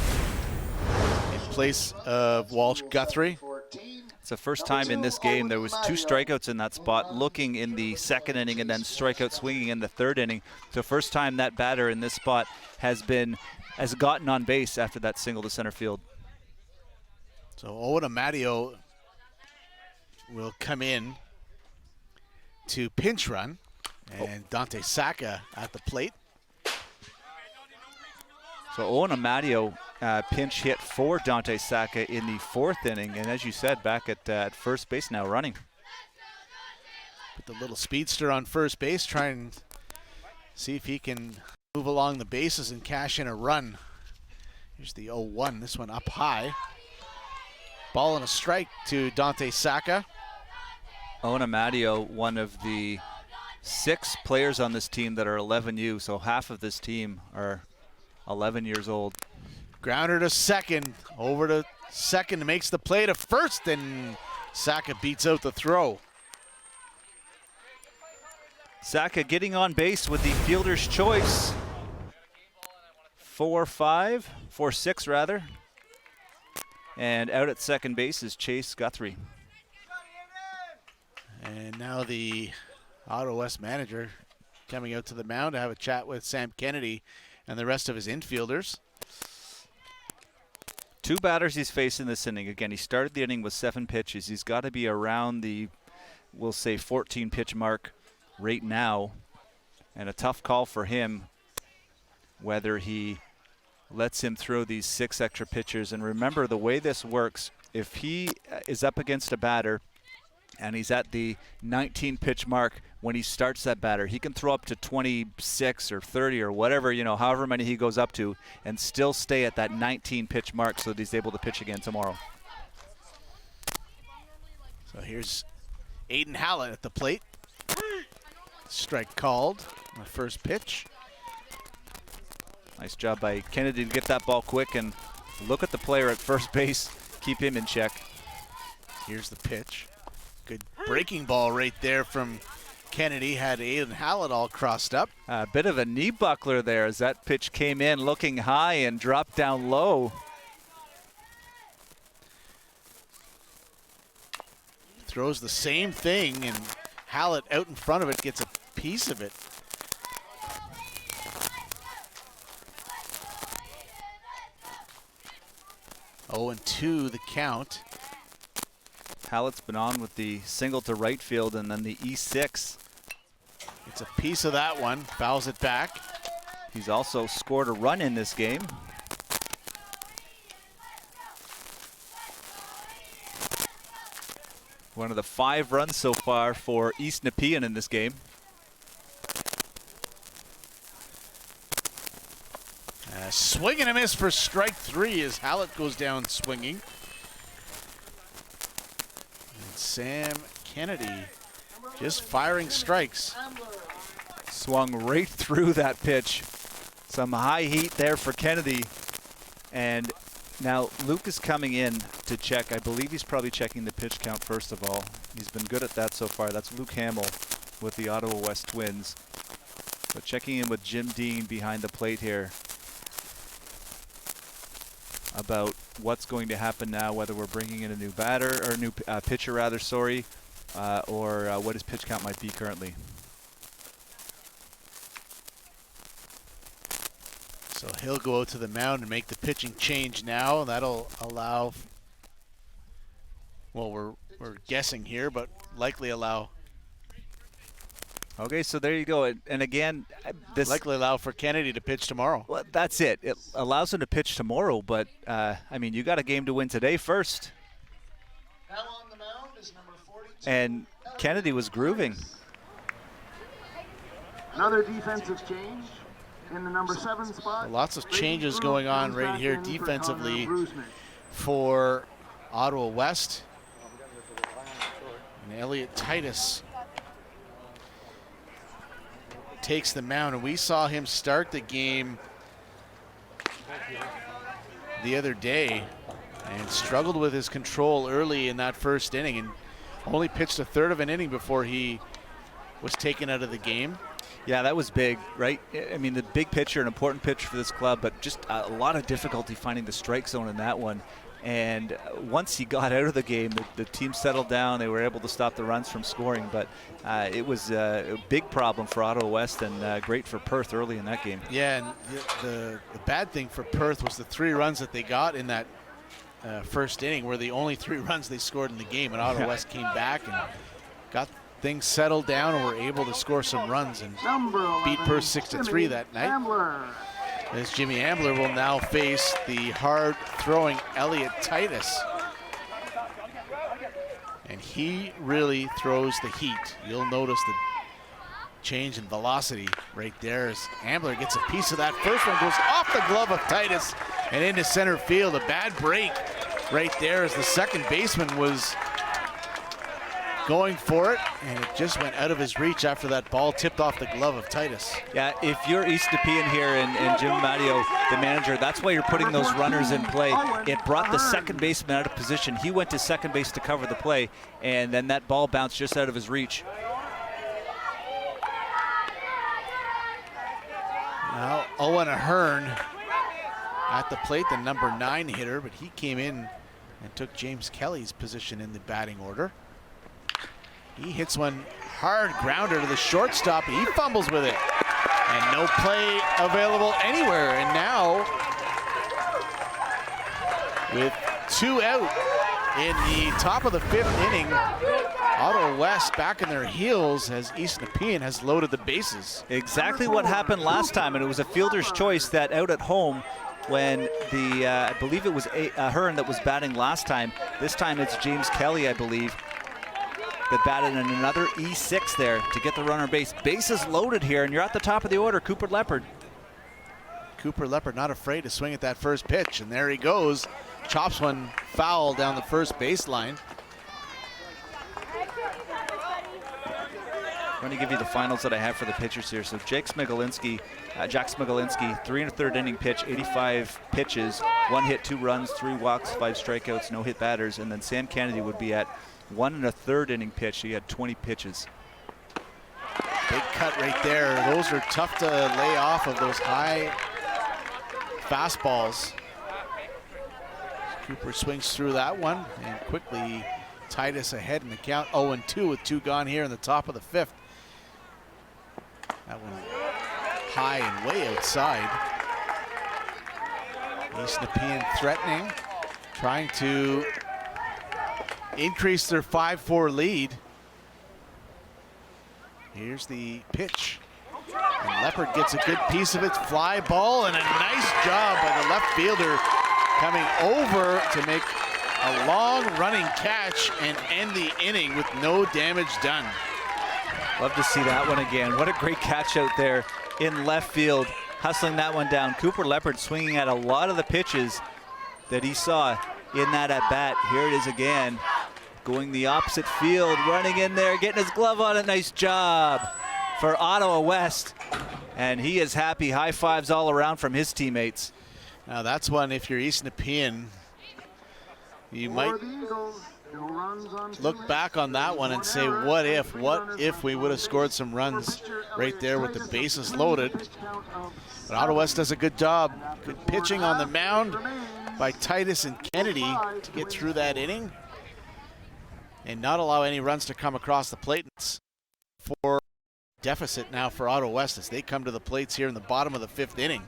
A: in place of Walsh Guthrie.
B: It's the first time in this game there was 2 strikeouts in that spot, looking in the second inning and then strikeout swinging in the third inning. The first time that batter in this spot has gotten on base after that single to center field.
A: So Owen Amadio will come in to pinch run, and Dante Saka at the plate.
B: So Owen Amadio pinch hit for Dante Saka in the 4th inning, and as you said, back at first base now running.
A: Put the little speedster on first base, try and see if he can move along the bases and cash in a run. Here's the 0-1, this one up high. Ball and a strike to Dante Saka.
B: Owen Amadio, one of the 6 players on this team that are 11U, so half of this team are 11 years old.
A: Grounder to second, over to second, makes the play to first, and Saka beats out the throw.
B: Saka getting on base with the fielder's choice. 4-6 rather. And out at second base is Chase Guthrie.
A: And now the Ottawa West manager coming out to the mound to have a chat with Sam Kennedy and the rest of his infielders.
B: 2 batters he's facing this inning. Again, he started the inning with 7 pitches. He's got to be around the, we'll say, 14 pitch mark right now. And a tough call for him whether he lets him throw these 6 extra pitches. And remember, the way this works, if he is up against a batter and he's at the 19 pitch mark when he starts that batter, he can throw up to 26 or 30 or whatever, however many he goes up to, and still stay at that 19 pitch mark so that he's able to pitch again tomorrow.
A: So here's Aiden Hallett at the plate. Strike called on the first pitch.
B: Nice job by Kennedy to get that ball quick and look at the player at first base, keep him in check.
A: Here's the pitch. Good breaking ball right there from Kennedy had Aiden Hallett all crossed up.
B: A bit of a knee buckler there as that pitch came in looking high and dropped down low.
A: Throws the same thing, and Hallett out in front of it gets a piece of it. Oh, and 2 the count.
B: Hallett's been on with the single to right field and then the E6.
A: It's a piece of that one, fouls it back.
B: He's also scored a run in this game. One of the 5 runs so far for East Nepean in this game.
A: Swing and a miss for strike 3 as Hallett goes down swinging. And Sam Kennedy just firing strikes.
B: Swung right through that pitch. Some high heat there for Kennedy. And now Luke is coming in to check. I believe he's probably checking the pitch count first of all. He's been good at that so far. That's Luke Hamill with the Ottawa West Twins. But checking in with Jim Dean behind the plate here about what's going to happen now, whether we're bringing in a new batter or new pitcher rather, sorry, or what his pitch count might be currently.
A: So he'll go out to the mound and make the pitching change now. That'll allow, well, we're guessing here, but likely allow.
B: Okay, so there you go. And again, this
A: likely allow for Kennedy to pitch tomorrow.
B: Well, that's it. It allows him to pitch tomorrow, but I mean, you got a game to win today first.
C: Now on the mound is number 42.
B: And Kennedy was grooving.
C: Another defensive change in the number 7 spot.
A: Lots of changes going on right here defensively for Ottawa West. And Elliot Titus takes the mound, and we saw him start the game the other day and struggled with his control early in that first inning and only pitched a third of an inning before he was taken out of the game.
B: Yeah, that was big, right? I mean, the big pitcher, an important pitcher for this club, but just a lot of difficulty finding the strike zone in that one. And once he got out of the game, the team settled down. They were able to stop the runs from scoring, but it was a big problem for Ottawa West and great for Perth early in that game.
A: Yeah, and the bad thing for Perth was the 3 runs that they got in that first inning were the only 3 runs they scored in the game, and Ottawa West came back and got things settled down and were able to score some runs and beat Perth 6-3 that night. As Jimmy Ambler will now face the hard-throwing Elliot Titus. And he really throws the heat. You'll notice the change in velocity right there as Ambler gets a piece of that. First one goes off the glove of Titus and into center field. A bad break right there as the second baseman was going for it, and it just went out of his reach after that ball tipped off the glove of Titus.
B: Yeah, if you're East Nepean here and Jim Matteo, the manager, that's why you're putting those runners in play. It brought the second baseman out of position. He went to second base to cover the play, and then that ball bounced just out of his reach.
A: Now Owen Ahern at the plate, the number 9 hitter, but he came in and took James Kelly's position in the batting order. He hits one hard grounder to the shortstop, and he fumbles with it. And no play available anywhere. And now, with 2 out in the top of the 5th inning, Ottawa West back in their heels as East Nepean has loaded the bases.
B: Exactly what happened last time, and it was a fielder's choice that out at home when the, I believe it was Ahern that was batting last time. This time it's James Kelly, I believe, that batted in another E6 there to get the runner base. Bases loaded here, and you're at the top of the order, Cooper Leopard.
A: Cooper Leopard not afraid to swing at that first pitch, and there he goes. Chops one foul down the first baseline.
B: I'm going to give you the finals that I have for the pitchers here. So Jack Smigolinski, 3 1/3 inning pitch, 85 pitches, 1 hit, 2 runs, 3 walks, 5 strikeouts, no hit batters. And then Sam Kennedy would be at 1 1/3 inning pitch. He had 20 pitches.
A: Big cut right there. Those are tough to lay off of those high fastballs. Cooper swings through that one and quickly Titus ahead in the count. 0-2 with 2 gone here in the top of the 5th. That one high and way outside. East Nepean threatening, trying to increase their 5-4 lead. Here's the pitch. And Leopard gets a good piece of it. Fly ball and a nice job by the left fielder coming over to make a long running catch and end the inning with no damage done.
B: Love to see that one again. What a great catch out there in left field, hustling that one down. Cooper Leopard swinging at a lot of the pitches that he saw in that at bat. Here it is again, going the opposite field, running in there, getting his glove on it. Nice job for Ottawa West. And he is happy. High fives all around from his teammates.
A: Now that's one, if you're East Nepean, you might look back on that one and say, what if we would have scored some runs right there with the bases loaded. But Ottawa West does a good job. Good pitching on the mound by Titus and Kennedy to get through that inning and not allow any runs to come across the plate. It's for deficit now for Ottawa West as they come to the plates here in the bottom of the 5th inning.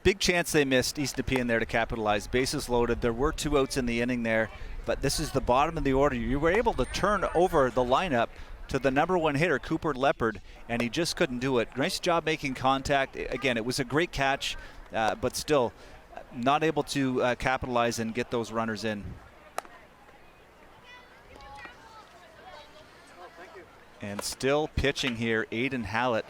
B: Big chance they missed, East Nepean there to capitalize. Bases loaded. There were 2 outs in the inning there, but this is the bottom of the order. You were able to turn over the lineup to the #1 hitter, Cooper Leopard, and he just couldn't do it. Nice job making contact. Again, it was a great catch, but still not able to capitalize and get those runners in. And still pitching here, Aiden Hallett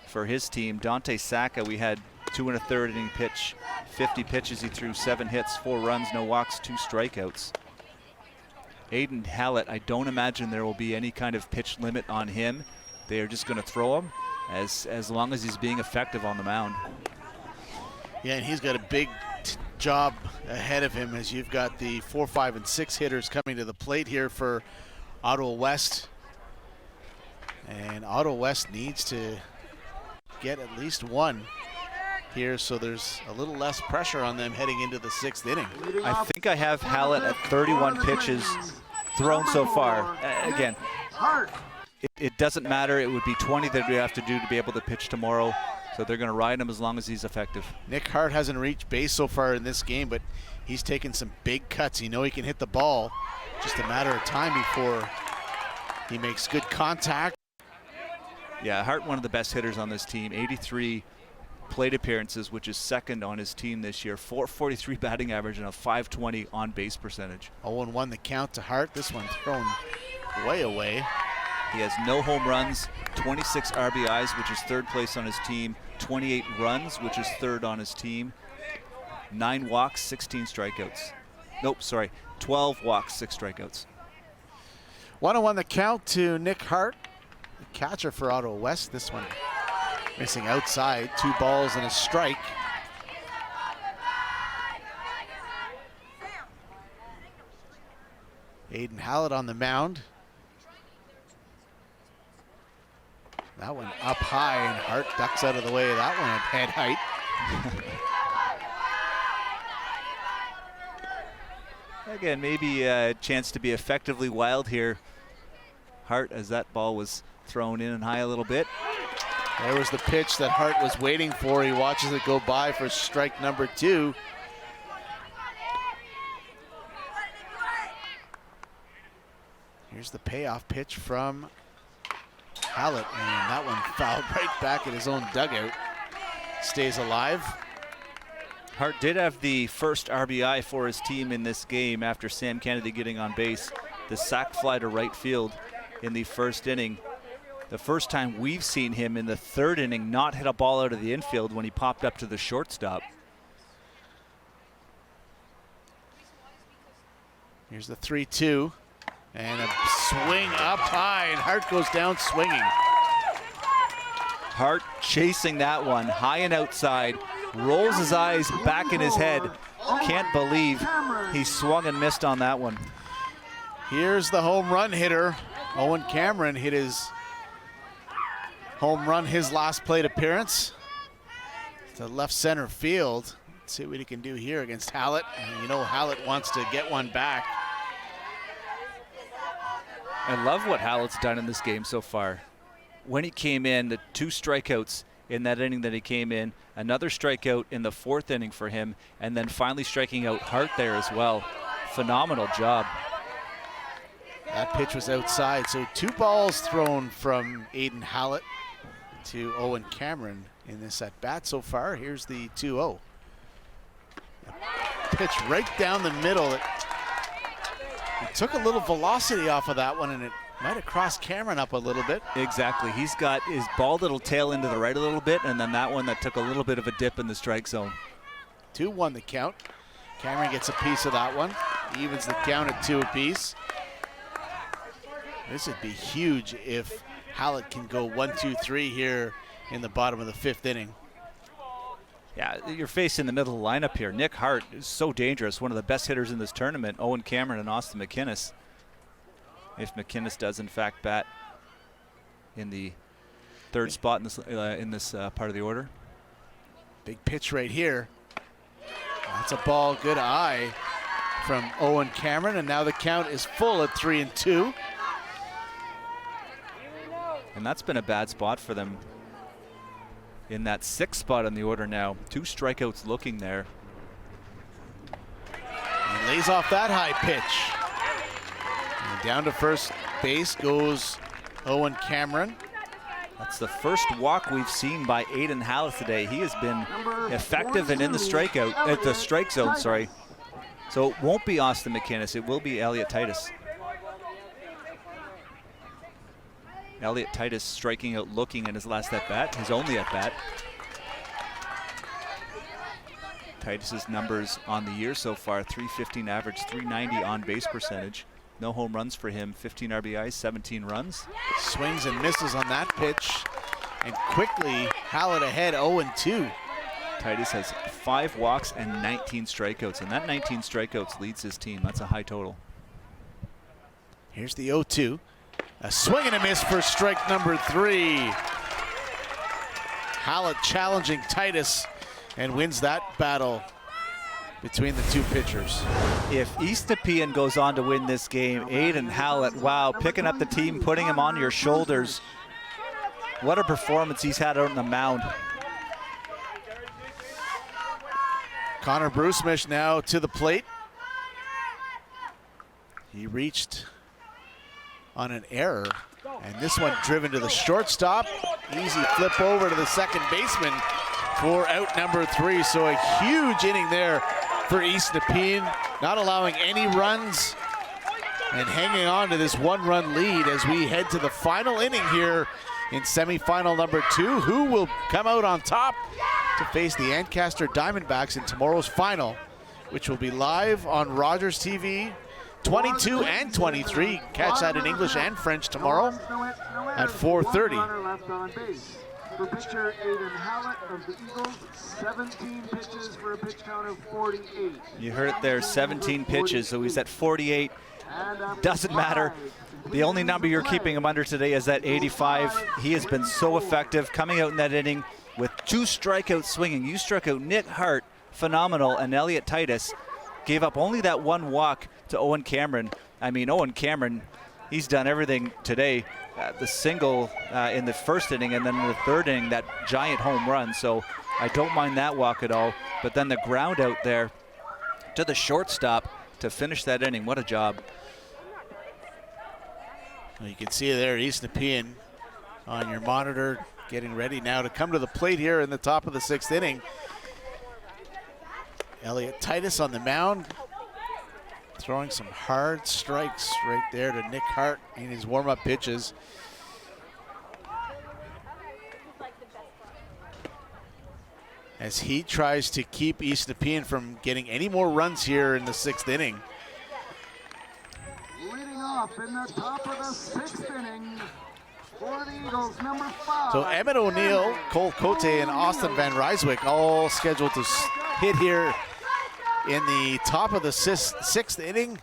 B: for his team. Dante Sacca, we had 2 1/3 inning pitch, 50 pitches. He threw 7 hits, 4 runs, no walks, 2 strikeouts. Aiden Hallett, I don't imagine there will be any kind of pitch limit on him. They are just going to throw him as long as he's being effective on the mound.
A: Yeah, and he's got a big job ahead of him as you've got the 4, 5, and 6 hitters coming to the plate here for Ottawa West. And Ottawa West needs to get at least 1 here, so there's a little less pressure on them heading into the 6th inning.
B: I think I have Hallett at 31 pitches thrown so far. Again, it doesn't matter. It would be 20 that we have to do to be able to pitch tomorrow, so they're going to ride him as long as he's effective.
A: Nick Hart hasn't reached base so far in this game, but he's taken some big cuts. You know he can hit the ball. Just a matter of time before he makes good contact.
B: Yeah, Hart, one of the best hitters on this team. 83 plate appearances, which is 2nd on his team this year. 443 batting average and a 520 on base percentage.
A: 0-1 the count to Hart. This one thrown way away.
B: He has no home runs, 26 RBIs, which is 3rd place on his team, 28 runs, which is 3rd on his team, 9 walks, 16 strikeouts. Nope, sorry, 12 walks, 6 strikeouts.
A: 1-1 the count to Nick Hart, the catcher for Ottawa West. This one missing outside, 2 balls and a strike. Aiden Hallett on the mound. That one up high and Hart ducks out of the way of that one at head height.
B: Again, maybe a chance to be effectively wild here. Hart, as that ball was thrown in and high a little bit.
A: There was the pitch that Hart was waiting for. He watches it go by for strike number 2. Here's the payoff pitch from Hallett, and that one fouled right back at his own dugout. Stays alive.
B: Hart did have the first RBI for his team in this game after Sam Kennedy getting on base. The sac fly to right field in the 1st inning. The first time we've seen him in the 3rd inning not hit a ball out of the infield when he popped up to the shortstop.
A: Here's the 3-2. And a swing up high, and Hart goes down swinging.
B: Hart chasing that one high and outside, rolls his eyes back in his head. Can't believe he swung and missed on that one.
A: Here's the home run hitter Owen Cameron hit his home run, his last plate appearance to left center field. Let's see what he can do here against Hallett. And you know Hallett wants to get one back.
B: I love what Hallett's done in this game so far. When he came in, the 2 strikeouts in that inning that he came in, another strikeout in the 4th inning for him, and then finally striking out Hart there as well. Phenomenal job.
A: That pitch was outside, so 2 balls thrown from Aiden Hallett to Owen Cameron in this at bat so far. Here's the 2-0. Pitch right down the middle. It took a little velocity off of that one, and it might have crossed Cameron up a little bit.
B: Exactly. He's got his ball that'll tail into the right a little bit, and then that one that took a little bit of a dip in the strike zone.
A: 2-1 the count. Cameron gets a piece of that one. Evens the count at 2 apiece. This would be huge if Hallett can go 1-2-3 here in the bottom of the 5th inning.
B: Yeah, you're facing the middle of the lineup here. Nick Hart is so dangerous, one of the best hitters in this tournament. Owen Cameron and Austin McInnes. If McInnes does, in fact, bat in the 3rd spot in this part of the order.
A: Big pitch right here. That's a ball, good eye from Owen Cameron, and now the count is full at 3-2.
B: And that's been a bad spot for them in that 6th spot in the order now. 2 strikeouts looking there.
A: He lays off that high pitch. And down to first base goes Owen Cameron.
B: That's the first walk we've seen by Aiden Hallett today. He has been effective and in the strike zone, sorry. So it won't be Austin McInnes, it will be Elliot Titus. Elliot Titus striking out looking in his last at-bat, his only at-bat. Titus's numbers on the year so far, .315 average, .390 on-base percentage. No home runs for him, 15 RBIs, 17 runs.
A: Swings and misses on that pitch. And quickly, Hallett ahead, 0-2.
B: Titus has 5 walks and 19 strikeouts, and that 19 strikeouts leads his team. That's a high total.
A: Here's the 0-2. A swing and a miss for strike number 3. Hallett challenging Titus and wins that battle between the 2 pitchers.
B: If East Nepean goes on to win this game, Aiden Hallett, wow, picking up the team, putting him on your shoulders. What a performance he's had out on the mound.
A: Connor Brusmish now to the plate. He reached on an error, and this one driven to the shortstop. Easy flip over to the second baseman for out number 3. So a huge inning there for East Nepean, not allowing any runs and hanging on to this 1-run lead as we head to the final inning here in semifinal number 2. Who will come out on top to face the Ancaster Diamondbacks in tomorrow's final, which will be live on Rogers TV 22 and 23. Catch that in English and French tomorrow at 4:30.
C: For pitcher Aiden Hallett of the Eagles, 17 pitches for a pitch count of 48.
B: You heard it there, 17 pitches, so he's at 48. Doesn't matter. The only number you're keeping him under today is that 85. He has been so effective coming out in that inning with 2 strikeouts swinging. You struck out Nick Hart, phenomenal, and Elliot Titus gave up only that 1 walk to Owen Cameron. I mean, Owen Cameron, he's done everything today. The single in the 1st inning, and then in the 3rd inning, that giant home run. So I don't mind that walk at all. But then the ground out there to the shortstop to finish that inning. What a job.
A: Well, you can see there East Nepean on your monitor getting ready now to come to the plate here in the top of the 6th inning. Elliot Titus on the mound, throwing some hard strikes right there to Nick Hart in his warm-up pitches. As he tries to keep East Nepean from getting any more runs here in the 6th inning.
C: Leading off in the top of the 6th inning for the Eagles, number 5.
A: So Emmett O'Neill, Cole Cote, and Austin Van Ryswick all scheduled to hit here in the top of the 6th inning.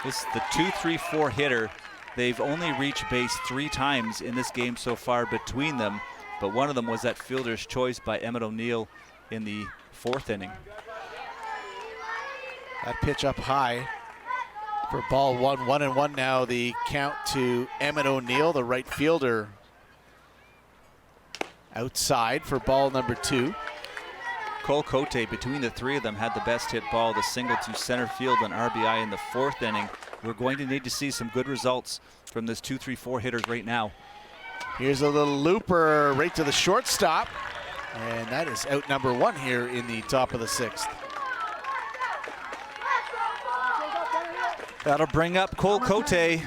B: This is the 2-3-4 hitter. They've only reached base 3 times in this game so far between them, but one of them was that fielder's choice by Emmett O'Neill in the 4th inning.
A: That pitch up high for ball 1, 1-1 now. The count to Emmett O'Neill, the right fielder. Outside for ball number 2.
B: Cole Cote, between the 3 of them, had the best hit ball, the single to center field on RBI in the 4th inning. We're going to need to see some good results from this 2-3-4 hitters right now.
A: Here's a little looper right to the shortstop, and that is out number 1 here in the top of the 6th.
B: That'll bring up Cole Cote. They're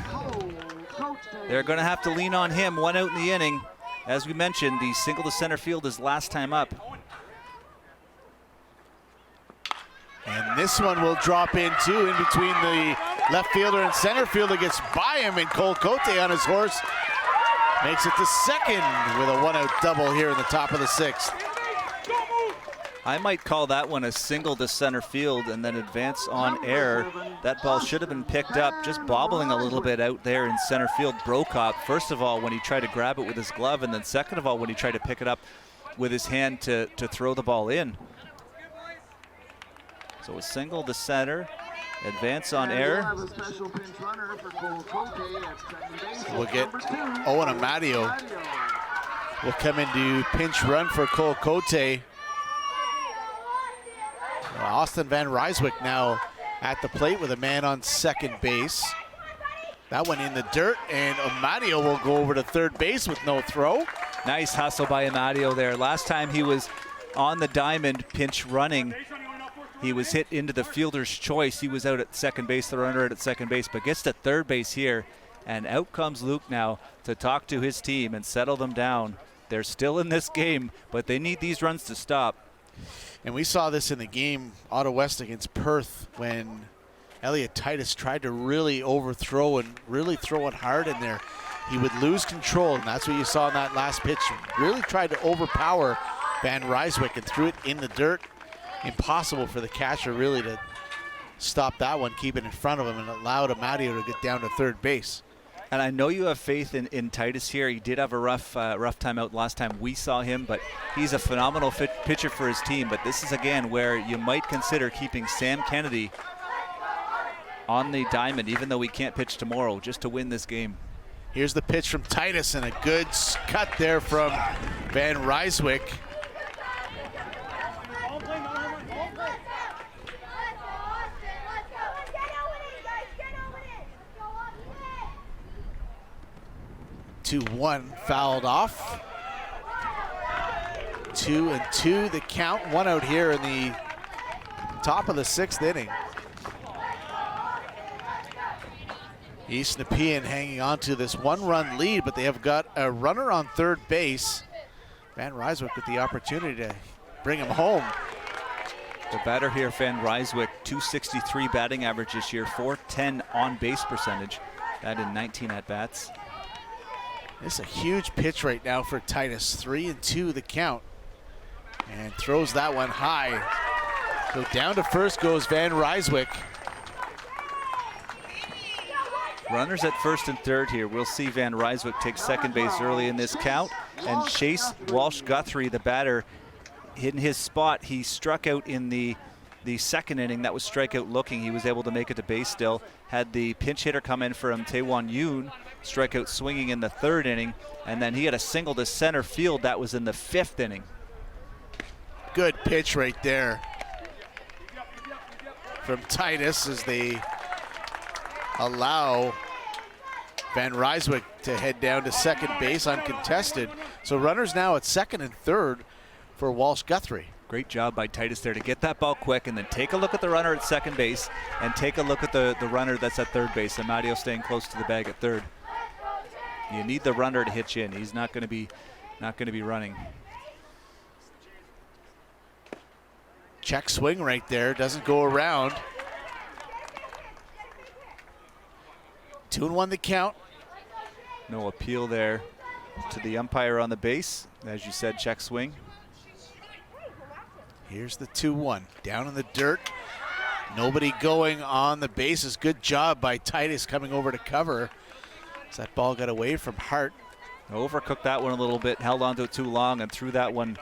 B: going to have to lean on him. 1 out in the inning. As we mentioned, the single to center field is last time up.
A: And this one will drop in too, in between the left fielder and center fielder. Gets by him, and Cole Cote on his horse makes it to second with a 1-out double here in the top of the 6th.
B: I might call that one a single to center field and then advance on air. That ball should have been picked up, just bobbling a little bit out there in center field. Brokop, first of all, when he tried to grab it with his glove, and then second of all, when he tried to pick it up with his hand to throw the ball in. So a single to center, advance on air.
A: We'll get Owen Amadio will come into pinch run for Cole Cote. Austin Van Ryswick now at the plate with a man on second base. That one in the dirt, and Amadio will go over to third base with no throw.
B: Nice hustle by Amadio there. Last time he was on the diamond pinch running, he was hit into the fielder's choice. He was out at second base, the runner out at second base, but gets to third base here. And out comes Luke now to talk to his team and settle them down. They're still in this game, but they need these runs to stop.
A: And we saw this in the game, Ottawa West against Perth, when Elliot Titus tried to really overthrow and really throw it hard in there. He would lose control, and that's what you saw in that last pitch. Really tried to overpower Van Ryswick and threw it in the dirt. Impossible for the catcher really to stop that one, keep it in front of him, and allowed Amadio to get down to third base.
B: And I know you have faith in Titus here. He did have a rough time out last time we saw him, but he's a phenomenal pitcher for his team. But this is, again, where you might consider keeping Sam Kennedy on the diamond, even though he can't pitch tomorrow, just to win this game.
A: Here's the pitch from Titus, and a good cut there from Van Ryswick. 2-1 fouled off. 2-2 the count. 1 out here in the top of the 6th inning. East Nepean hanging on to this 1-run lead, but they have got a runner on third base. Van Ryswick with the opportunity to bring him home.
B: The batter here, Van Ryswick, .263 batting average this year, .410 on base percentage. That in 19 at-bats.
A: This is a huge pitch right now for Titus. 3-2 the count. And throws that one high. So down to first goes Van Ryswick.
B: Runners at first and third here. We'll see Van Ryswick take second base early in this count. And Chase Walsh-Guthrie, the batter, in his spot. He struck out in the second inning. That was strikeout looking. He was able to make it to base still. Had the pinch hitter come in for him, Taewon Yoon, strikeout swinging in the third inning. And then he had a single to center field. That was in the 5th inning.
A: Good pitch right there from Titus as they allow Van Ryswick to head down to second base uncontested. So runners now at second and third for Walsh-Guthrie.
B: Great job by Titus there to get that ball quick and then take a look at the runner at second base and take a look at the runner that's at third base. Amadio staying close to the bag at third. You need the runner to hitch in. He's not going to be running.
A: Check swing right there, doesn't go around. 2-1 the count.
B: No appeal there to the umpire on the base. As you said, check swing.
A: Here's the 2-1, down in the dirt. Nobody going on the bases. Good job by Titus coming over to cover. As that ball got away from Hart.
B: Overcooked that one a little bit, held onto it too long, and threw that one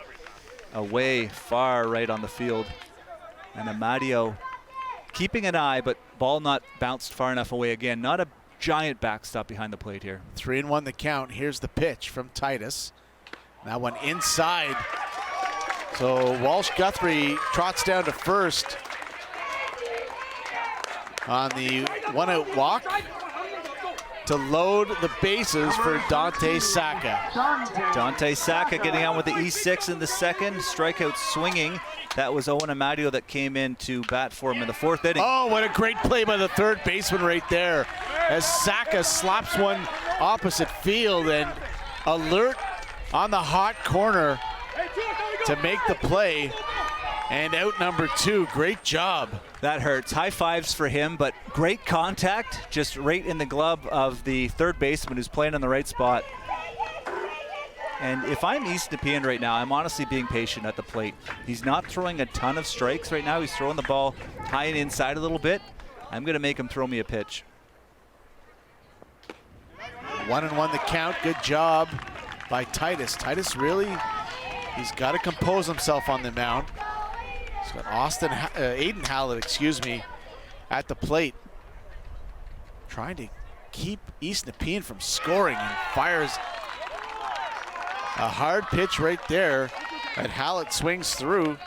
B: away far right on the field. And Amadio keeping an eye, but ball not bounced far enough away again. Not a giant backstop behind the plate here.
A: 3-1 the count. Here's the pitch from Titus. That one inside. So Walsh Guthrie trots down to first on the 1-out walk to load the bases for Dante Saka.
B: Dante Saka getting on with the E6 in the second. Strikeout swinging. That was Owen Amadio that came in to bat for him in the fourth inning.
A: Oh, what a great play by the third baseman right there. As Saka slaps one opposite field, and Alert on the hot corner to make the play. And out number 2, great job.
B: That hurts. High fives for him, but great contact, just right in the glove of the third baseman who's playing in the right spot. And if I'm East Nepean right now, I'm honestly being patient at the plate. He's not throwing a ton of strikes right now. He's throwing the ball high and inside a little bit. I'm going to make him throw me a pitch.
A: 1-1 the count. Good job by Titus. Titus really, he's got to compose himself on the mound. He's got Aiden Hallett, at the plate. Trying to keep East Nepean from scoring, and fires a hard pitch right there that Hallett swings through.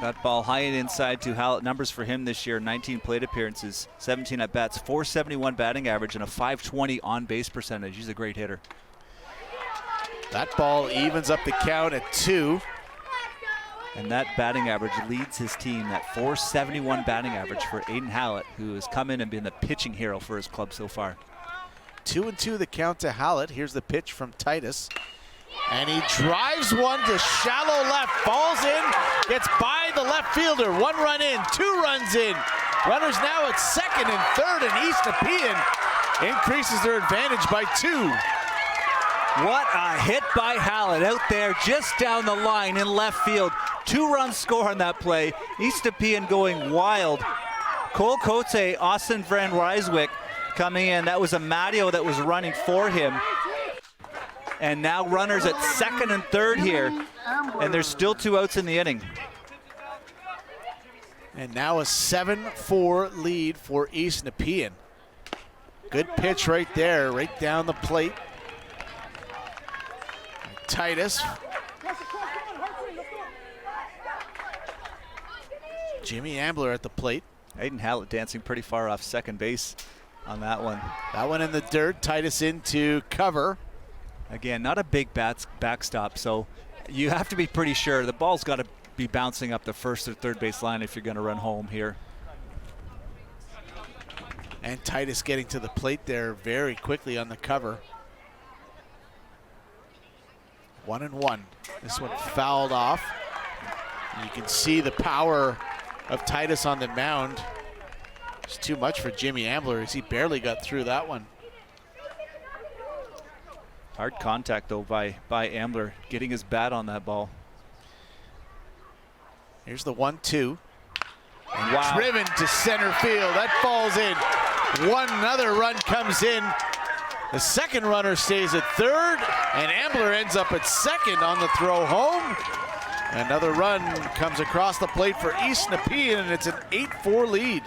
B: That ball high and inside to Hallett. Numbers for him this year: 19 plate appearances, 17 at bats, 471 batting average, and a 520 on base percentage. He's a great hitter.
A: That ball evens up the count at 2.
B: And that batting average leads his team, that 471 batting average for Aiden Hallett, who has come in and been the pitching hero for his club so far.
A: 2-2 the count to Hallett. Here's the pitch from Titus. And he drives one to shallow left, falls in, gets by the left fielder. 1 run in, 2 runs in. Runners now at second and third, and East Nepean increases their advantage by 2.
B: What a hit by Hallett out there just down the line in left field. 2-run score on that play. East Nepean going wild. Cole Cote, Austin Van Ryswick coming in. That was Amadio that was running for him. And now runners at second and third here. And there's still 2 outs in the inning.
A: And now a 7-4 lead for East Nepean. Good pitch right there, right down the plate. Titus. Jimmy Ambler at the plate.
B: Aiden Hallett dancing pretty far off second base on that one.
A: That one in the dirt. Titus into cover.
B: Again, not a big backstop, so you have to be pretty sure the ball's got to be bouncing up the first or third base line if you're going to run home here.
A: And Titus getting to the plate there very quickly on the cover. 1-1. This one fouled off. You can see the power of Titus on the mound. It's too much for Jimmy Ambler as he barely got through that one.
B: Hard contact though by Ambler, getting his bat on that ball.
A: Here's the 1-2. And
B: wow.
A: Driven to center field. That falls in. Another run comes in. The second runner stays at third, and Ambler ends up at second on the throw home. Another run comes across the plate for East Nepean, and it's an 8-4 lead.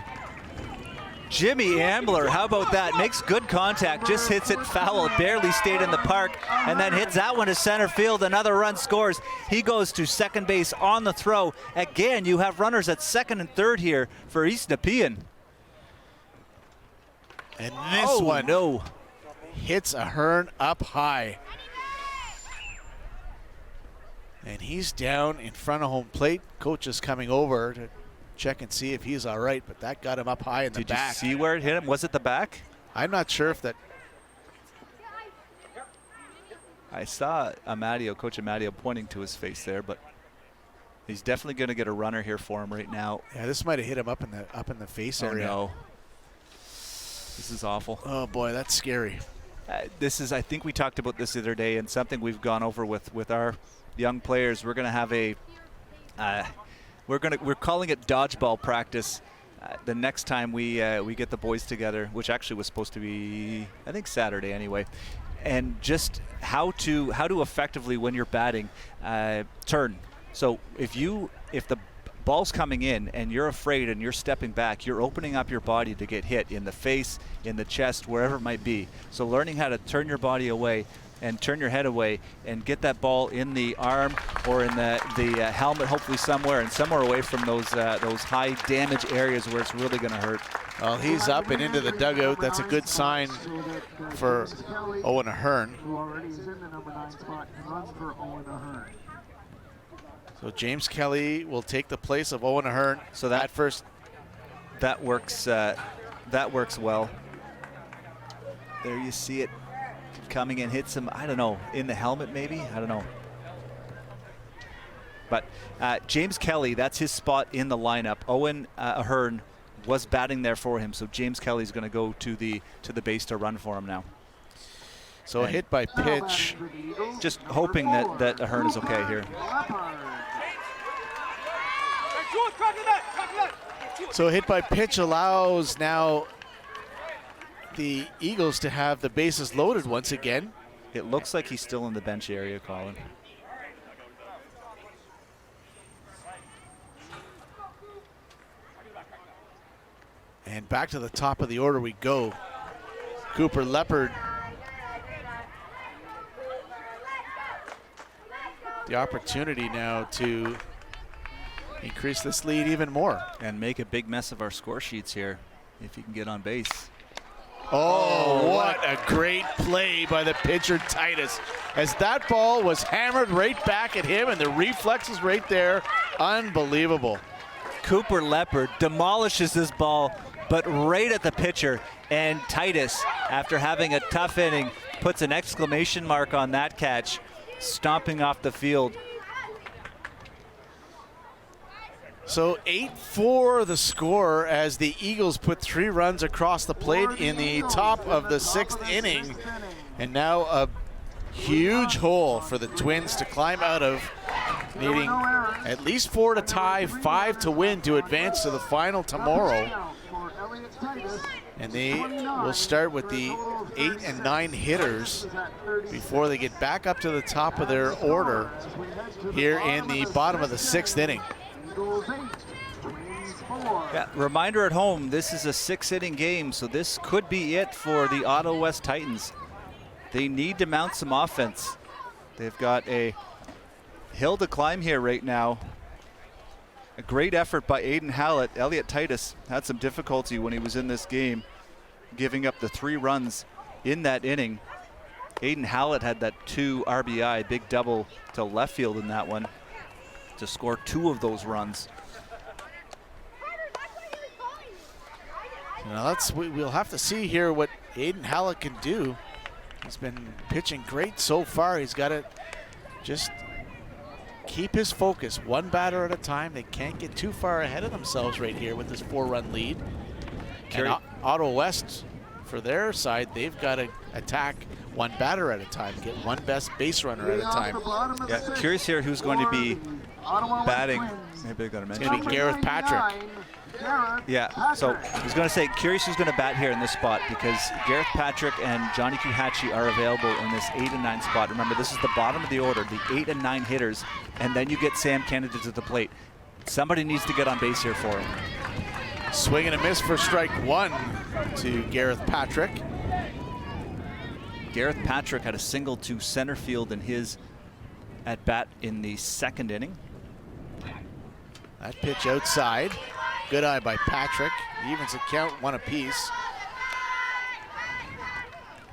B: Jimmy Ambler, how about that? Makes good contact, just hits it foul, barely stayed in the park, and then hits that one to center field. Another run scores. He goes to second base on the throw. Again, you have runners at second and third here for East Nepean.
A: And this one hits a Hearn up high. And he's down in front of home plate. Coach is coming over to check and see if he's all right, but that got him up high in the back.
B: Did you see where it hit him? Was it the back?
A: I'm not sure if that...
B: I saw Coach Amadio pointing to his face there, but he's definitely going to get a runner here for him right now.
A: Yeah, this might have hit him up in the face area.
B: Oh no. This is awful.
A: Oh boy, that's scary.
B: I think we talked about this the other day, and something we've gone over with our young players. We're going to have we're calling it dodgeball practice the next time we get the boys together, which actually was supposed to be, I think, Saturday anyway, and just how to effectively, when you're batting, turn. So if the ball's coming in and you're afraid and you're stepping back, you're opening up your body to get hit in the face, in the chest, wherever it might be. So learning how to turn your body away and turn your head away and get that ball in the arm or in the helmet, hopefully somewhere away from those high damage areas where it's really going to hurt.
A: Well, he's up and into the dugout. That's a good sign for Owen Ahern. So James Kelly will take the place of Owen Ahern.
B: So that works well. There you see it coming and hits him, I don't know, in the helmet maybe? I don't know. But James Kelly, that's his spot in the lineup. Owen Ahern was batting there for him, so James Kelly's going to go to the base to run for him now.
A: So a hit by pitch.
B: Just hoping that Ahern is okay here.
A: So a hit by pitch allows now the Eagles to have the bases loaded once again.
B: It looks like he's still in the bench area, Colin.
A: And back to the top of the order we go. Cooper Leopard. The opportunity now to increase this lead even more.
B: And make a big mess of our score sheets here if he can get on base.
A: Oh, what a great play by the pitcher, Titus. As that ball was hammered right back at him and the reflexes right there, unbelievable.
B: Cooper Leopard demolishes this ball, but right at the pitcher. And Titus, after having a tough inning, puts an exclamation mark on that catch, stomping off the field.
A: So 8-4 the score as the Eagles put 3 runs across the plate in the top of the 6th inning. And now a huge hole for the Twins to climb out of, needing at least 4 to tie, 5 to win to advance to the final tomorrow. And they will start with the 8 and 9 hitters before they get back up to the top of their order here in the bottom of the 6th inning.
B: Yeah, reminder at home, this is a 6-inning game, so this could be it for the Ottawa West Titans. They need to mount some offense. They've got a hill to climb here right now. A great effort by Aiden Hallett. Elliot Titus had some difficulty when he was in this game, giving up the 3 runs in that inning. Aiden Hallett had that 2 RBI, big double to left field in that one, to score 2 of those runs.
A: Now we'll have to see here what Aiden Hallett can do. He's been pitching great so far. He's got to just keep his focus, one batter at a time. They can't get too far ahead of themselves right here with this 4-run lead. And Ottawa West, for their side, they've got to attack one batter at a time, get one best base runner at a time.
B: Yeah, curious here who's going to be batting. Maybe I got to mention.
A: It's going to be Gareth Patrick.
B: Yeah, so I was going to say, curious who's going to bat here in this spot, because Gareth Patrick and Johnny Kuhachi are available in this 8 and 9 spot. Remember, this is the bottom of the order, the 8 and 9 hitters, and then you get Sam Kennedy to the plate. Somebody needs to get on base here for him.
A: Swing and a miss for strike 1 to Gareth Patrick.
B: Gareth Patrick had a single to center field in his at bat in the 2nd inning.
A: That pitch outside. Good eye by Patrick. Evens the count, 1 apiece.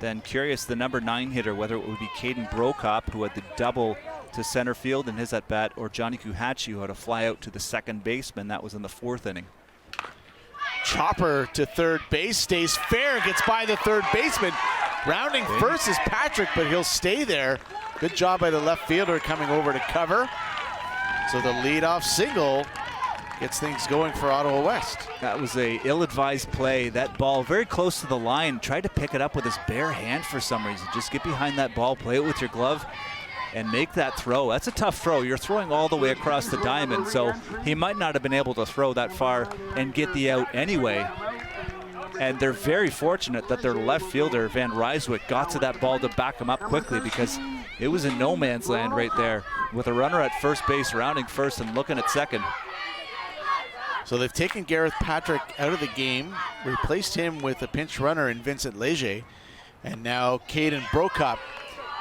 B: Then curious, the number 9 hitter, whether it would be Caden Brokop, who had the double to center field in his at bat, or Johnny Kuhachi, who had a fly out to the 2nd baseman. That was in the 4th inning.
A: Chopper to third base, stays fair, gets by the 3rd baseman. Rounding first is Patrick, but he'll stay there. Good job by the left fielder coming over to cover. So the leadoff single gets things going for Ottawa West.
B: That was a ill-advised play. That ball very close to the line. Tried to pick it up with his bare hand for some reason. Just get behind that ball, play it with your glove, and make that throw. That's a tough throw. You're throwing all the way across the diamond, so he might not have been able to throw that far and get the out anyway. And they're very fortunate that their left fielder, Van Ryswick, got to that ball to back him up quickly, because it was in no man's land right there with a runner at first base rounding first and looking at second.
A: So they've taken Gareth Patrick out of the game, replaced him with a pinch runner in Vincent Leger, and now Caden Brokop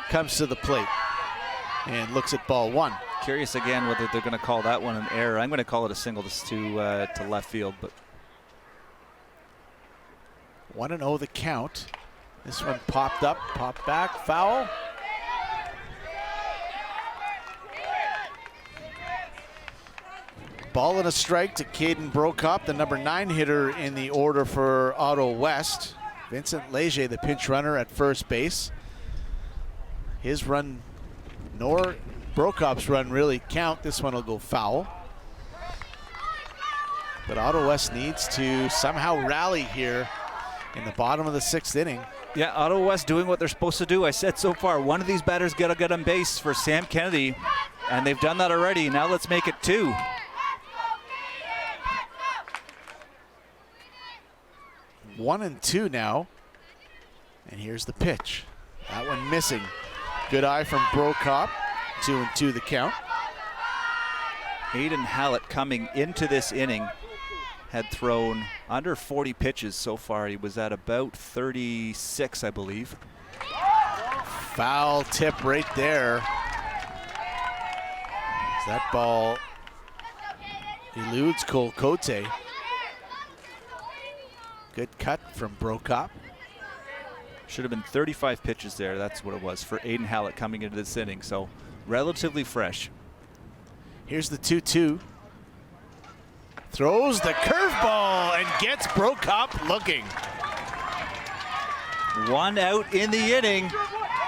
A: comes to the plate and looks at ball one.
B: Curious again whether they're going to call that one an error. I'm going to call it a single to left field, but
A: 1-0 the count. This one popped up, popped back, foul. Ball and a strike to Caden Brokop, the number 9 hitter in the order for Ottawa West. Vincent Leger, the pinch runner at first base. His run, nor Brokop's run really count. This one will go foul. But Ottawa West needs to somehow rally here in the bottom of the 6th inning.
B: Yeah, Ottawa West doing what they're supposed to do. I said so far, one of these batters got to get on base for Sam Kennedy, and they've done that already. Now let's make it 2.
A: One and 2 now. And here's the pitch. That one missing. Good eye from Brokop. 2-2 the count.
B: Aiden Hallett coming into this inning had thrown under 40 pitches so far. He was at about 36, I believe.
A: Foul tip right there. That ball eludes Cole Cote. Good cut from Brokop.
B: Should have been 35 pitches there. That's what it was for Aiden Hallett coming into this inning. So relatively fresh.
A: Here's the 2-2. Throws the curveball and gets Brokop looking.
B: 1 out in the inning.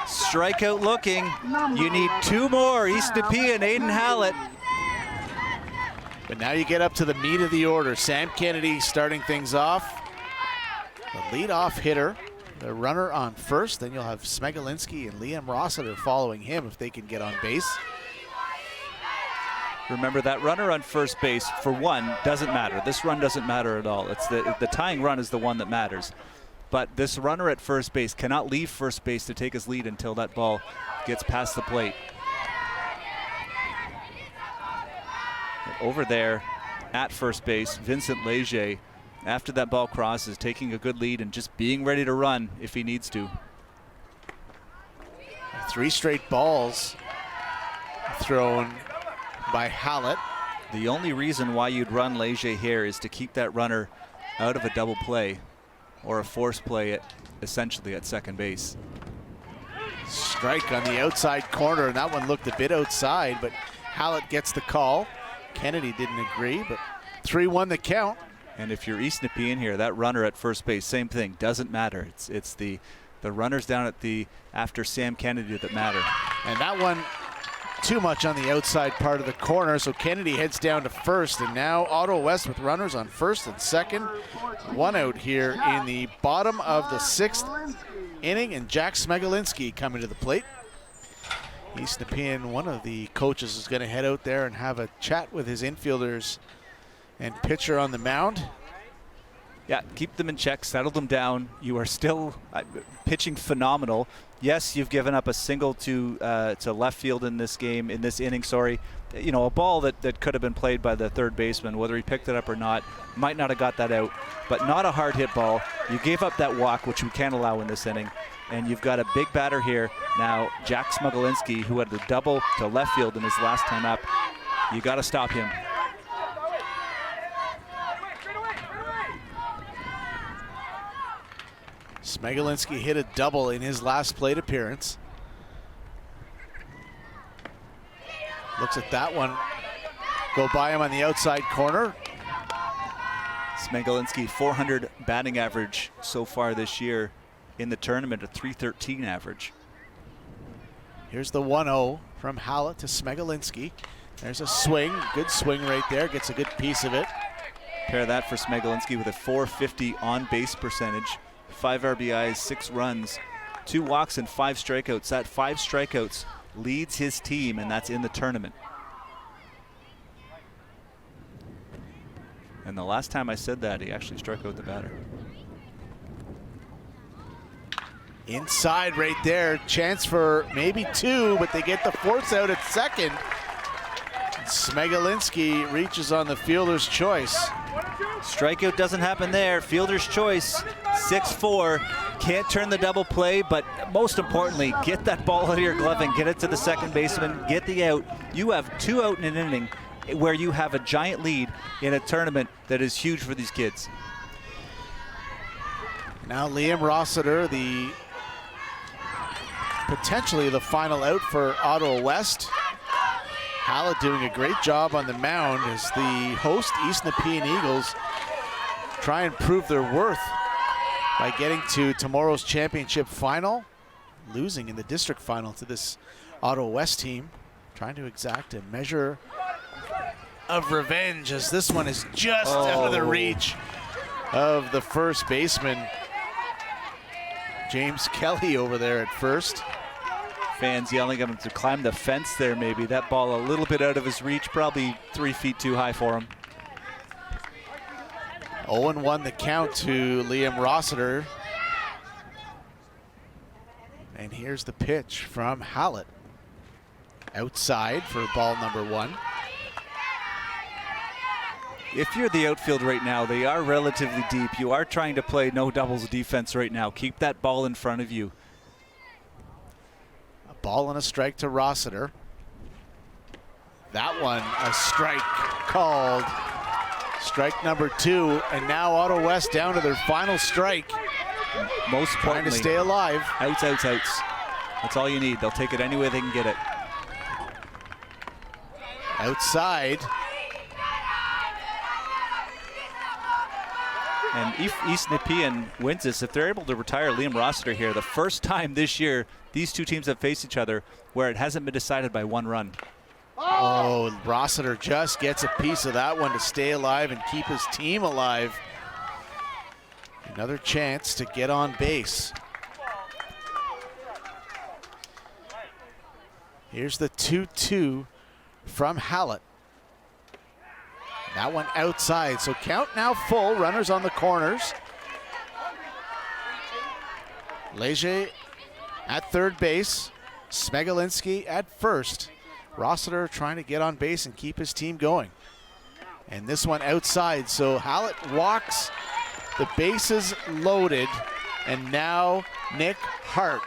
B: Strikeout looking. You need 2 more. East Nepean, Aiden Hallett.
A: But now you get up to the meat of the order. Sam Kennedy starting things off. The leadoff hitter, the runner on first. Then you'll have Smegolinski and Liam Rossiter following him if they can get on base.
B: Remember, that runner on first base, for one, doesn't matter. This run doesn't matter at all. It's the tying run is the one that matters. But this runner at first base cannot leave first base to take his lead until that ball gets past the plate. But over there at first base, Vincent Leger, after that ball crosses, taking a good lead and just being ready to run if he needs to.
A: 3 straight balls thrown by Hallett.
B: The only reason why you'd run Leger here is to keep that runner out of a double play or a force play essentially at second base.
A: Strike on the outside corner, and that one looked a bit outside, but Hallett gets the call. Kennedy didn't agree, but 3-1 the count.
B: And if you're East Nepean here, that runner at first base, same thing, doesn't matter. It's the runners down at the after Sam Kennedy that matter.
A: And that one too much on the outside part of the corner, so Kennedy heads down to first, and now Ottawa West with runners on first and second. 1 out here in the bottom of the 6th inning, and Jack Smegolinski coming to the plate. East Nepean, one of the coaches, is going to head out there and have a chat with his infielders and pitcher on the mound.
B: Yeah, keep them in check, settle them down. You are still pitching phenomenal. Yes, you've given up a single to left field in this game, in this inning, sorry. You know, a ball that could have been played by the third baseman, whether he picked it up or not, might not have got that out, but not a hard hit ball. You gave up that walk, which we can't allow in this inning, and you've got a big batter here. Now, Jack Smegolinski, who had the double to left field in his last time up, you got to stop him.
A: Smegolinski hit a double in his last plate appearance. Looks at that one go by him on the outside corner.
B: Smegolinski, 400 batting average so far this year in the tournament, a .313 average.
A: Here's the 1-0 from Hallett to Smegolinski. There's a swing, good swing right there, gets a good piece of it.
B: Pair that for Smegolinski with a .450 on-base percentage. 5 RBIs, 6 runs, 2 walks, and 5 strikeouts. That 5 strikeouts leads his team, and that's in the tournament. And the last time I said that, he actually struck out the batter.
A: Inside right there, chance for maybe two, but they get the force out at second. Smegalinski reaches on the fielder's choice.
B: Strikeout doesn't happen there. Fielder's choice, 6-4. Can't turn the double play, but most importantly, get that ball out of your glove and get it to the second baseman, get the out. You have 2 out in an inning where you have a giant lead in a tournament that is huge for these kids.
A: Now Liam Rossiter, potentially the final out for Ottawa West. Hallett doing a great job on the mound as the host East Nepean Eagles try and prove their worth by getting to tomorrow's championship final, losing in the district final to this Ottawa West team, trying to exact a measure of revenge as this one is just out of the reach of the first baseman, James Kelly over there at first.
B: Fans yelling at him to climb the fence there maybe. That ball a little bit out of his reach, probably 3 feet too high for him.
A: 0-1 the count to Liam Rossiter. And here's the pitch from Hallett. Outside for ball number 1.
B: If you're the outfield right now, they are relatively deep. You are trying to play no doubles defense right now. Keep that ball in front of you.
A: A ball and a strike to Rossiter. That one, a strike called. Strike number 2, and now Ottawa West down to their final strike.
B: Most
A: trying to
B: importantly,
A: stay alive.
B: Outs, outs, outs. That's all you need. They'll take it any way they can get it.
A: Outside.
B: And if East Nepean wins this, if they're able to retire Liam Rossiter here, the first time this year these two teams have faced each other where it hasn't been decided by 1 run.
A: Oh, Rossiter just gets a piece of that one to stay alive and keep his team alive. Another chance to get on base. Here's the 2-2 from Hallett. That one outside, so count now full, runners on the corners. Leger at third base, Smegalinski at first. Rossiter trying to get on base and keep his team going. And this one outside, so Hallett walks, the bases loaded, and now Nick Hart,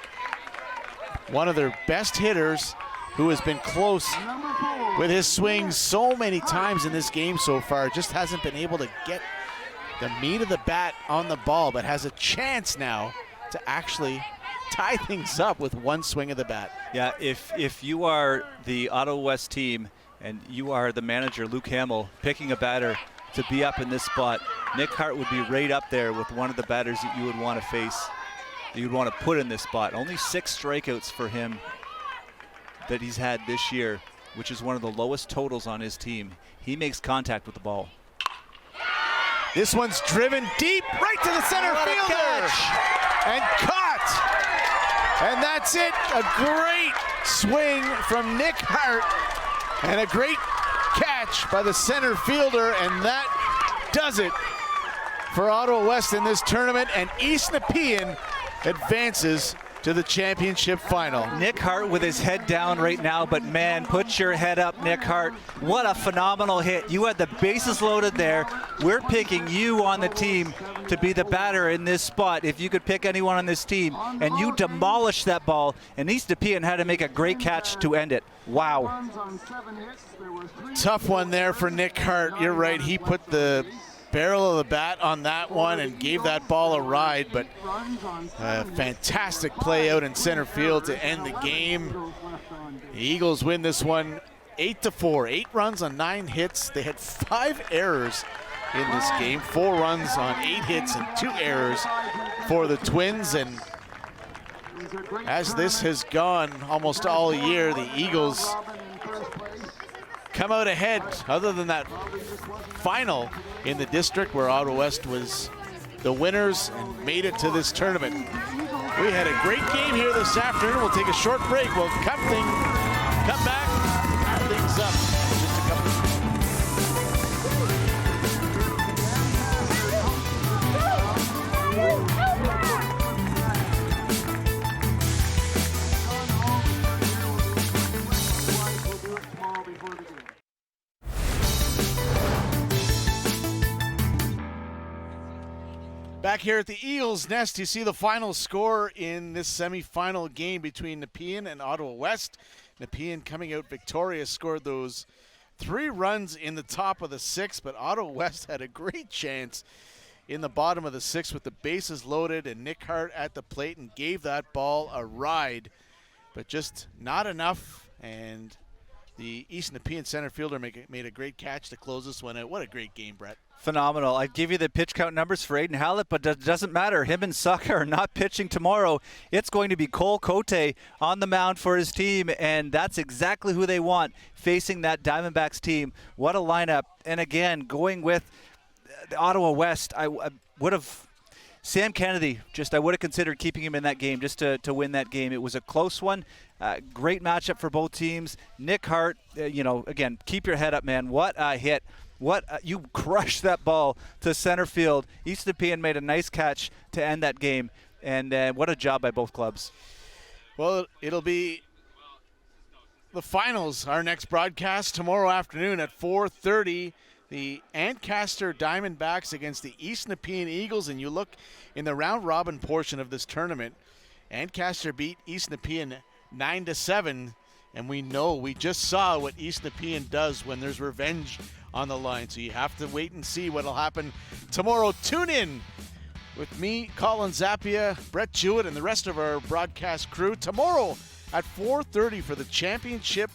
A: one of their best hitters, who has been close with his swings so many times in this game so far, just hasn't been able to get the meat of the bat on the ball, but has a chance now to actually tie things up with 1 swing of the bat.
B: Yeah, if you are the Ottawa West team and you are the manager, Luke Hamill, picking a batter to be up in this spot, Nick Hart would be right up there with one of the batters that you would want to face, that you'd want to put in this spot. Only 6 strikeouts for him that he's had this year, which is one of the lowest totals on his team. He makes contact with the ball.
A: This one's driven deep right to the center fielder and caught. And that's it. A great swing from Nick Hart and a great catch by the center fielder, and that does it for Ottawa West in this tournament, and East Nepean advances to the championship final.
B: Nick Hart with his head down right now, but man, put your head up, Nick Hart. What a phenomenal hit. You had the bases loaded there. We're picking you on the team to be the batter in this spot if you could pick anyone on this team, and you demolished that ball, and East Nepean had to make a great catch to end it. Wow.
A: Tough one there for Nick Hart. You're right, he put the barrel of the bat on that one and gave that ball a ride, but a fantastic play out in center field to end the game. The Eagles win this one 8-4, 8 runs on 9 hits. They had 5 errors in this game, 4 runs on 8 hits and 2 errors for the Twins. And as this has gone almost all year, the Eagles come out ahead, other than that final in the district where Ottawa West was the winners and made it to this tournament. We had a great game here this afternoon. We'll take a short break. We'll come
C: before the game.
A: Back here at the Eagles Nest, you see the final score in this semifinal game between Nepean and Ottawa West. Nepean coming out victorious, scored those 3 runs in the top of the 6th, but Ottawa West had a great chance in the bottom of the 6th with the bases loaded and Nick Hart at the plate and gave that ball a ride, but just not enough. And the East Nepean center fielder made a great catch to close this one out. What a great game, Brett.
B: Phenomenal. I'd give you the pitch count numbers for Aiden Hallett, but it doesn't matter. Him and Saka are not pitching tomorrow. It's going to be Cole Cote on the mound for his team, and that's exactly who they want facing that Diamondbacks team. What a lineup. And again, going with the Ottawa West, I would have Sam Kennedy, I would have considered keeping him in that game just to win that game. It was a close one. Great matchup for both teams. Nick Hart, again, keep your head up, man. What a hit. You crushed that ball to center field. East Nepean made a nice catch to end that game, and what a job by both clubs.
A: Well, it'll be the finals, our next broadcast tomorrow afternoon at 4:30. The Ancaster Diamondbacks against the East Nepean Eagles, and you look in the round-robin portion of this tournament, Ancaster beat East Nepean 9-7, and we just saw what East Nepean does when there's revenge on the line. So you have to wait and see what'll happen tomorrow. Tune in with me, Colin Zappia, Brett Jewett, and the rest of our broadcast crew tomorrow at 4:30 for the championship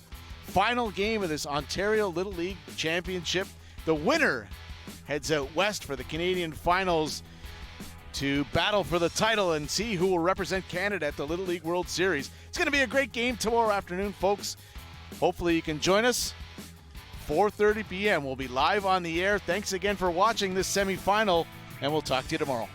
A: final game of this Ontario Little League Championship. The winner heads out west for the Canadian Finals to battle for the title and see who will represent Canada at the Little League World Series. It's going to be a great game tomorrow afternoon, folks. Hopefully you can join us. 4:30 p.m. We'll be live on the air. Thanks again for watching this semifinal, and we'll talk to you tomorrow.